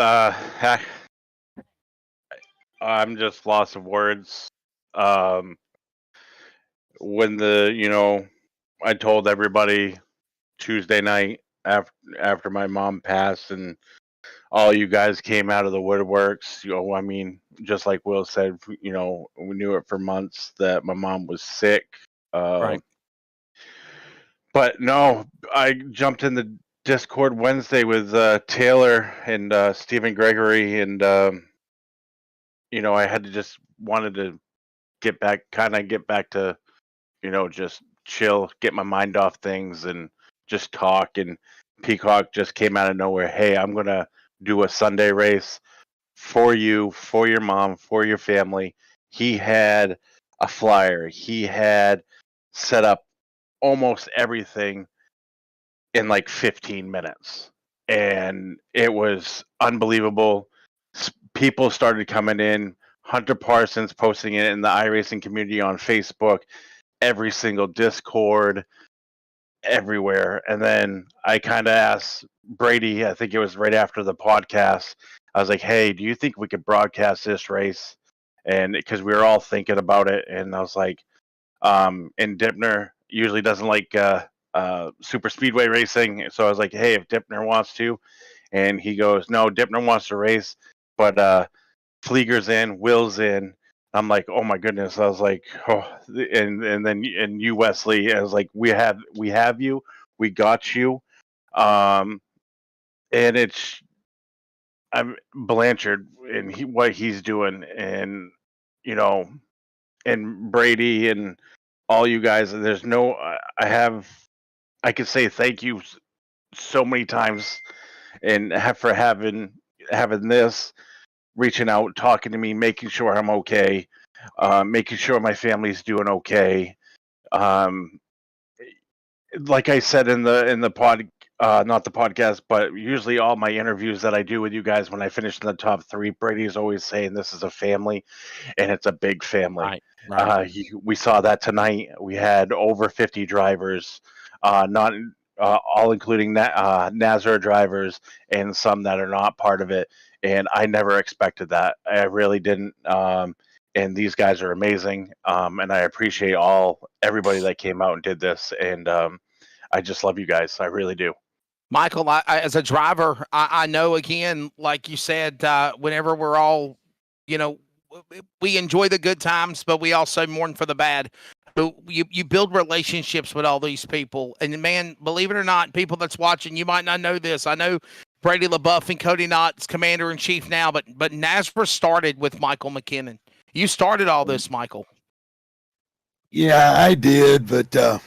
I'm just lost of words. When I told everybody Tuesday night after my mom passed, and all you guys came out of the woodworks. I mean, just like Will said, we knew it for months that my mom was sick. Right. But no, I jumped in the Discord Wednesday with Taylor and Stephen Gregory, and I had to wanted to get back to, just chill, get my mind off things, and just talk. And Peacock just came out of nowhere. Hey, I'm gonna do a Sunday race for you, for your mom, for your family. He had a flyer. He had set up almost everything in like 15 minutes. And it was unbelievable. people started coming in. Hunter Parsons posting it in the iRacing community on Facebook, every single Discord, everywhere. And then I kind of asked Brady, I think it was right after the podcast, I was like, hey, do you think we could broadcast this race? And because we were all thinking about it, and I was like, and Dipner usually doesn't like super speedway racing, so I was like, hey, if Dipner wants to, and he goes, no, Dipner wants to race, but Flieger's in, Will's in. I'm like, oh my goodness. I was like, oh, and then you, Wesley. I was like, we have you, we got you, and it's I'm Blanchard and what he's doing, and you know, and Brady and all you guys. There's no, I could say thank you so many times, and for having this, reaching out, talking to me, making sure I'm okay, making sure my family's doing okay. Like I said in the pod, not the podcast, but usually all my interviews that I do with you guys, when I finish in the top 3, Brady's always saying this is a family, and it's a big family. Right. We saw that tonight. We had over 50 drivers, not all including NASRA drivers, and some that are not part of it. And I never expected that. I really didn't. And these guys are amazing. And I appreciate everybody that came out and did this. And I just love you guys. I really do. Michael, as a driver, I know, again, like you said, whenever we're all, we enjoy the good times, but we also mourn for the bad. You build relationships with all these people. And, man, believe it or not, people that's watching, you might not know this. I know Brady LaBeouf and Cody Knott's commander-in-chief now, but NASRA started with Michael McKinnon. You started all this, Michael. Yeah, I did, but I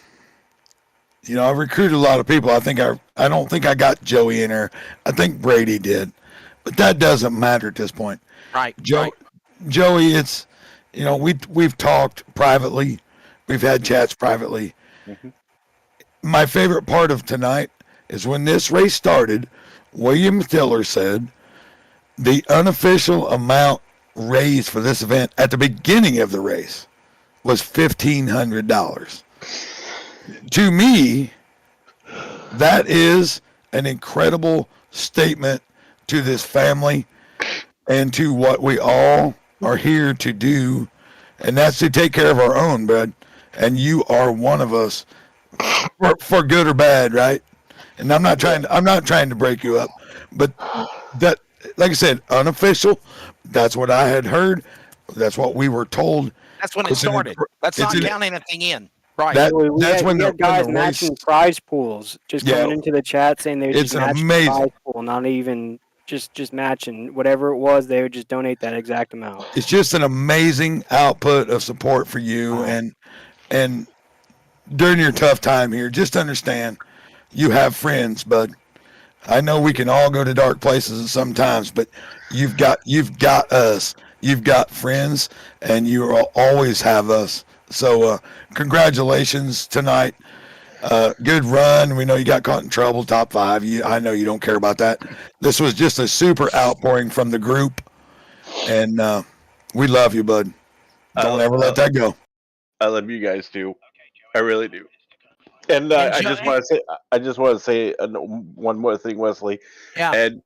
recruited a lot of people. I don't think I got Joey in there. I think Brady did, but that doesn't matter at this point. Right. Joey, it's we've talked privately, we've had chats privately. Mm-hmm. My favorite part of tonight is when this race started. William Tiller said the unofficial amount raised for this event at the beginning of the race was $1,500. To me, that is an incredible statement to this family and to what we all are here to do, and that's to take care of our own, bud. And you are one of us, for good or bad, right? And I'm not trying to break you up, but that, like I said, unofficial. That's what I had heard. That's what we were told. That's when it started. That's not counting anything in. Right. That's when the guys matching prize pools, just coming into the chat saying they would just match the prize pool, not even just matching whatever it was. They would just donate that exact amount. It's just an amazing output of support for you, and during your tough time here, just understand you have friends, bud. I know we can all go to dark places sometimes, but you've got us. You've got friends, and you will always have us. So congratulations tonight. Good run. We know you got caught in trouble, top 5. I know you don't care about that. This was just a super outpouring from the group, and we love you, bud. Don't ever let that go. I love you guys too. I really do. And I just want to say one more thing, Wesley. Yeah. And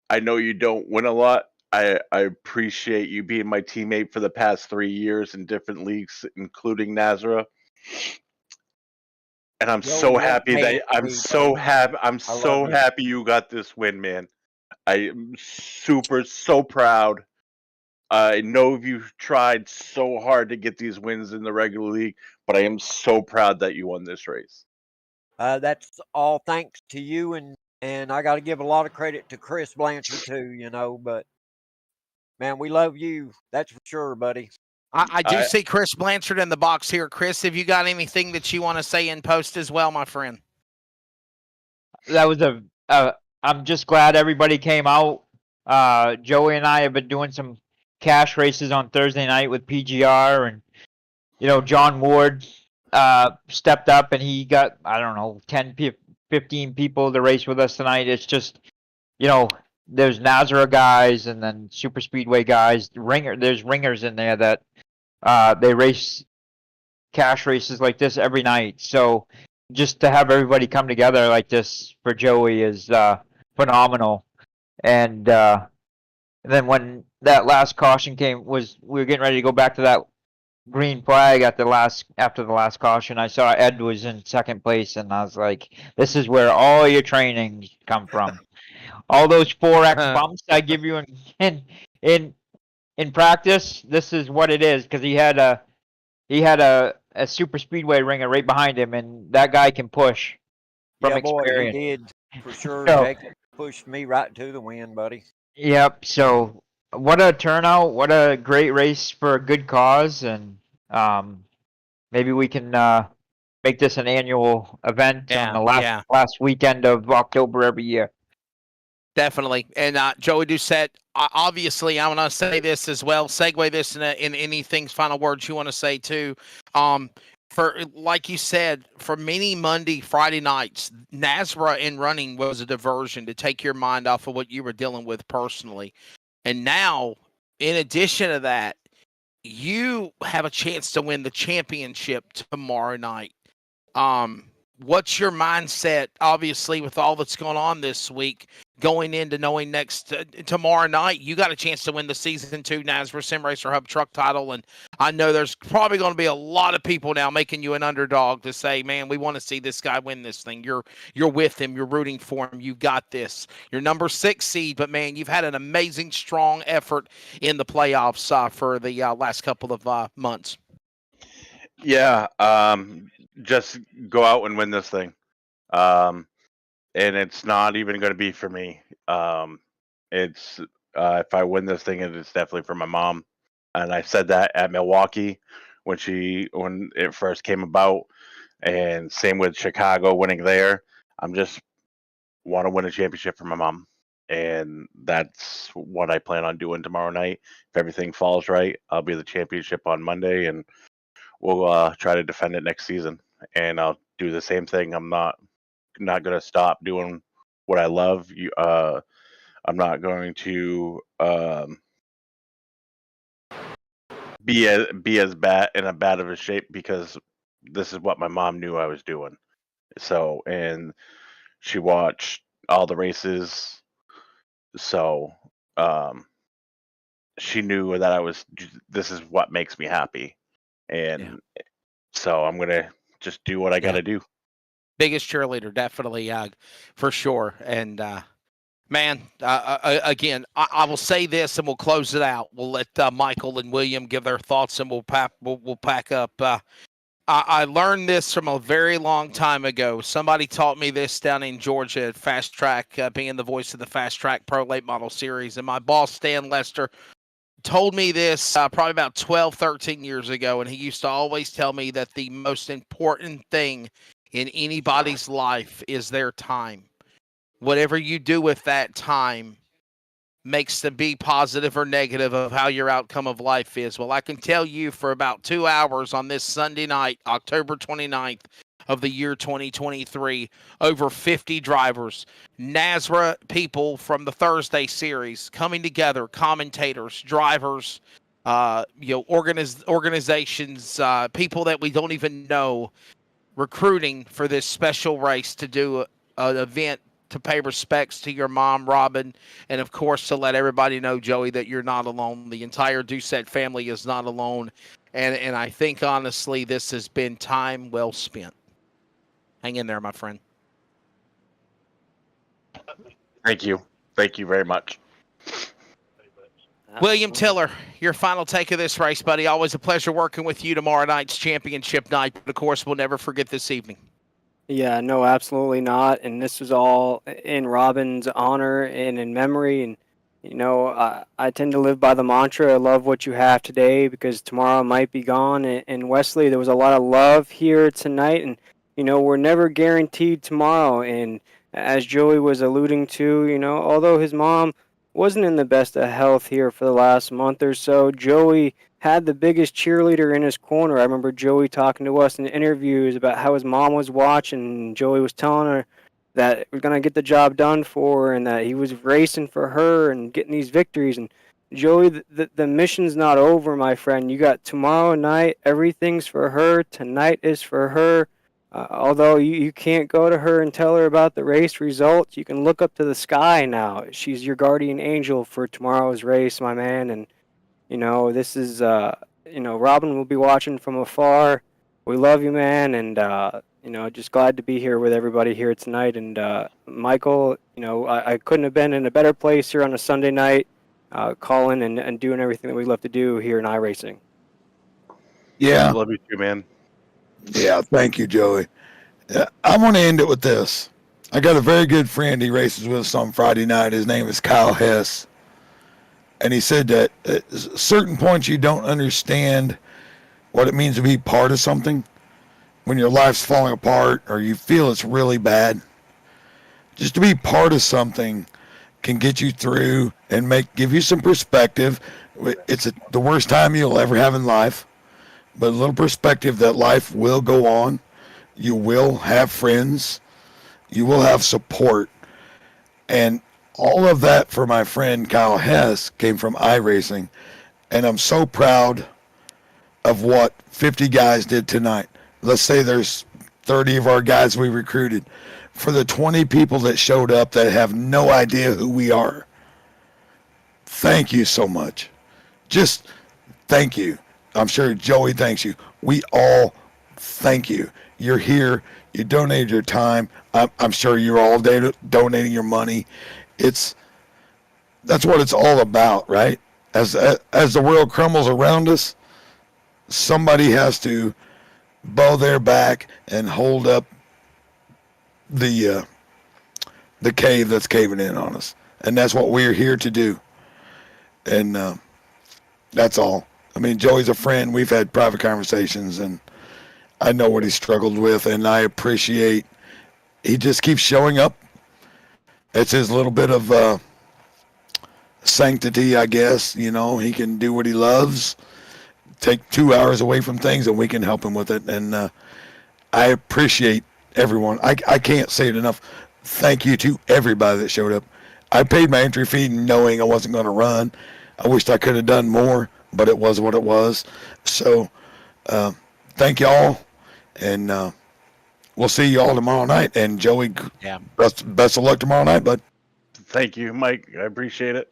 I know you don't win a lot. I appreciate you being my teammate for the past 3 years in different leagues, including NASRA. And I'm so happy you got this win, man. I am so proud. I know you've tried so hard to get these wins in the regular league, but I am so proud that you won this race. That's all thanks to you, and I got to give a lot of credit to Chris Blanchard too, but man, we love you. That's for sure, buddy. I do see Chris Blanchard in the box here. Chris, have you got anything that you want to say in post as well, my friend? That was I'm just glad everybody came out. Joey and I have been doing some cash races on Thursday night with PGR, and John Ward stepped up and he got 10 15 people to race with us tonight. It's just there's Nazara guys and then super speedway guys. There's ringers in there that they race cash races like this every night. So just to have everybody come together like this for Joey is phenomenal. And then when that last caution came, we were getting ready to go back to that green flag after the last caution. I saw Ed was in second place, and I was like, "This is where all your training come from. All those 4x bumps I give you in practice. This is what it is." Because he had a super speedway ringer right behind him, and that guy can push from Yeah, boy, he experience. did for sure. So- Jacob pushed me right to the win, buddy. Yep. So what a turnout! What a great race for a good cause, and maybe we can make this an annual event on the last weekend of October every year. Definitely. And Joey Doucette, obviously, I want to say this as well. Segue this in anything, final words you want to say too. For like you said, for many Monday, Friday nights, NASRA in running was a diversion to take your mind off of what you were dealing with personally. And now, in addition to that, you have a chance to win the championship tomorrow night. What's your mindset, obviously, with all that's going on this week, going into knowing tomorrow night, you got a chance to win the Season 2 NASRA Sim Racer Hub truck title, and I know there's probably going to be a lot of people now making you an underdog to say, man, we want to see this guy win this thing. You're with him. You're rooting for him. You got this. You're number 6 seed, but, man, you've had an amazing, strong effort in the playoffs for the last couple of months. Yeah, just go out and win this thing. And it's not even going to be for me. It's if I win this thing, it's definitely for my mom. And I said that at Milwaukee when it first came about, and same with Chicago winning there. I'm just want to win a championship for my mom, and that's what I plan on doing tomorrow night. If everything falls right, I'll be the championship on Monday, and we'll try to defend it next season. And I'll do the same thing. I'm not going to stop doing what I love. I'm not going to be as bad of a shape, because this is what my mom knew I was doing. So, and she watched all the races, so she knew that this is what makes me happy, and so I'm gonna just do what I got to do. Biggest cheerleader, definitely, for sure. And man, again, I will say this, and we'll close it out. We'll let Michael and William give their thoughts, and we'll pack up. I learned this from a very long time ago. Somebody taught me this down in Georgia at Fast Track, being the voice of the Fast Track Pro Late Model Series. And my boss, Stan Lester, told me this probably about 12, 13 years ago. And he used to always tell me that the most important thing in anybody's life is their time. Whatever you do with that time makes the be positive or negative of how your outcome of life is. Well, I can tell you for about 2 hours on this Sunday night, October 29th of the year 2023, over 50 drivers, NASRA people from the Thursday series coming together, commentators, drivers, organizations, people that we don't even know, recruiting for this special race to do an event to pay respects to your mom, Robin, and of course to let everybody know, Joey, that you're not alone. The entire Doucette family is not alone, and I think honestly this has been time well spent. Hang in there, my friend. Thank you very much. William Tiller, your final take of this race, buddy. Always a pleasure working with you. Tomorrow night's championship night, but of course we'll never forget this evening. Yeah, no, absolutely not. And this was all in Robin's honor and in memory. And, I tend to live by the mantra, love what you have today because tomorrow might be gone. And Wesley, there was a lot of love here tonight. And, we're never guaranteed tomorrow. And as Joey was alluding to, although his mom wasn't in the best of health here for the last month or so, Joey had the biggest cheerleader in his corner. I remember Joey talking to us in interviews about how his mom was watching, and Joey was telling her, that we're gonna get the job done for her, and that he was racing for her and getting these victories. And Joey, the mission's not over, my friend. You got tomorrow night. Everything's for her. Tonight is for her. Although you can't go to her and tell her about the race results, you can look up to the sky now. She's your guardian angel for tomorrow's race, my man. And this is Robin will be watching from afar. We love you, man, and just glad to be here with everybody here tonight. And Michael, I couldn't have been in a better place here on a Sunday night, calling and doing everything that we love to do here in iRacing. Yeah. Love you too, man. Yeah, thank you, Joey. I want to end it with this. I got a very good friend he races with us on Friday night. His name is Kyle Hess. And he said that at certain points you don't understand what it means to be part of something. When your life's falling apart or you feel it's really bad, just to be part of something can get you through and give you some perspective. It's the worst time you'll ever have in life, but a little perspective that life will go on. You will have friends. You will have support. And all of that for my friend Kyle Hess came from iRacing. And I'm so proud of what 50 guys did tonight. Let's say there's 30 of our guys we recruited. For the 20 people that showed up that have no idea who we are, thank you so much. Just thank you. I'm sure Joey thanks you. We all thank you. You're here. You donated your time. I'm sure you're all donating your money. That's what it's all about, right? As the world crumbles around us, somebody has to bow their back and hold up the cave that's caving in on us, and that's what we're here to do. And that's all. I mean, Joey's a friend. We've had private conversations, and I know what he struggled with, and I appreciate he just keeps showing up. It's his little bit of sanctity, I guess. He can do what he loves, take 2 hours away from things, and we can help him with it. And I appreciate everyone. I can't say it enough. Thank you to everybody that showed up. I paid my entry fee knowing I wasn't going to run. I wished I could have done more, but it was what it was. So thank you all, and we'll see you all tomorrow night. And Joey, best of luck tomorrow night, bud. Thank you, Mike. I appreciate it.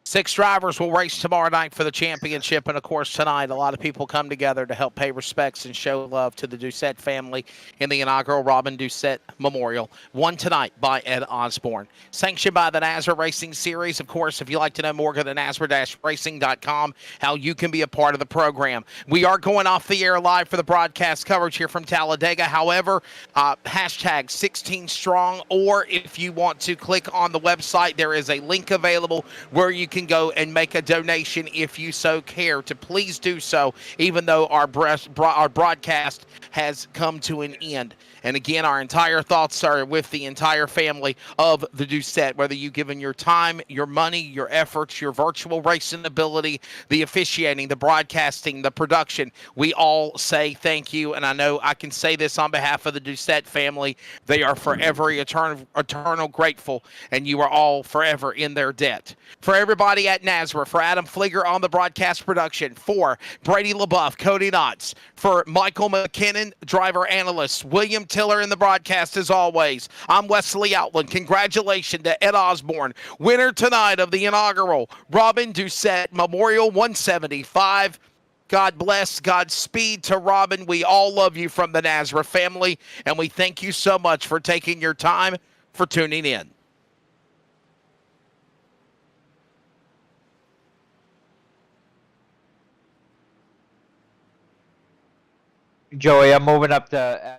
6 drivers will race tomorrow night for the championship, and of course tonight a lot of people come together to help pay respects and show love to the Doucette family in the inaugural Robin Doucette Memorial, won tonight by Ed Osborne. Sanctioned by the NASRA Racing Series. Of course, if you'd like to know more, go to NASRA-racing.com, how you can be a part of the program. We are going off the air live for the broadcast coverage here from Talladega. However, hashtag 16 strong, or if you want to click on the website, there is a link available where you can go and make a donation if you so care to. Please do so, even though our broadcast has come to an end. And again, our entire thoughts are with the entire family of the Doucette, whether you've given your time, your money, your efforts, your virtual racing ability, the officiating, the broadcasting, the production. We all say thank you, and I know I can say this on behalf of the Doucette family. They are forever eternal grateful, and you are all forever in their debt. For everybody at NASRA, for Adam Flieger on the broadcast production, for Brady LaBeouf, Cody Knotts, for Michael McKinnon, driver analyst, William Tiller in the broadcast as always. I'm Wesley Outland. Congratulations to Ed Osborne, winner tonight of the inaugural Robin Doucette Memorial 175. God bless, Godspeed to Robin. We all love you from the NASRA family, and we thank you so much for taking your time, for tuning in. Joey, I'm moving up to